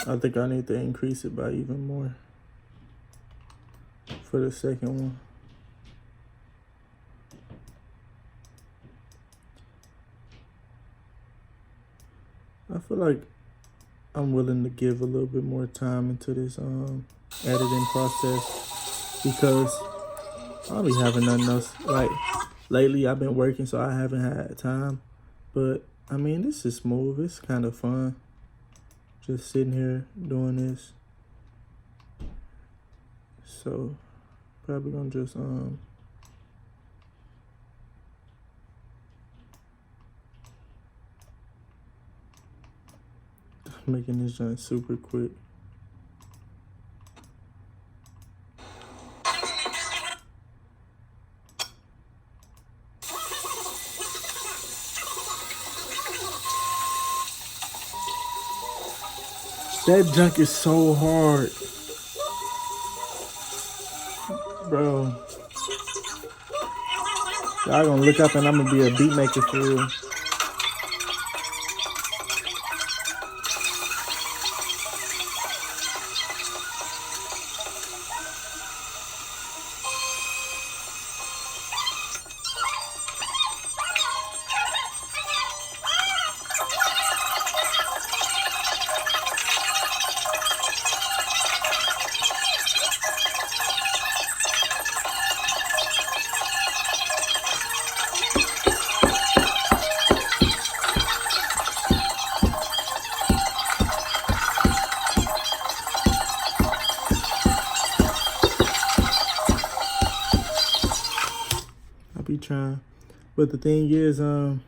I think I need to increase it by even more for the second one. I feel like I'm willing to give a little bit more time into this editing process because I'll be having nothing else. Like lately I've been working, so I haven't had time. But I mean, this is smooth. It's kind of fun. Just sitting here doing this. So probably gonna just Making this joint super quick. That junk is so hard. Bro. Y'all gonna look up and I'm gonna be a beat maker for real. Trying, but the thing is, one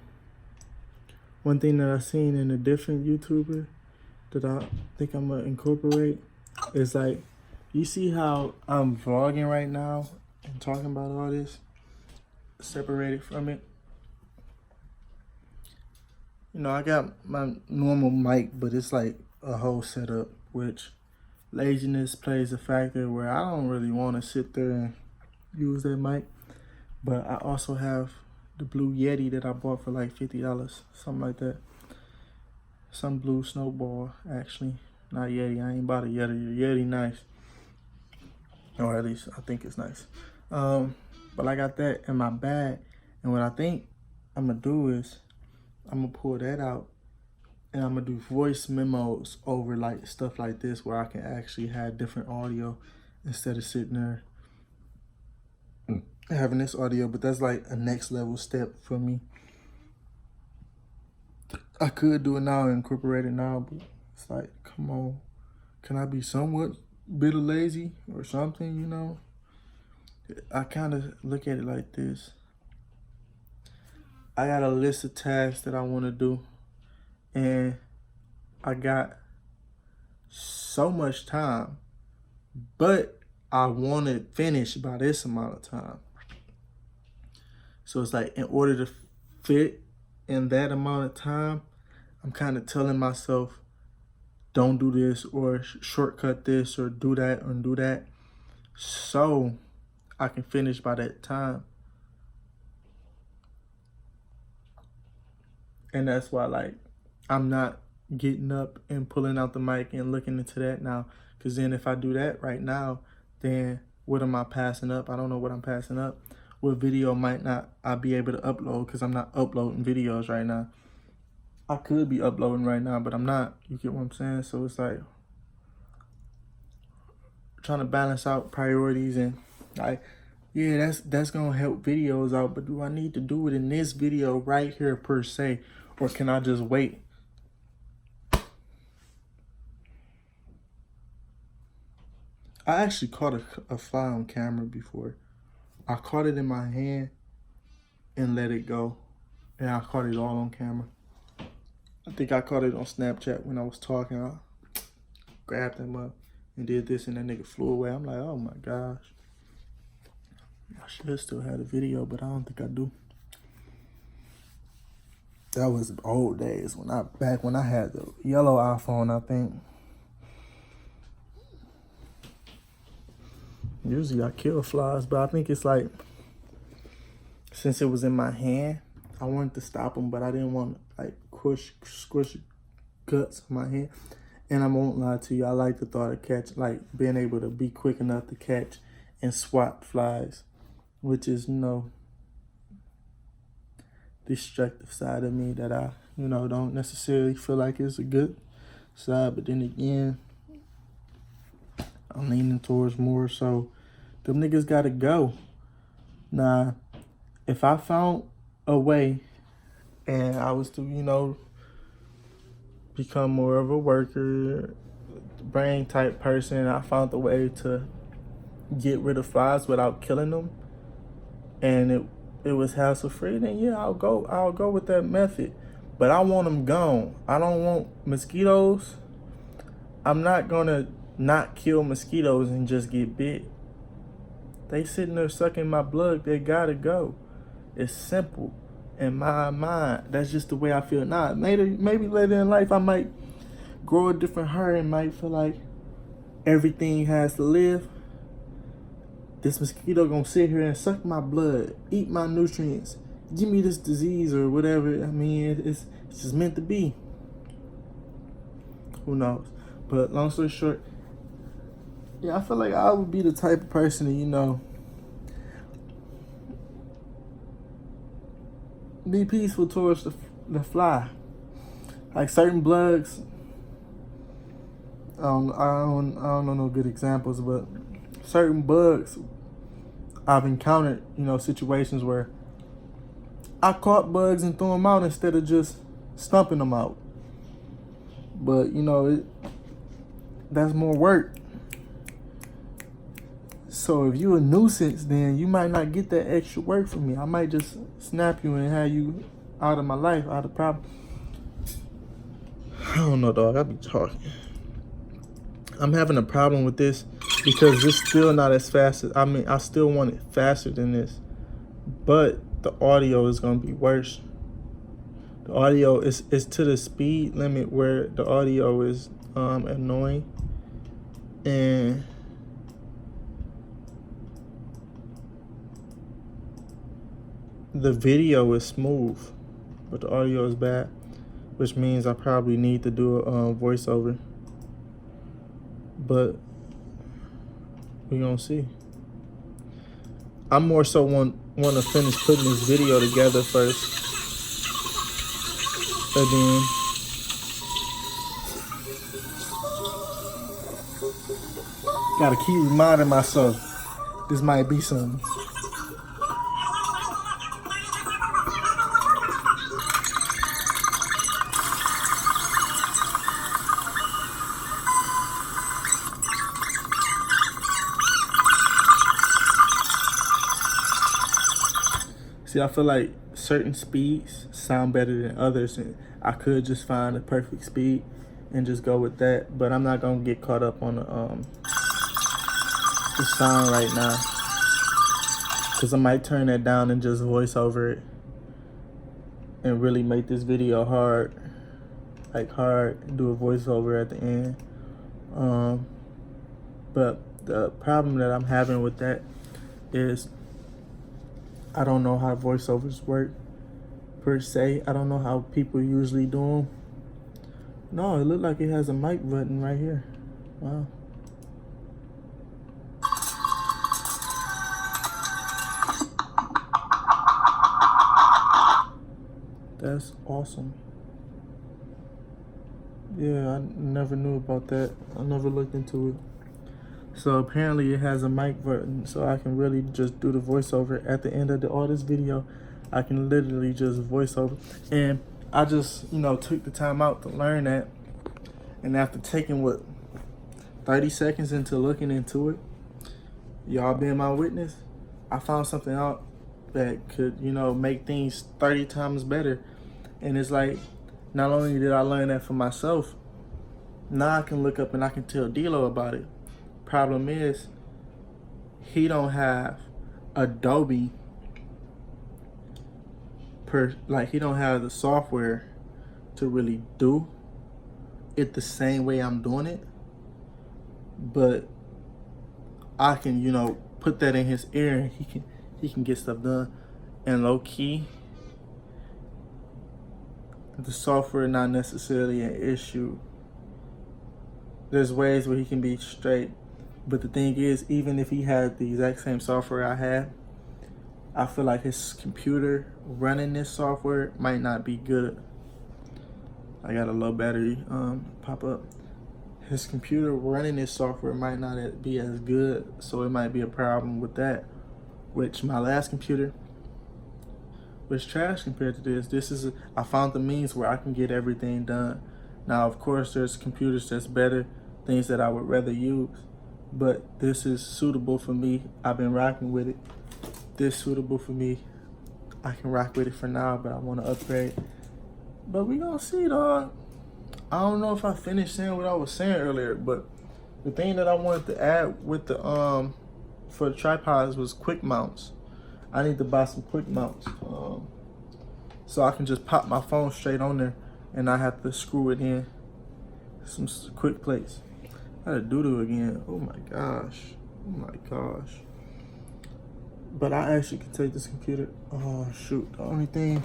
thing that I seen in a different YouTuber that I think I'm gonna incorporate is like, you see how I'm vlogging right now and talking about all this, separated from it. You know, I got my normal mic, but it's like a whole setup, which laziness plays a factor where I don't really want to sit there and use that mic. But I also have the Blue Yeti that I bought for like $50, something like that. Some blue snowball, actually. Not Yeti. I ain't bought a Yeti. Yeti nice. Or at least I think it's nice. But I got that in my bag. And what I think I'm going to do is I'm going to pull that out. And I'm going to do voice memos over like stuff like this where I can actually have different audio instead of sitting there having this audio. But that's like a next level step for me. I could do it now and incorporate it now, but it's like, come on, can I be somewhat bit of lazy or something, you know? I kind of look at it like this. I got a list of tasks that I want to do, and I got so much time, but I want it finished by this amount of time. So it's like, in order to fit in that amount of time, I'm kind of telling myself, don't do this or shortcut this or do that or do that, so I can finish by that time. And that's why, like, I'm not getting up and pulling out the mic and looking into that now, because then if I do that right now, then what am I passing up? I don't know what I'm passing up. What video might not I be able to upload, because I'm not uploading videos right now. I could be uploading right now, but I'm not. You get what I'm saying? So it's like trying to balance out priorities, and like, yeah, that's gonna help videos out, but do I need to do it in this video right here per se, or can I just wait? I actually caught a fly on camera before. I caught it in my hand and let it go, and I caught it all on camera. I think I caught it on Snapchat when I was talking. I grabbed him up and did this, and that nigga flew away. I'm like, oh my gosh. I should still have the video, but I don't think I do. That was old days back when I had the yellow iPhone, I think. Usually I kill flies, but I think it's like, since it was in my hand, I wanted to stop them, but I didn't want to like squish guts in my hand. And I won't lie to you, I like the thought of being able to be quick enough to catch and swat flies, which is, you know, destructive side of me that I, you know, don't necessarily feel like it's a good side. But then again, I'm leaning towards more so them niggas gotta go. Nah, if I found a way and I was to, you know, become more of a worker, brain type person, I found a way to get rid of flies without killing them, and it was hassle free, then yeah, I'll go with that method. But I want them gone. I don't want mosquitoes. I'm not gonna not kill mosquitoes and just get bit. They sitting there sucking my blood. They gotta go. It's simple. In my mind, that's just the way I feel now. Maybe later in life I might grow a different heart and might feel like everything has to live. This mosquito gonna sit here and suck my blood, eat my nutrients, give me this disease or whatever. I mean, it's just meant to be. Who knows? But long story short, yeah, I feel like I would be the type of person to, be peaceful towards the fly. Like certain bugs, I don't know no good examples, but certain bugs I've encountered, situations where I caught bugs and threw them out instead of just stumping them out. But that's more work. So if you a nuisance, then you might not get that extra work from me. I might just snap you and have you out of my life, out of problem. I don't know, dog. I be talking. I'm having a problem with this because it's still not as fast as, I still want it faster than this, but the audio is going to be worse. The audio is to the speed limit where the audio is annoying, and the video is smooth, but the audio is bad, which means I probably need to do a voiceover. But we gonna see. I'm more so want to finish putting this video together first, and then gotta keep reminding myself this might be something. See, I feel like certain speeds sound better than others, and I could just find the perfect speed and just go with that. But I'm not gonna get caught up on the sound right now, because I might turn that down and just voice over it and really make this video hard, do a voiceover at the end. But the problem that I'm having with that is I don't know how voiceovers work per se. I don't know how people usually do them. No, it looked like it has a mic button right here. Wow. That's awesome. Yeah, I never knew about that. I never looked into it. So apparently it has a mic button, so I can really just do the voiceover at the end of all this video. I can literally just voice over. And I just, took the time out to learn that. And after taking 30 seconds into looking into it, y'all being my witness, I found something out that could, make things 30 times better. And it's like, not only did I learn that for myself, now I can look up and I can tell D-Lo about it. Problem is, he don't have Adobe he don't have the software to really do it the same way I'm doing it. But I can, put that in his ear and he can get stuff done. And low key, the software not necessarily an issue. There's ways where he can be straight. But the thing is, even if he had the exact same software I had, I feel like his computer running this software might not be good. I got a low battery pop up. His computer running this software might not be as good, so it might be a problem with that. Which my last computer was trash compared to this. I found the means where I can get everything done. Now, of course, there's computers that's better, things that I would rather use. But this is suitable for me. I've been rocking with it. This suitable for me. I can rock with it for now, but I want to upgrade. But we gonna see, dog. I don't know if I finished saying what I was saying earlier, but the thing that I wanted to add with the for the tripods was quick mounts. I need to buy some quick mounts, so I can just pop my phone straight on there and I have to screw it in some quick plates. I had to do again. Oh my gosh. Oh my gosh. But I actually can take this computer. Oh shoot. The only thing,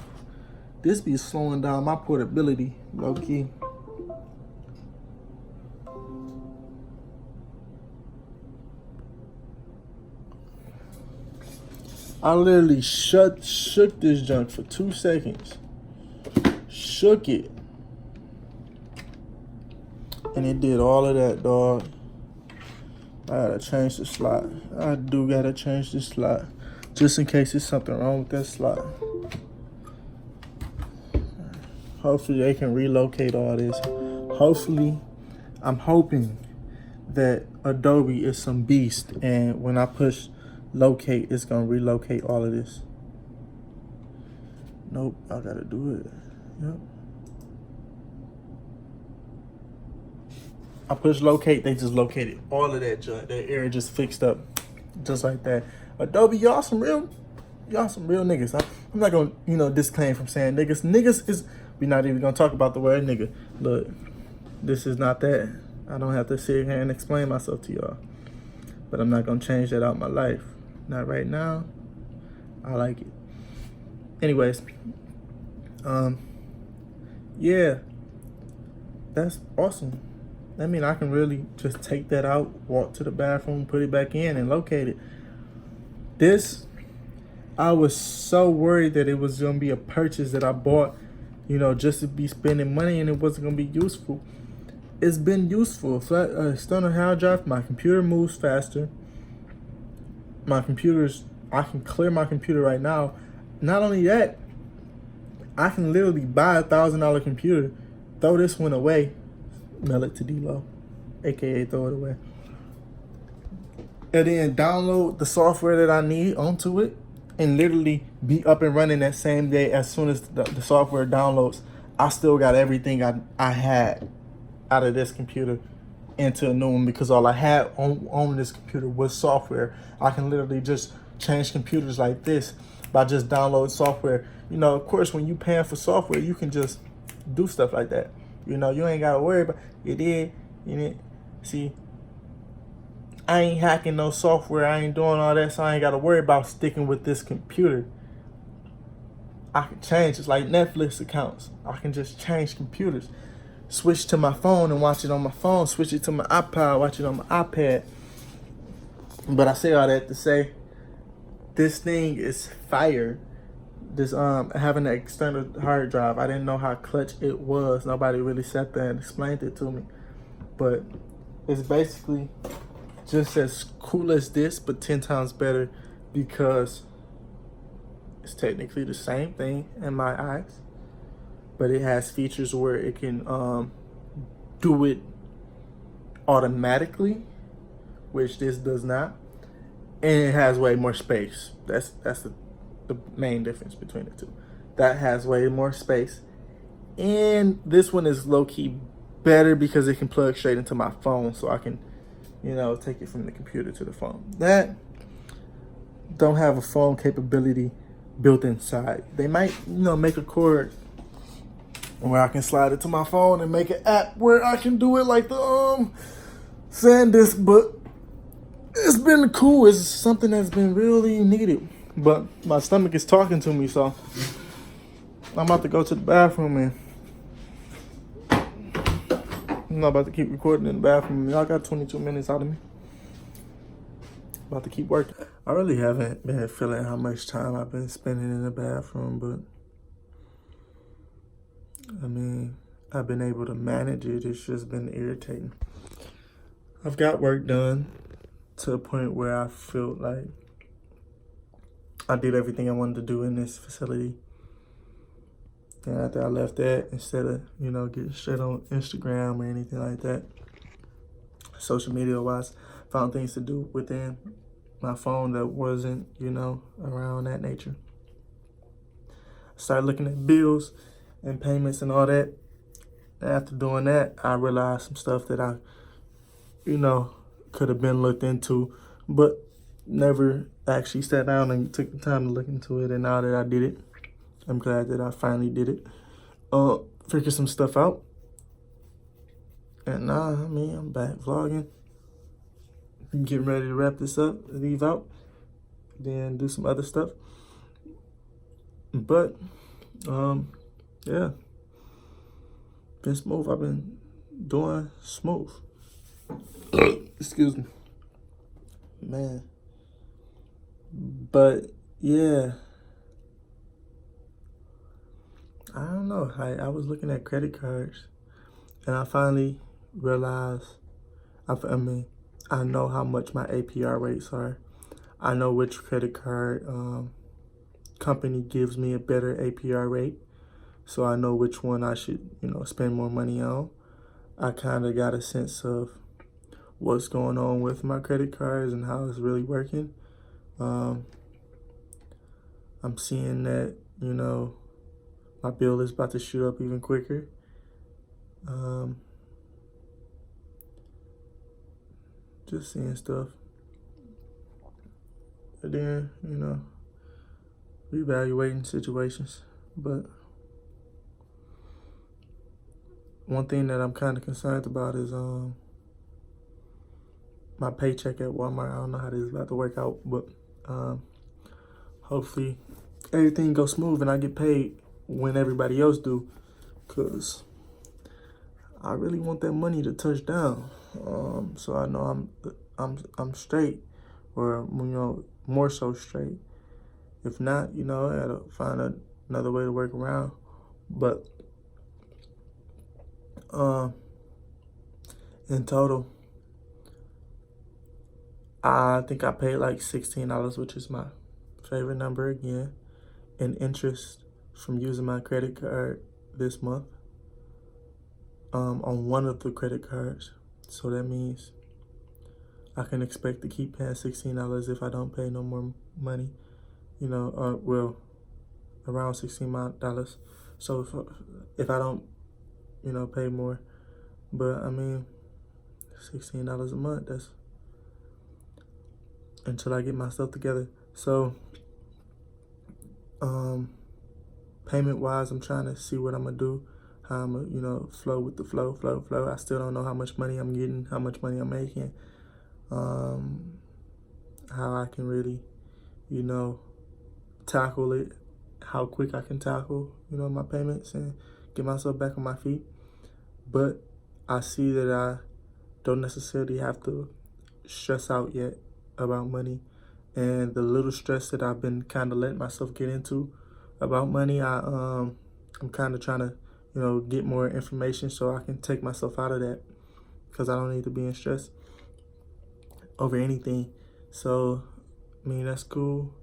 this be slowing down my portability, low key. I literally shook this junk for 2 seconds. Shook it. And it did all of that, dog. I gotta change the slot. I do gotta change the slot. Just in case there's something wrong with that slot. Hopefully they can relocate all this. Hopefully, I'm hoping that Adobe is some beast, and when I push locate, it's gonna relocate all of this. Nope, I gotta do it. Yep. I push locate, they just located all of that junk. That area just fixed up, just like that. Adobe, y'all some real niggas. I'm not gonna, disclaim from saying niggas. Niggas is, we not even gonna talk about the word nigga. Look, this is not that. I don't have to sit here and explain myself to y'all. But I'm not gonna change that out my life. Not right now. I like it. Anyways, yeah, that's awesome. I mean, I can really just take that out, walk to the bathroom, put it back in, and locate it. This, I was so worried that it was going to be a purchase that I bought, just to be spending money, and it wasn't going to be useful. It's been useful. External hard drive, my computer moves faster. I can clear my computer right now. Not only that, I can literally buy a $1,000 computer, throw this one away, mail it to D-Lo, aka throw it away, and then download the software that I need onto it, and literally be up and running that same day. As soon as the software downloads, I still got everything I had out of this computer into a new one, because all I had on this computer was software. I can literally just change computers like this by just downloading software. Of course, when you paying for software, you can just do stuff like that. You ain't gotta worry about it. See, I ain't hacking no software. I ain't doing all that, so I ain't gotta worry about sticking with this computer. I can change. It's like Netflix accounts. I can just change computers. Switch to my phone and watch it on my phone. Switch it to my iPod, watch it on my iPad. But I say all that to say, this thing is fire. This having an external hard drive, I didn't know how clutch it was. Nobody really sat there and explained it to me. But it's basically just as cool as this, but 10 times better, because it's technically the same thing in my eyes, but it has features where it can do it automatically, which this does not, and it has way more space. That's the main difference between the two. That has way more space, and this one is low-key better because it can plug straight into my phone, so I can take it from the computer to the phone. That don't have a phone capability built inside. They might make a cord where I can slide it to my phone and make an app where I can do it like the SanDisk, but it's been cool. It's something that's been really needed. But my stomach is talking to me, so I'm about to go to the bathroom, and I'm not about to keep recording in the bathroom. Y'all got 22 minutes out of me. About to keep working. I really haven't been feeling how much time I've been spending in the bathroom, but I mean, I've been able to manage it. It's just been irritating. I've got work done to a point where I feel like I did everything I wanted to do in this facility. And after I left that, instead of, getting straight on Instagram or anything like that, social media wise, found things to do within my phone that wasn't, around that nature. Started looking at bills and payments and all that. after doing that, I realized some stuff that I, could have been looked into, but never actually sat down and took the time to look into it. And now that I did it, I'm glad that I finally did it. Figured some stuff out. And now, I'm back vlogging. Getting ready to wrap this up, leave out, then do some other stuff. But, yeah. Been smooth. I've been doing smooth. Excuse me. Man. But, yeah. I don't know. I was looking at credit cards, and I finally realized, I know how much my APR rates are. I know which credit card company gives me a better APR rate. So I know which one I should, spend more money on. I kind of got a sense of what's going on with my credit cards and how it's really working. I'm seeing that, my bill is about to shoot up even quicker. Just seeing stuff. But then, reevaluating situations. But one thing that I'm kind of concerned about is my paycheck at Walmart. I don't know how this is about to work out, but hopefully everything goes smooth and I get paid when everybody else do, because I really want that money to touch down. So I know I'm straight, or more so straight. If not, I gotta find another way to work around. But in total, I think I paid like $16, which is my favorite number again, in interest from using my credit card this month on one of the credit cards. So that means I can expect to keep paying $16 if I don't pay no more money, around $16. So if I don't, pay more, but $16 a month, that's until I get myself together. So payment wise, I'm trying to see what I'm gonna do, how I'm gonna, flow with the flow. I still don't know how much money I'm getting, how much money I'm making, how I can really, tackle it, how quick I can tackle, my payments and get myself back on my feet. But I see that I don't necessarily have to stress out yet about money. And the little stress that I've been kind of letting myself get into about money, I'm kind of trying to, get more information so I can take myself out of that, because I don't need to be in stress over anything. So, that's cool.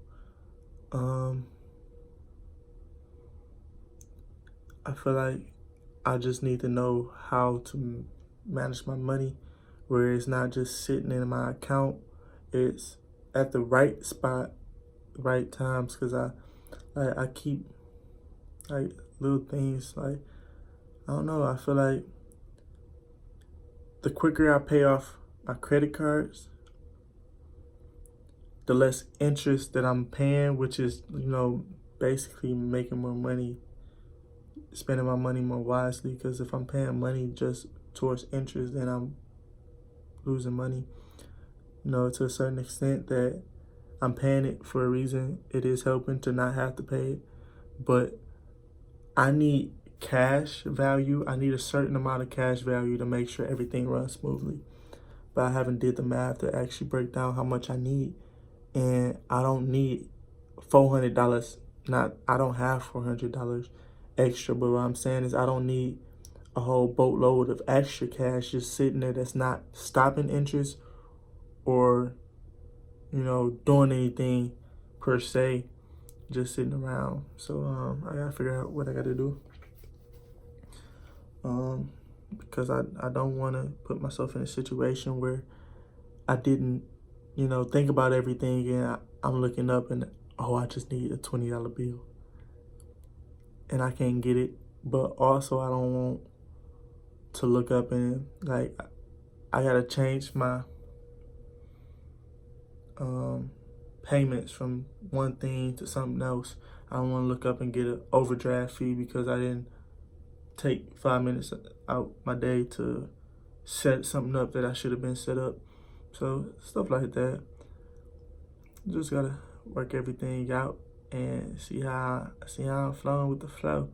I feel like I just need to know how to manage my money, where it's not just sitting in my account. It's at the right spot, right times, because I keep like little things, like, I don't know, I feel like the quicker I pay off my credit cards, the less interest that I'm paying, which is, basically making more money, spending my money more wisely. Because if I'm paying money just towards interest, then I'm losing money, to a certain extent. That I'm paying it for a reason. It is helping to not have to pay it, but I need cash value. I need a certain amount of cash value to make sure everything runs smoothly. But I haven't did the math to actually break down how much I need. And I don't need $400. I don't have $400 extra, but what I'm saying is I don't need a whole boatload of extra cash just sitting there that's not stopping interest or, doing anything per se, just sitting around. So I gotta figure out what I gotta do. Because I don't want to put myself in a situation where I didn't, think about everything, and I'm looking up and, I just need a $20 bill and I can't get it. But also I don't want to look up and like I gotta change my payments from one thing to something else. I don't want to look up and get an overdraft fee because I didn't take 5 minutes out my day to set something up that I should have been set up. So stuff like that. Just gotta work everything out and see how I'm flowing with the flow.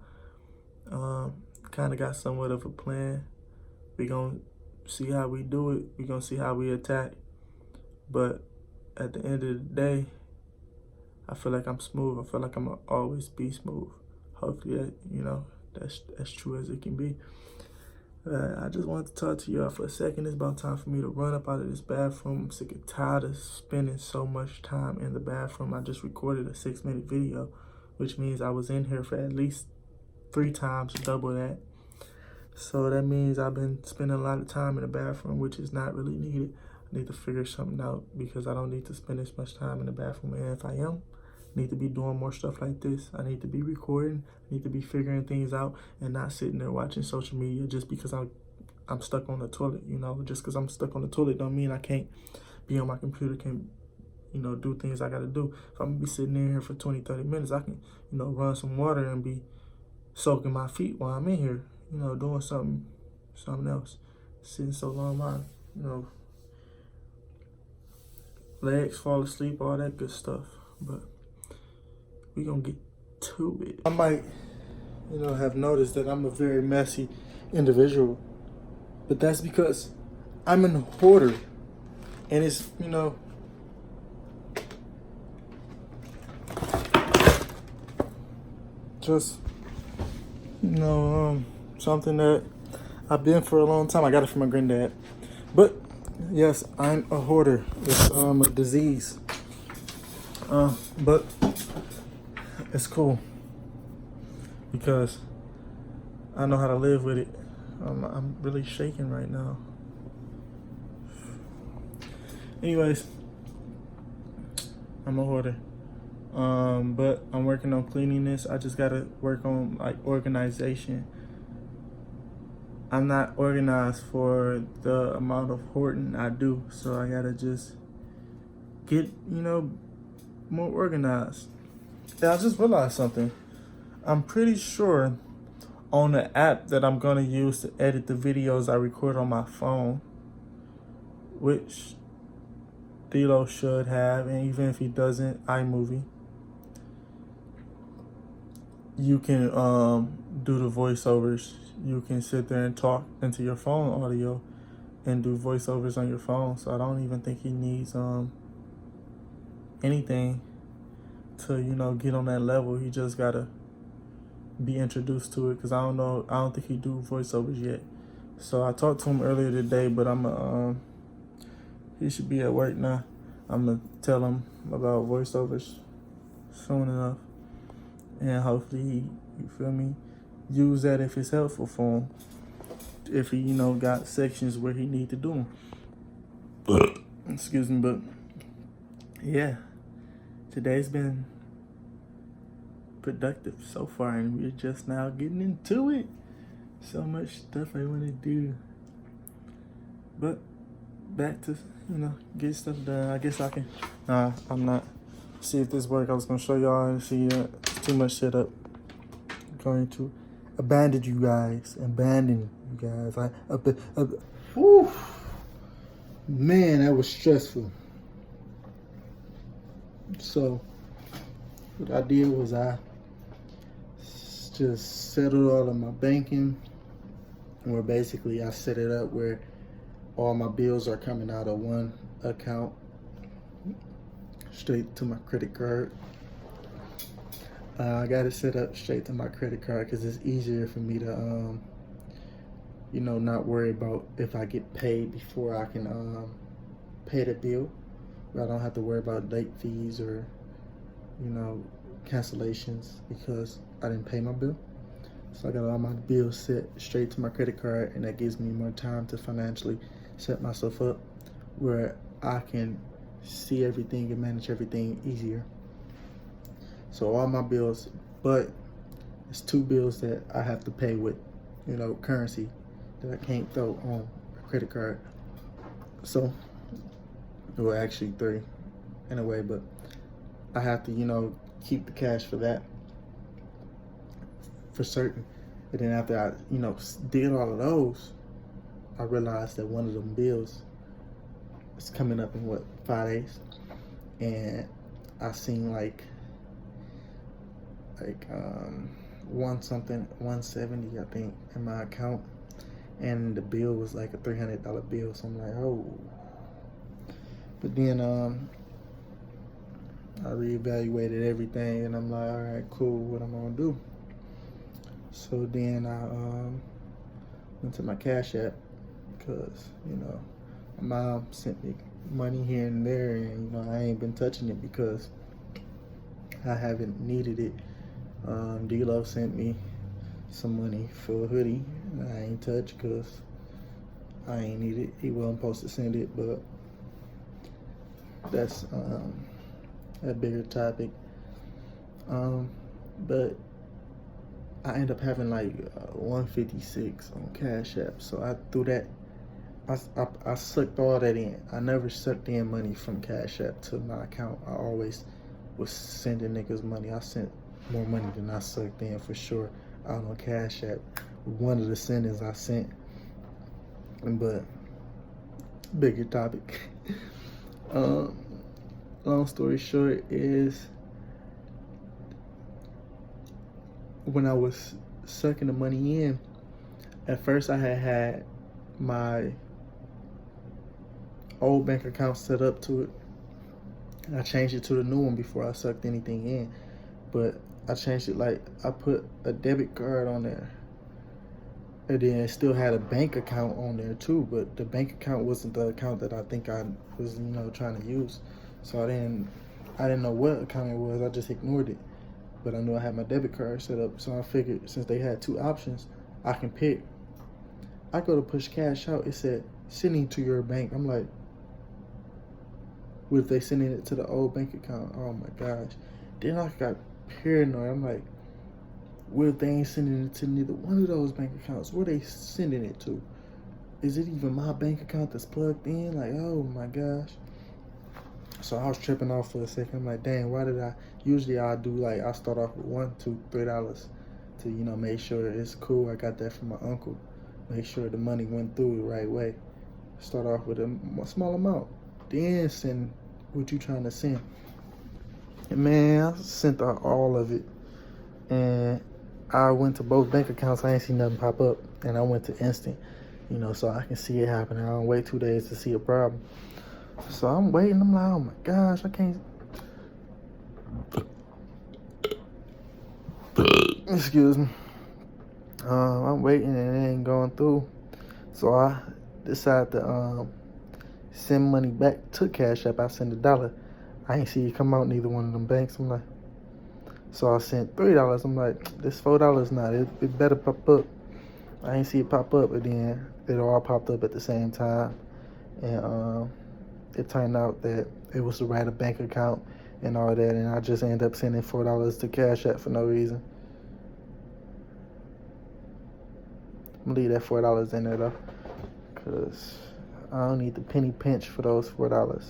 Kind of got somewhat of a plan. We gonna see how we do it. We gonna see how we attack. But at the end of the day, I feel like I'm smooth. I feel like I'm gonna always be smooth. Hopefully that, you know, that's true as it can be. I just wanted to talk to y'all for a second. It's about time for me to run up out of this bathroom. I'm sick and tired of spending so much time in the bathroom. I just recorded a 6-minute video, which means I was in here for at least 3 times, double that. So that means I've been spending a lot of time in the bathroom, which is not really needed. I need to figure something out because I don't need to spend this much time in the bathroom. And if I am, I need to be doing more stuff like this. I need to be recording. I need to be figuring things out and not sitting there watching social media just because I'm stuck on the toilet, you know. Just because I'm stuck on the toilet don't mean I can't be on my computer, can't, you know, do things I got to do. If I'm going to be sitting in here for 20, 30 minutes, I can, you know, run some water and be soaking my feet while I'm in here, you know, doing something else. Sitting so long, my, you know, legs fall asleep, all that good stuff. But we gonna get to it. I might, you know, have noticed that I'm a very messy individual, but that's because I'm a hoarder, and it's, you know, just, you know, something that I've been for a long time. I got it from my granddad, but yes, I'm a hoarder. It's a disease, but it's cool because I know how to live with it. I'm really shaking right now. Anyways, I'm a hoarder. But I'm working on cleanliness. I just gotta work on like organization. I'm not organized for the amount of hoarding I do, so I gotta just get, you know, more organized. And I just realized something. I'm pretty sure on the app that I'm gonna use to edit the videos I record on my phone, which Thilo should have, and even if he doesn't, iMovie, you can do the voiceovers. You can sit there and talk into your phone audio and do voiceovers on your phone. So I don't even think he needs anything to, you know, get on that level. He just gotta be introduced to it, because I don't think he do voiceovers yet. So I talked to him earlier today, but he should be at work now. I'm gonna tell him about voiceovers soon enough, and hopefully he, you feel me, use that if it's helpful for him. If he, you know, got sections where he need to do them. Excuse me, but yeah, today's been productive so far, and we're just now getting into it. So much stuff I want to do, but back to, you know, get stuff done. I guess I can. I'm not. See if this works. I was gonna show y'all and see. It's too much setup. I'm going to abandon you guys. Whew. Man, that was stressful. So what I did was I just settled all of my banking, where basically I set it up where all my bills are coming out of one account straight to my credit card. I got it set up straight to my credit card because it's easier for me to, you know, not worry about if I get paid before I can pay the bill. I don't have to worry about late fees or, you know, cancellations because I didn't pay my bill. So I got all my bills set straight to my credit card, and that gives me more time to financially set myself up where I can see everything and manage everything easier. So all my bills, but it's 2 bills that I have to pay with, you know, currency that I can't throw on a credit card. So, well, actually 3 in a way, but I have to, you know, keep the cash for that, for certain. And then after I, you know, did all of those, I realized that one of them bills is coming up in 5 days, and I seen like 170 I think in my account, and the bill was like a $300 bill. So I'm like, oh. But then I reevaluated everything, and I'm like, all right, cool, what I'm gonna do? So then I went to my Cash App, because, you know, my mom sent me money here and there, and, you know, I ain't been touching it because I haven't needed it. D-Lo sent me some money for a hoodie. I ain't touched because I ain't need it. He wasn't supposed to send it, but that's a bigger topic. But I end up having like 156 on Cash App, so I threw that. I sucked all that in. I never sucked in money from Cash App to my account. I always was sending niggas money. I sent more money than I sucked in for sure out on Cash App. One of the sendings I sent, but bigger topic. Long story short is, when I was sucking the money in, at first I had my old bank account set up to it. I changed it to the new one before I sucked anything in. But I changed it, like, I put a debit card on there, and then it still had a bank account on there too, but the bank account wasn't the account that I think I was, you know, trying to use. So I didn't know what account it was. I just ignored it. But I knew I had my debit card set up, so I figured since they had 2 options, I can pick. I go to push cash out, it said sending to your bank. I'm like, what if they sending it to the old bank account? Oh my gosh. Then I got paranoid. I'm like, what if they ain't sending it to neither one of those bank accounts? Where they sending it to? Is it even my bank account that's plugged in? Like, oh my gosh. So I was tripping off for a second. I'm like, dang, why did I? Usually I do, like, I start off with $1, $2, $3 to, you know, make sure it's cool. I got that from my uncle. Make sure the money went through the right way. Start off with a small amount, then send what you trying to send. And man, I sent out all of it, and I went to both bank accounts. I ain't seen nothing pop up, and I went to instant, you know, so I can see it happening. I don't wait 2 days to see a problem. So I'm waiting. I'm like, oh my gosh, I can't. Excuse me. I'm waiting and it ain't going through. So I decided to send money back to Cash App. I sent $1. I ain't see it come out neither one of them banks. I'm like, so I sent $3. I'm like, this $4 now. It better pop up. I ain't see it pop up, but then it all popped up at the same time, and it turned out that it was the right bank account and all that, and I just ended up sending $4 to Cash App for no reason. I'm gonna leave that $4 in there though, cause I don't need the penny pinch for those $4.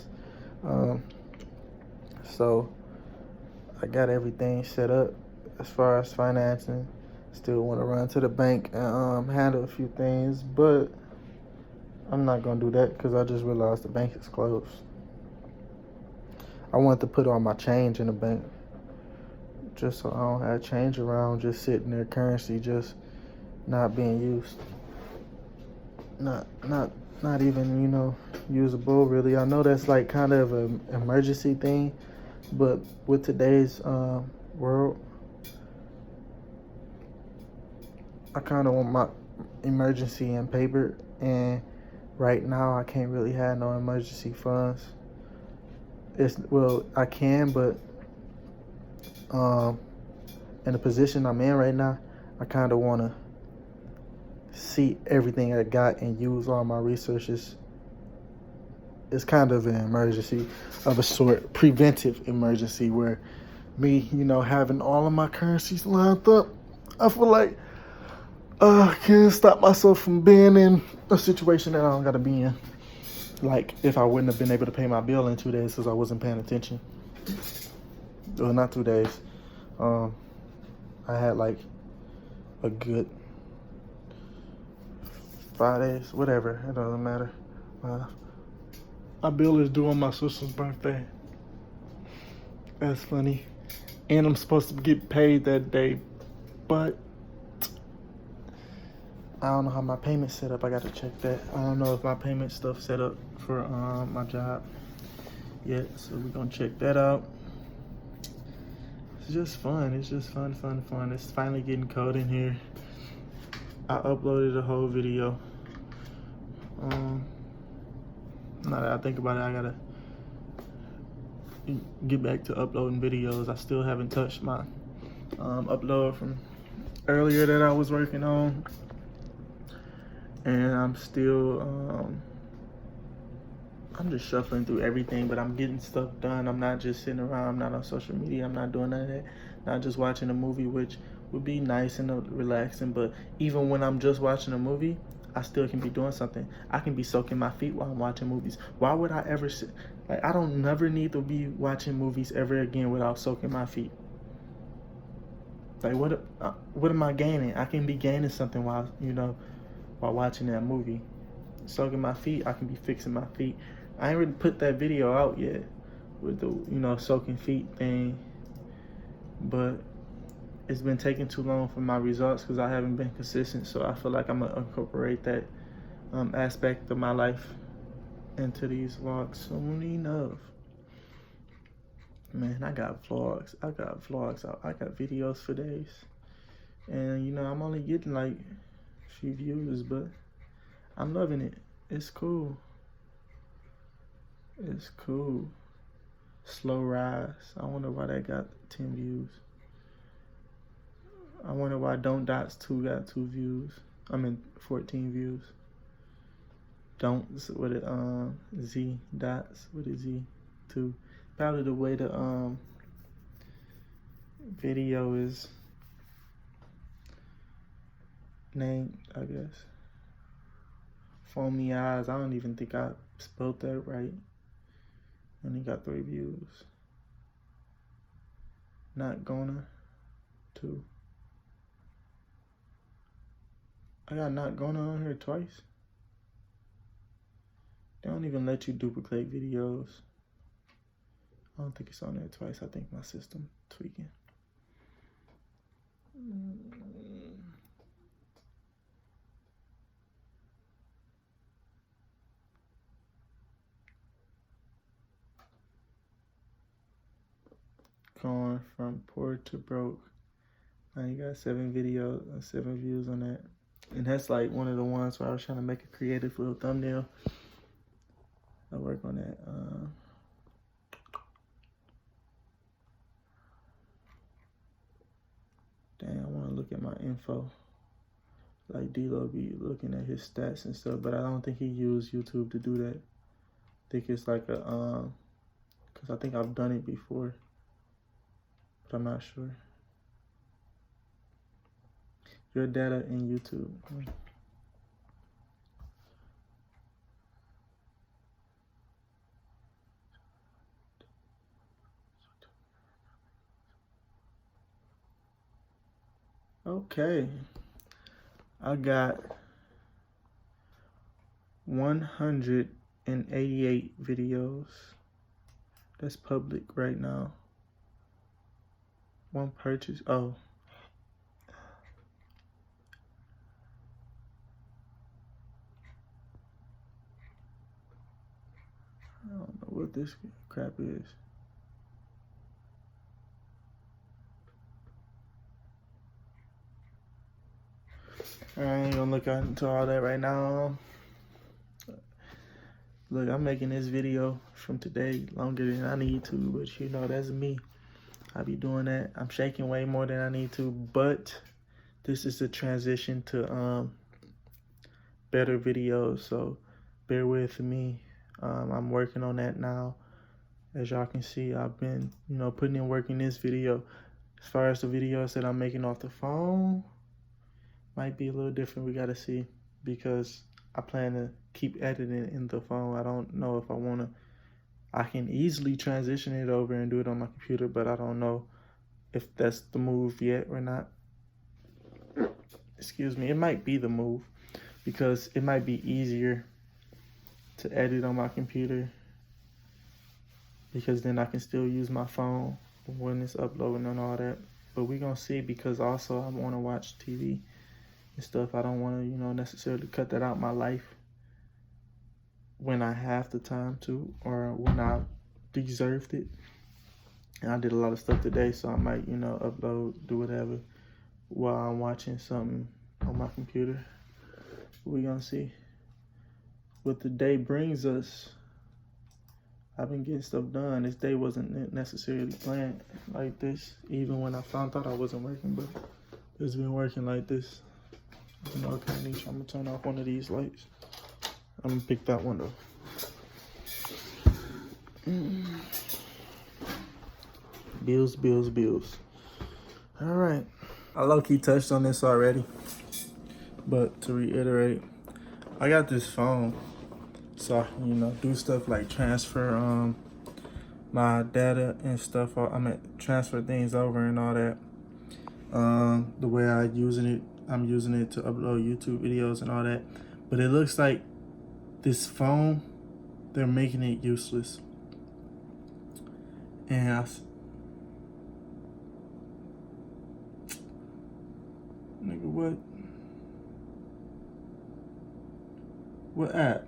So I got everything set up as far as financing. Still want to run to the bank and handle a few things, but I'm not gonna do that because I just realized the bank is closed. I wanted to put all my change in the bank, just so I don't have change around, just sitting there, currency just not being used. Not even, you know, usable really. I know that's like kind of an emergency thing, but with today's world, I kind of want my emergency in paper, and right now I can't really have no emergency funds. I can, but in the position I'm in right now, I kind of want to see everything I got and use all my resources. It's kind of an emergency of a sort, preventive emergency, where me, you know, having all of my currencies lined up, I feel like I can't stop myself from being in a situation that I don't gotta be in. Like if I wouldn't have been able to pay my bill in 2 days because I wasn't paying attention. Well, not 2 days. I had like a good 5 days, whatever. It doesn't matter. My bill is due on my sister's birthday. That's funny. And I'm supposed to get paid that day, but I don't know how my payment's set up. I gotta check that. I don't know if my payment stuff set up for my job yet, so we're gonna check that out. It's just fun. It's just fun. It's finally getting cold in here. I uploaded a whole video. Now that I think about it, I gotta get back to uploading videos. I still haven't touched my upload from earlier that I was working on, and I'm still I'm just shuffling through everything, but I'm getting stuff done. I'm not just sitting around. I'm not on social media. I'm not doing none of that. Not just watching a movie, which would be nice and relaxing, but even when I'm just watching a movie, I still can be doing something. I can be soaking my feet while I'm watching movies. Why would I ever sit? Like, I don't never need to be watching movies ever again without soaking my feet. Like, what am I gaining? I can be gaining something while watching that movie. Soaking my feet, I can be fixing my feet. I ain't really put that video out yet with the soaking feet thing, but it's been taking too long for my results because I haven't been consistent. So I feel like I'm gonna incorporate that aspect of my life into these vlogs soon enough. Man, I got vlogs out. I got videos for days, and I'm only getting like a few views, but I'm loving it. It's cool. It's cool. Slow rise. I wonder why that got 10 views. I wonder why Don't Dots 2 got 2 views. 14 views. Don't with it Z Dots with a Z 2. Probably the way the video is named, I guess. Foamy Eyes. I don't even think I spelled that right. Only got 3 views. Not Gonna 2. I got Not Gonna on here twice. They don't even let you duplicate videos. I don't think it's on there twice. I think my system tweaking. Going from poor to broke. Now you got 7 views on that. And that's like one of the ones where I was trying to make a creative little thumbnail. I'll work on that. Dang, I want to look at my info. Like D-Lo be looking at his stats and stuff, but I don't think he used YouTube to do that. I think it's like a, cause I think I've done it before, but I'm not sure. Your data in YouTube. Okay, I got 188 videos that's public right now. One purchase. Oh. I don't know what this crap is. I ain't gonna look into all that right now. Look, I'm making this video from today longer than I need to, but that's me. I be doing that. I'm shaking way more than I need to, but this is a transition to better videos, so bear with me. I'm working on that now. As y'all can see, I've been, putting in work in this video. As far as the videos that I'm making off the phone, Might be a little different. We gotta see, because I plan to keep editing in the phone. I don't know if I wanna. I can easily transition it over and do it on my computer, but I don't know if that's the move yet or not. Excuse me. It might be the move, because it might be easier to edit on my computer, because then I can still use my phone when it's uploading and all that. But we gonna see, because also I want to watch TV and stuff. I don't want to, necessarily cut that out my life when I have the time to, or when I deserved it. And I did a lot of stuff today, so I might, upload, do whatever while I'm watching something on my computer. We gonna see what the day brings us. I've been getting stuff done. This day wasn't necessarily planned like this, even when I thought I wasn't working, but it's been working like this. Okay, Nisha, I'm gonna turn off one of these lights. I'm gonna pick that one though. Bills, bills, bills. All right. I low-key touched on this already, but to reiterate, I got this phone, so I can, do stuff like transfer my data and stuff. Transfer things over and all that. The way I'm using it to upload YouTube videos and all that. But it looks like this phone, they're making it useless. And nigga, what? What app?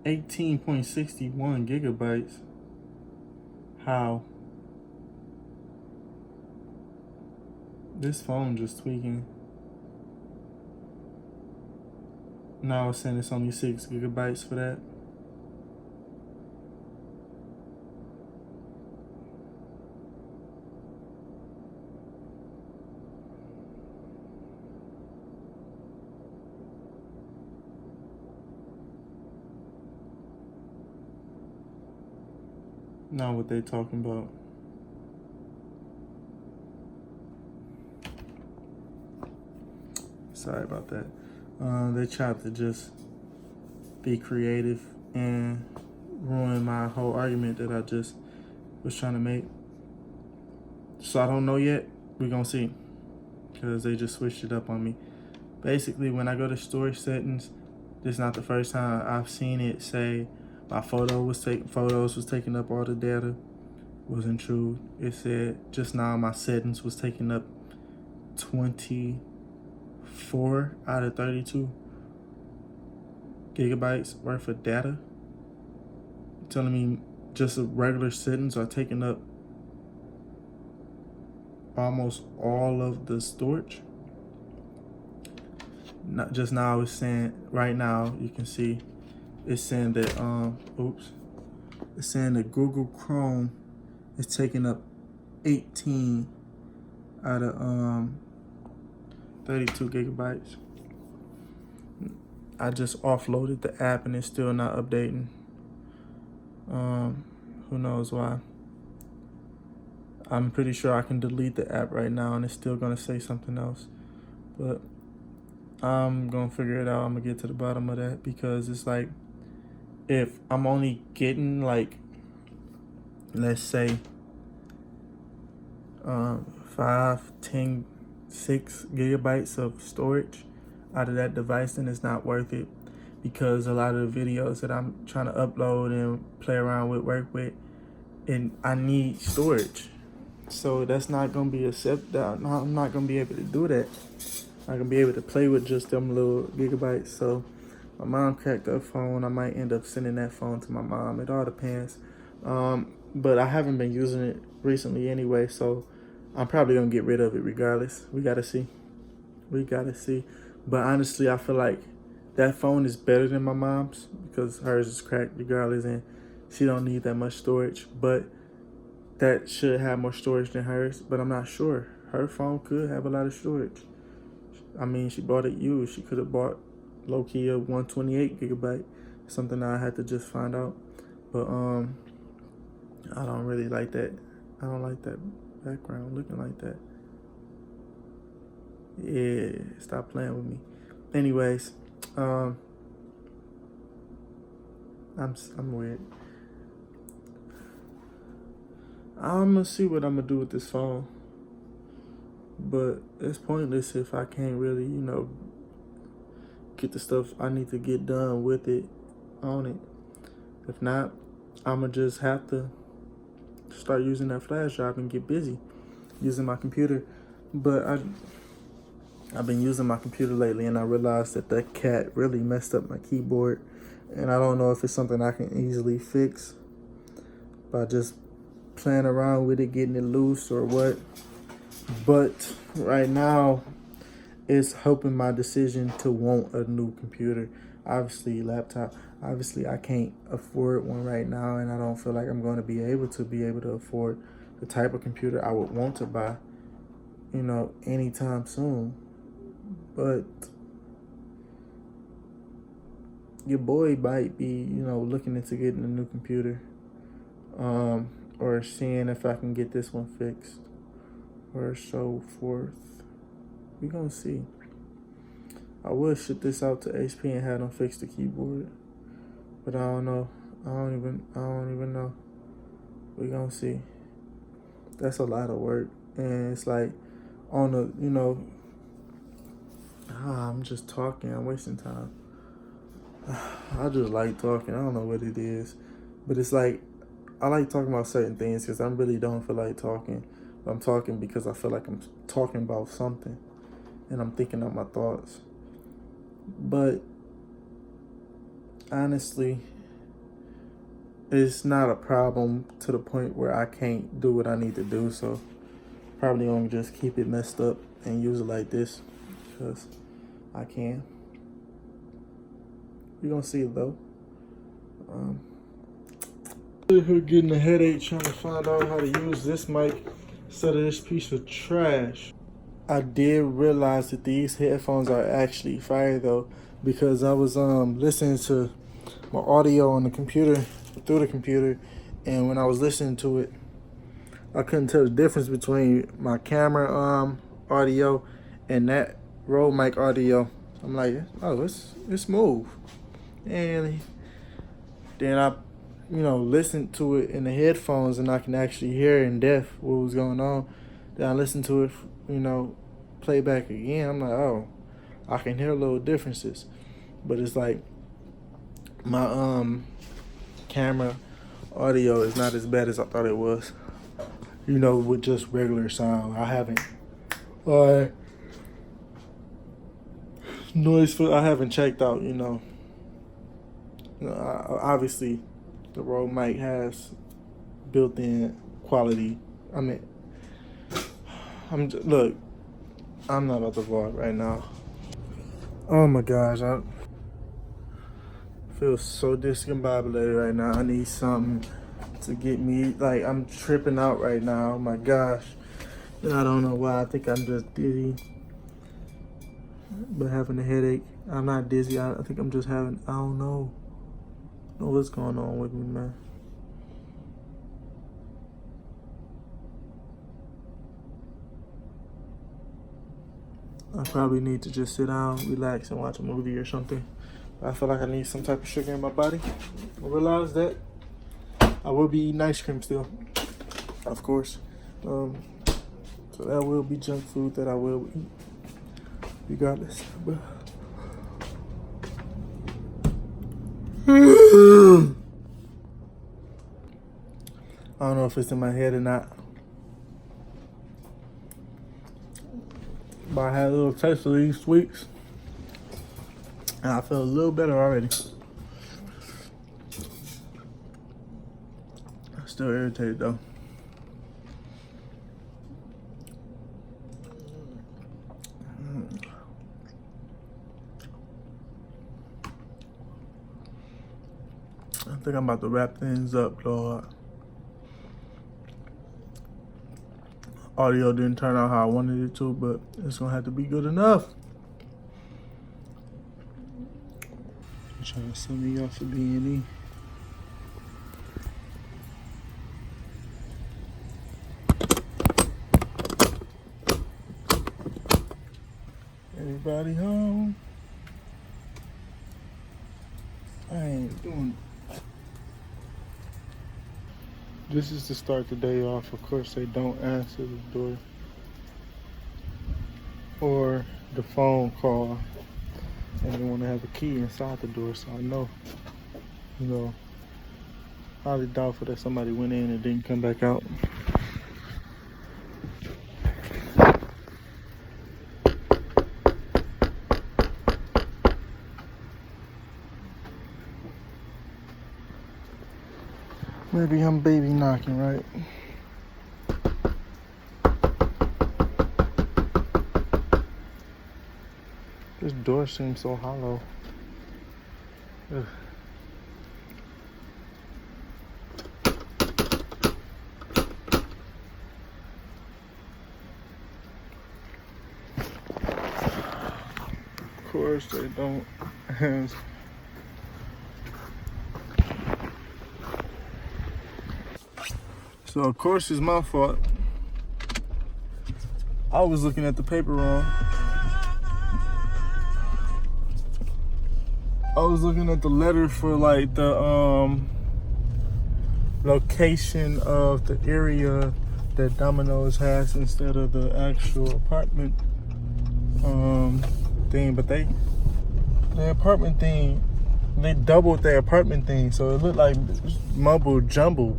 18.61 gigabytes. How? This phone just tweaking. Now it's saying it's only 6 gigabytes for that. Now what they talking about? Sorry about that. They tried to just be creative and ruin my whole argument that I just was trying to make. So I don't know yet. We're gonna see, because they just switched it up on me. Basically, when I go to storage settings, this is not the first time I've seen it say my photos was taking up all the data. Wasn't true. It said just now my settings was taking up 24 out of 32 gigabytes worth of data. Telling me just a regular settings are taking up almost all of the storage. Not just now, it's saying right now, you can see it's saying that it's saying that Google Chrome is taking up 18 out of 32 gigabytes. I just offloaded the app and it's still not updating. Who knows why? I'm pretty sure I can delete the app right now and it's still gonna say something else. But I'm gonna figure it out. I'm gonna get to the bottom of that, because it's like, if I'm only getting like, let's say 5, 10, 6 gigabytes of storage out of that device, then it's not worth it, because a lot of the videos that I'm trying to upload and play around with, work with, and I need storage. So that's not gonna be accepted. I'm not gonna be able to do that. I'm gonna be able to play with just them little gigabytes. So my mom cracked her phone. I might end up sending that phone to my mom. It all depends. But I haven't been using it recently anyway, so I'm probably gonna get rid of it regardless. We gotta see. But honestly, I feel like that phone is better than my mom's, because hers is cracked regardless, and she don't need that much storage. But that should have more storage than hers. But I'm not sure. Her phone could have a lot of storage. I mean, she bought it used. She could have bought low-key a 128 gigabyte. Something I had to just find out. But I don't really like that. I don't like that background looking like that. Yeah, stop playing with me. Anyways, I'm weird. I'm gonna see what I'm gonna do with this phone, but it's pointless if I can't really, get the stuff I need to get done with it on it. If not, I'm gonna just have to start using that flash drive and get busy using my computer. But I've been using my computer lately, and I realized that cat really messed up my keyboard, and I don't know if it's something I can easily fix by just playing around with it, getting it loose or what. But right now, it's helping my decision to want a new computer. Obviously, laptop. Obviously, I can't afford one right now, and I don't feel like I'm going to be able to afford the type of computer I would want to buy, anytime soon. But your boy might be, looking into getting a new computer, or seeing if I can get this one fixed, or so forth. We gonna see. I would ship this out to HP and have them fix the keyboard, but I don't know. I don't even know. We gonna see. That's a lot of work, and it's like on the, I'm just talking. I'm wasting time. I just like talking. I don't know what it is, but it's like I like talking about certain things because I really don't feel like talking. I'm talking because I feel like I'm talking about something, and I'm thinking of my thoughts. But honestly, it's not a problem to the point where I can't do what I need to do. So probably gonna just keep it messed up and use it like this because I can. You're gonna see it though. Getting a headache trying to find out how to use this mic instead of this piece of trash. I did realize that these headphones are actually fire though, because I was listening to my audio on the computer through the computer, and when I was listening to it, I couldn't tell the difference between my camera audio and that Rode mic audio. I'm like, oh, it's smooth. And then I listened to it in the headphones, and I can actually hear in depth what was going on. Then I listened to it, play back again. I'm like, oh, I can hear little differences. But it's like my camera audio is not as bad as I thought it was. With just regular sound. I haven't I haven't checked out, obviously the Rode mic has built-in quality. I mean, look, I'm not about to vlog right now. Oh my gosh, I feel so discombobulated right now. I need something to get me, like, I'm tripping out right now. Oh my gosh. And I don't know why. I think I'm just dizzy, but having a headache. I'm not dizzy. I think I'm just having, I don't know what's going on with me, man. I probably need to just sit down, relax, and watch a movie or something. I feel like I need some type of sugar in my body. I realize that I will be eating ice cream still, of course. So that will be junk food that I will eat, regardless. But I don't know if it's in my head or not. But I had a little taste of these sweets, and I feel a little better already. I'm still irritated though. I think I'm about to wrap things up, Lord. Audio didn't turn out how I wanted it to, but it's gonna have to be good enough. I'm trying to send me off to B&E. Everybody home. I ain't doing it. This is to start the day off. Of course, they don't answer the door or the phone call, and they want to have a key inside the door, so I know, you know, highly doubtful that somebody went in and didn't come back out. Maybe I'm baby knocking, right? This door seems so hollow. Ugh. Of course they don't answer. So of course it's my fault. I was looking at the paper wrong. I was looking at the letter for like the location of the area that Domino's has instead of the actual apartment thing, but the apartment thing, they doubled their apartment thing, so it looked like mumble jumble.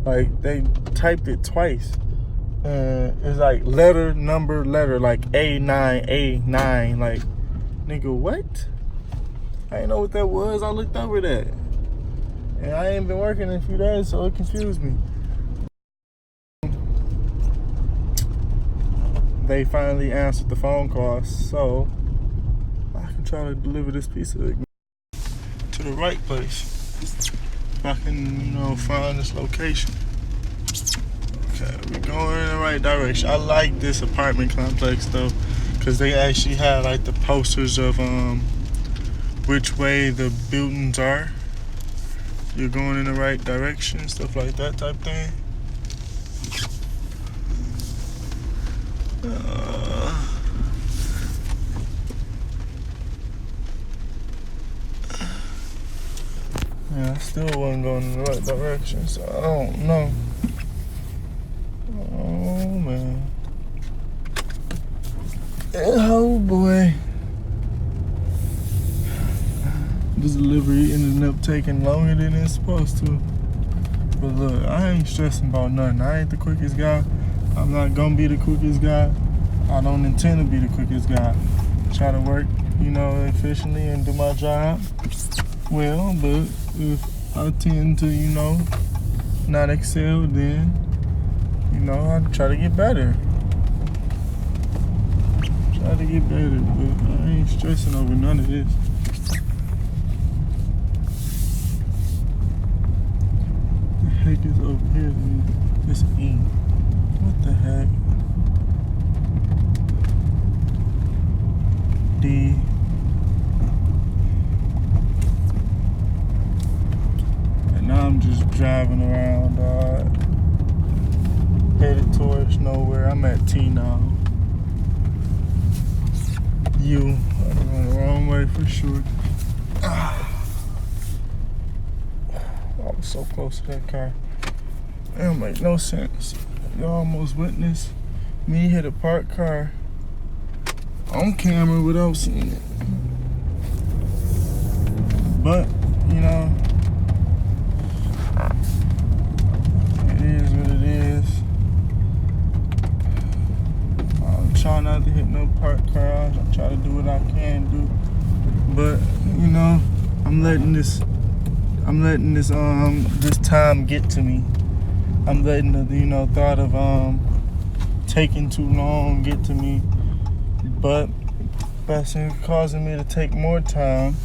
Like they typed it twice, and it's like letter, number, letter, like A9, like, nigga, what? I didn't know what that was. I looked over that, and I ain't been working in a few days, so it confused me. They finally answered the phone call, so I can try to deliver this pizza to the right place. If I can, you know, find this location. Okay, we're going in the right direction. I like this apartment complex though, because they actually have like the posters of which way the buildings are. You're going in the right direction, stuff like that type thing. Yeah, I still wasn't going in the right direction, so I don't know. Oh man. Oh boy. This delivery ended up taking longer than it's supposed to. But look, I ain't stressing about nothing. I ain't the quickest guy. I'm not gonna be the quickest guy. I don't intend to be the quickest guy. Try to work, you know, efficiently and do my job well, but if I tend to, you know, not excel, then, you know, I try to get better. Try to get better, but I ain't stressing over none of this. What the heck is over here? It's E. What the heck? D. And now I'm just driving around, headed towards nowhere. I'm at T now. U. I'm going the wrong way for sure. I was so close to that car. It don't make no sense. You almost witnessed me hit a parked car on camera without seeing it. But, you know, it is what it is. I'm trying not to hit no parked cars. I try to do what I can do. But, you know, I'm letting this time get to me. I'm letting the, you know, thought of taking too long get to me. But that's causing me to take more time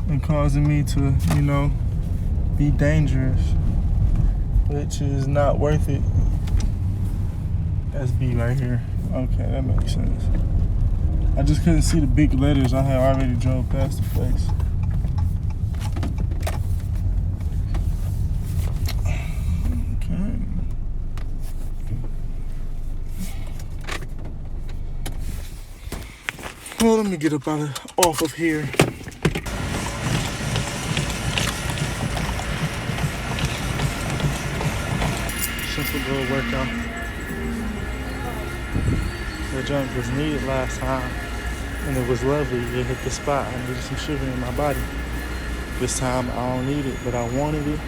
and causing me to, you know, be dangerous, which is not worth it. That's B right here. Okay, that makes sense. I just couldn't see the big letters. I had already drove past the place. Oh, let me get up off of here. Simple little workout. The jump was needed last time, and it was lovely. It hit the spot. I needed some sugar in my body. This time I don't need it, but I wanted it.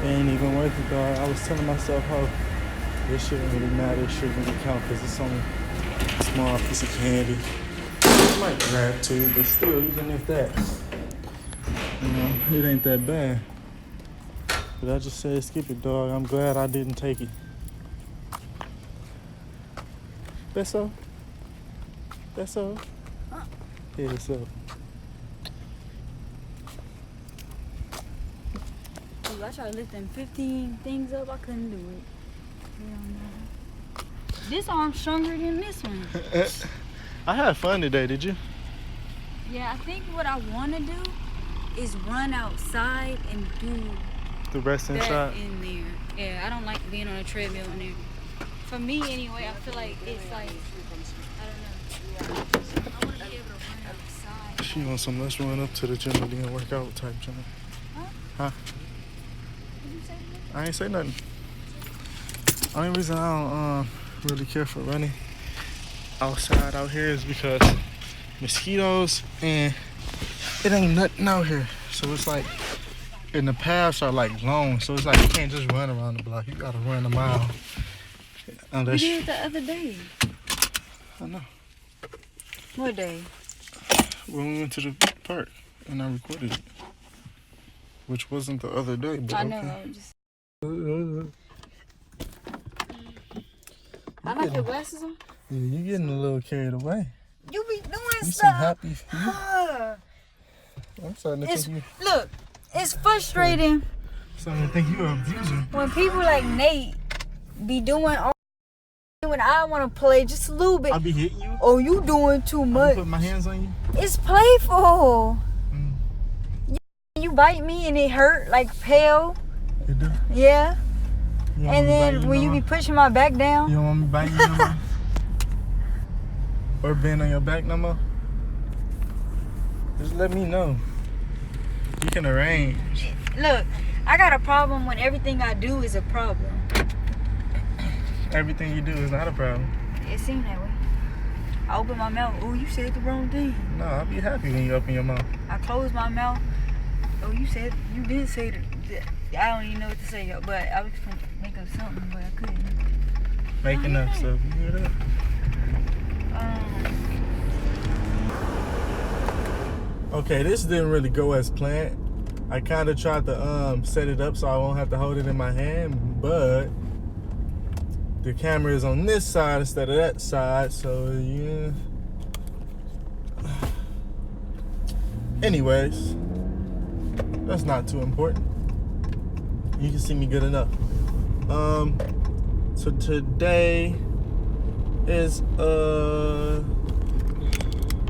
It ain't even worth it, dog. I was telling myself, oh, this shouldn't really matter. It shouldn't really count because it's only a small piece of candy. I might grab two, but still, even if that, you know, it ain't that bad. But I just said skip it, dog. I'm glad I didn't take it. That's all? That's all? Yeah, that's all. Dude, I tried to lift them 15 things up. I couldn't do it. Hell no. This arm's stronger than this one. I had fun today, did you? Yeah, I think what I want to do is run outside and do The rest that inside? in there. Yeah, I don't like being on a treadmill in there. For me, anyway, I feel like it's like, I don't know. I want to be able to run outside. She wants some, let's run up to the gym and then work out type jump. Huh? What did you say? I ain't say nothing. Only reason I don't really care for running outside out here is because mosquitoes and it ain't nothing out here. So it's like, and the paths are like long, so it's like you can't just run around the block. You gotta run a mile. We Unless did it the other day. I know. What day? When we went to the park and I recorded it, which wasn't the other day. But I know. okay. I was just. I like your glasses on. Yeah, you getting a little carried away. You be doing You some stuff. happy. I'm starting to It's, think you. look, it's frustrating Starting to think you an abuser. when people like Nate be doing all when I want to play just a little bit. I be hitting you. Oh, you doing too I be much. putting my hands on you. It's playful. Mm. You bite me and it hurt like pale. You do. Yeah. You don't want And me biting then when no you be more? pushing my back You down. don't want me biting you no more? Or being on your back no more? Just let me know. You can arrange. Look, I got a problem when everything I do is a problem. Everything you do is not a problem. It seemed that way. I open my mouth. Oh, you said the wrong thing. No, I'll be happy when you open your mouth. I close my mouth. Oh, you did say that. I don't even know what to say, but I was trying to make up something, but I couldn't. Making up stuff. You hear that? Okay, this didn't really go as planned. I kind of tried to set it up so I won't have to hold it in my hand, but the camera is on this side instead of that side, so yeah. Anyways, that's not too important. You can see me good enough. So today is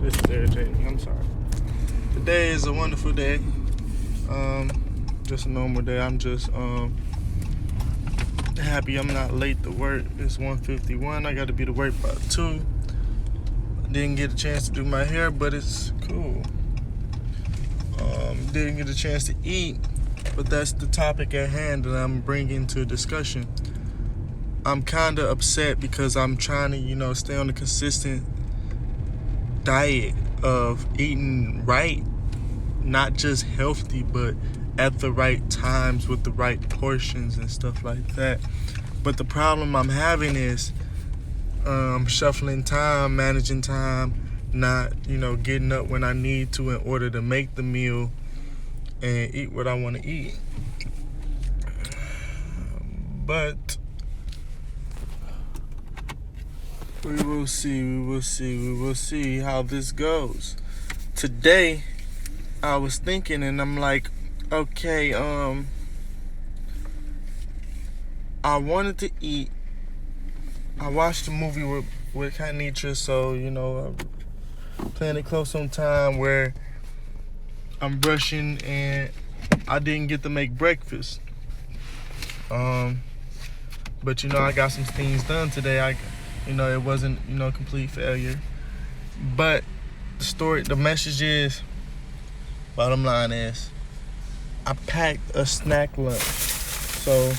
this is irritating. I'm sorry. Today is a wonderful day. Just a normal day. I'm just happy I'm not late to work. It's 1:51. I got to be to work by 2. Didn't get a chance to do my hair, but it's cool. Didn't get a chance to eat, but that's the topic at hand that I'm bringing to discussion. I'm kind of upset because I'm trying to, stay on a consistent diet of eating right, not just healthy, but at the right times with the right portions and stuff like that. But the problem I'm having is shuffling time, managing time, not, getting up when I need to in order to make the meal and eat what I want to eat. But we will see how this goes. Today, I was thinking and I'm like, okay, I wanted to eat. I watched a movie with Kanitra, so, I'm playing it close on time where I'm brushing and I didn't get to make breakfast. But, I got some things done today. It wasn't, complete failure. But the message is, bottom line is, I packed a snack lunch. So,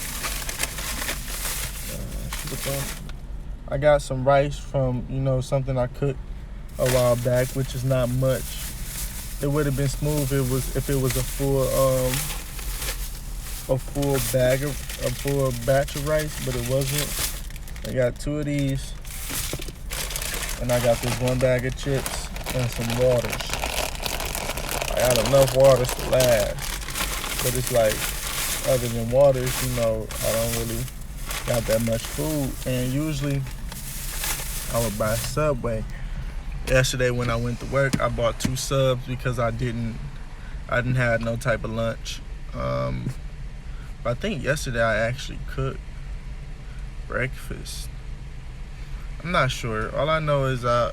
I got some rice from, something I cooked a while back, which is not much. It would have been smooth if it was a full batch of rice, but it wasn't. I got 2 of these, and I got this 1 bag of chips and some waters. I got enough waters to last, but it's like, other than waters, I don't really got that much food. And usually I would buy Subway. Yesterday when I went to work, I bought 2 subs because I didn't have no type of lunch. But I think yesterday I actually cooked breakfast. I'm not sure. All I know is I,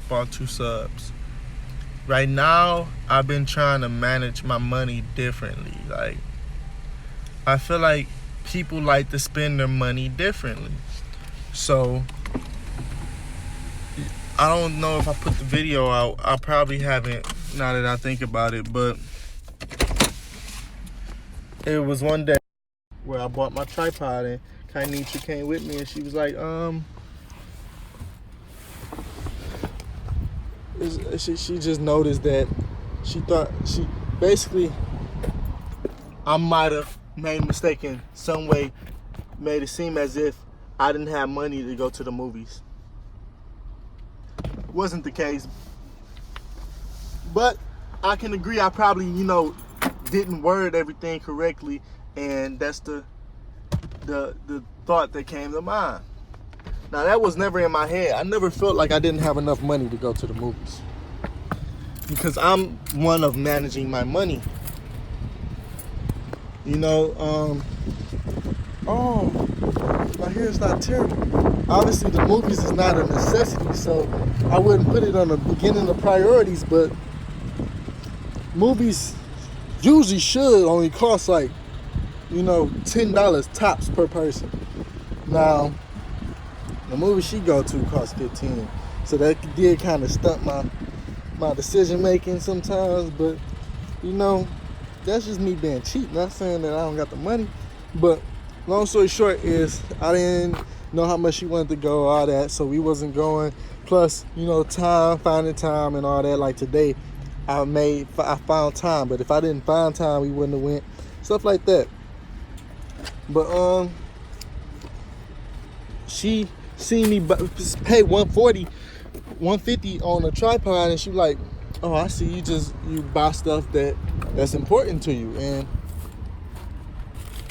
bought 2 subs. Right now, I've been trying to manage my money differently. Like, I feel like people like to spend their money differently. So, I don't know if I put the video out. I probably haven't, now that I think about it, but it was one day where I bought my tripod and Kainichi came with me and she was like, she just noticed that I might have made a mistake in some way, made it seem as if I didn't have money to go to the movies. Wasn't the case, but I can agree I probably, didn't word everything correctly, and that's the thought that came to mind. Now, that was never in my head. I never felt like I didn't have enough money to go to the movies, because I'm one of managing my money. My hair is not terrible. Obviously, the movies is not a necessity, so I wouldn't put it on the beginning of priorities, but movies usually should only cost like, $10 tops per person. Now, the movie she go to costs $15, so that did kind of stunt my decision making sometimes, but that's just me being cheap. Not saying that I don't got the money, but long story short is I didn't know how much she wanted to go, all that, so we wasn't going. Plus, finding time and all that. Like today, I found time, but if I didn't find time, we wouldn't have went. Stuff like that. But she seen me pay $140, $150 on a tripod, and she was like, "Oh, I see you buy stuff that's important to you," and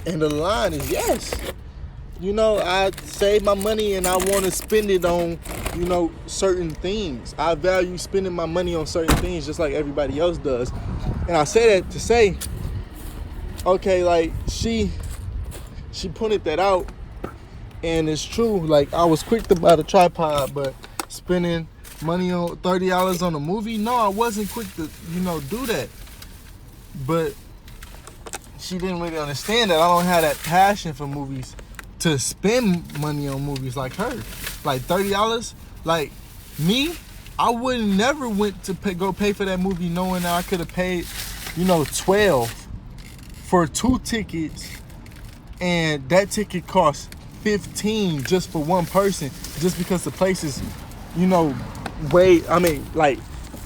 the line is yes. I save my money and I want to spend it on, certain things. I value spending my money on certain things just like everybody else does. And I say that to say, okay, like she pointed that out, and it's true. Like, I was quick to buy the tripod, but spending money on $30 on a movie, no, I wasn't quick to, do that. But she didn't really understand that I don't have that passion for movies to spend money on movies like her. Like $30, like me, I would never went to go pay for that movie knowing that I could have paid, $12 for 2 tickets, and that ticket cost $15 just for one person, just because the place is,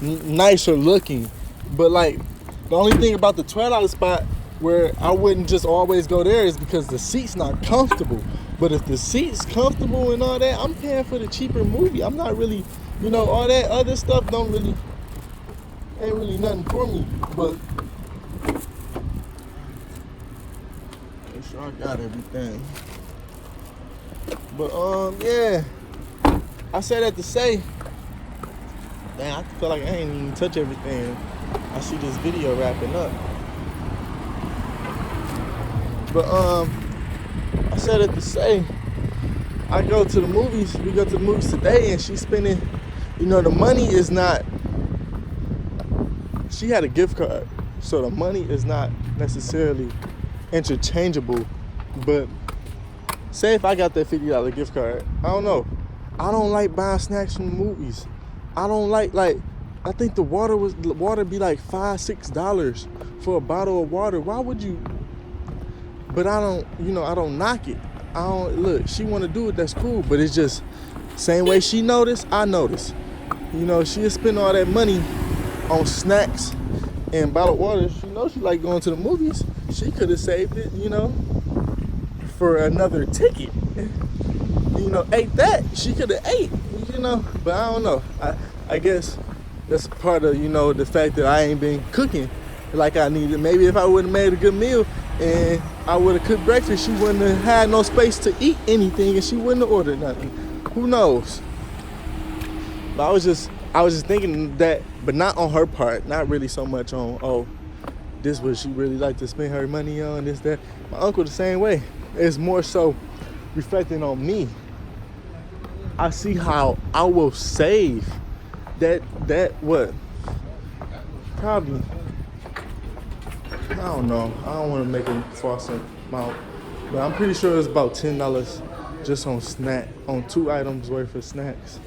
nicer looking. But like, the only thing about the $12 spot where I wouldn't just always go there is because the seat's not comfortable. But if the seat's comfortable and all that, I'm paying for the cheaper movie. I'm not really, all that other stuff ain't really nothing for me. But make sure I got everything. But yeah, I said that to say, damn, I feel like I ain't even touch everything. I see this video wrapping up. But I said it to say, I go to the movies, we go to the movies today, and she's spending, the money is not, she had a gift card, so the money is not necessarily interchangeable. But say if I got that $50 gift card, I don't know, I don't like buying snacks from the movies. I don't like I think the water be like $5-6 for a bottle of water. Why would you? But I don't, I don't knock it. I don't look. She want to do it. That's cool. But it's just same way she noticed. I noticed. She'll spend all that money on snacks and bottled water. She knows she like going to the movies. She could have saved it, for another ticket. Ate that. She could have ate, But I don't know. I guess that's part of, the fact that I ain't been cooking like I needed. Maybe if I would have made a good meal and I would have cooked breakfast, she wouldn't have had no space to eat anything and she wouldn't have ordered nothing. Who knows? But I was just thinking that, but not on her part. Not really so much on, this what she really like to spend her money on, this, that. My uncle the same way. It's more so reflecting on me. I see how I will save that what? Probably, I don't know. I don't want to make a false amount, but I'm pretty sure it's about $10 just on 2 items worth of snacks.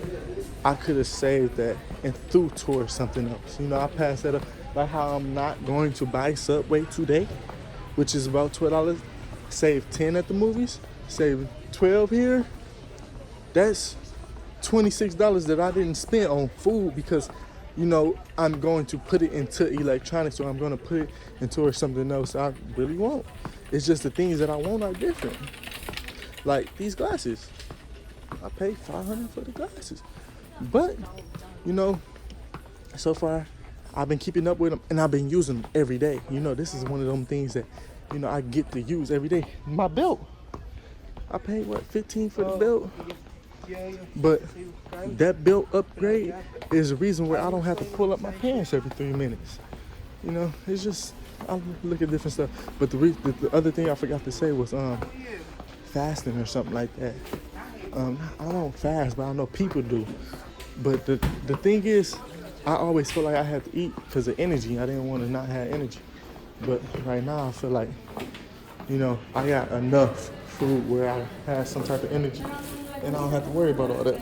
I could have saved that and threw towards something else. I passed that up. Like how I'm not going to buy Subway today, which is about $12. Save 10 at the movies, save 12 here. That's $26 that I didn't spend on food because, I'm going to put it into electronics, or I'm going to put it into something else I really want. It's just the things that I want are different. Like these glasses. I paid $500 for the glasses. But, so far, I've been keeping up with them and I've been using them every day. This is one of them things that, I get to use every day. My belt. I paid, $15 for the belt? But that belt upgrade is the reason where I don't have to pull up my pants every 3 minutes. It's just, I look at different stuff. But the other thing I forgot to say was fasting or something like that. I don't fast, but I know people do. But the thing is, I always feel like I had to eat because of energy. I didn't want to not have energy. But right now I feel like, I got enough food where I have some type of energy and I don't have to worry about all that.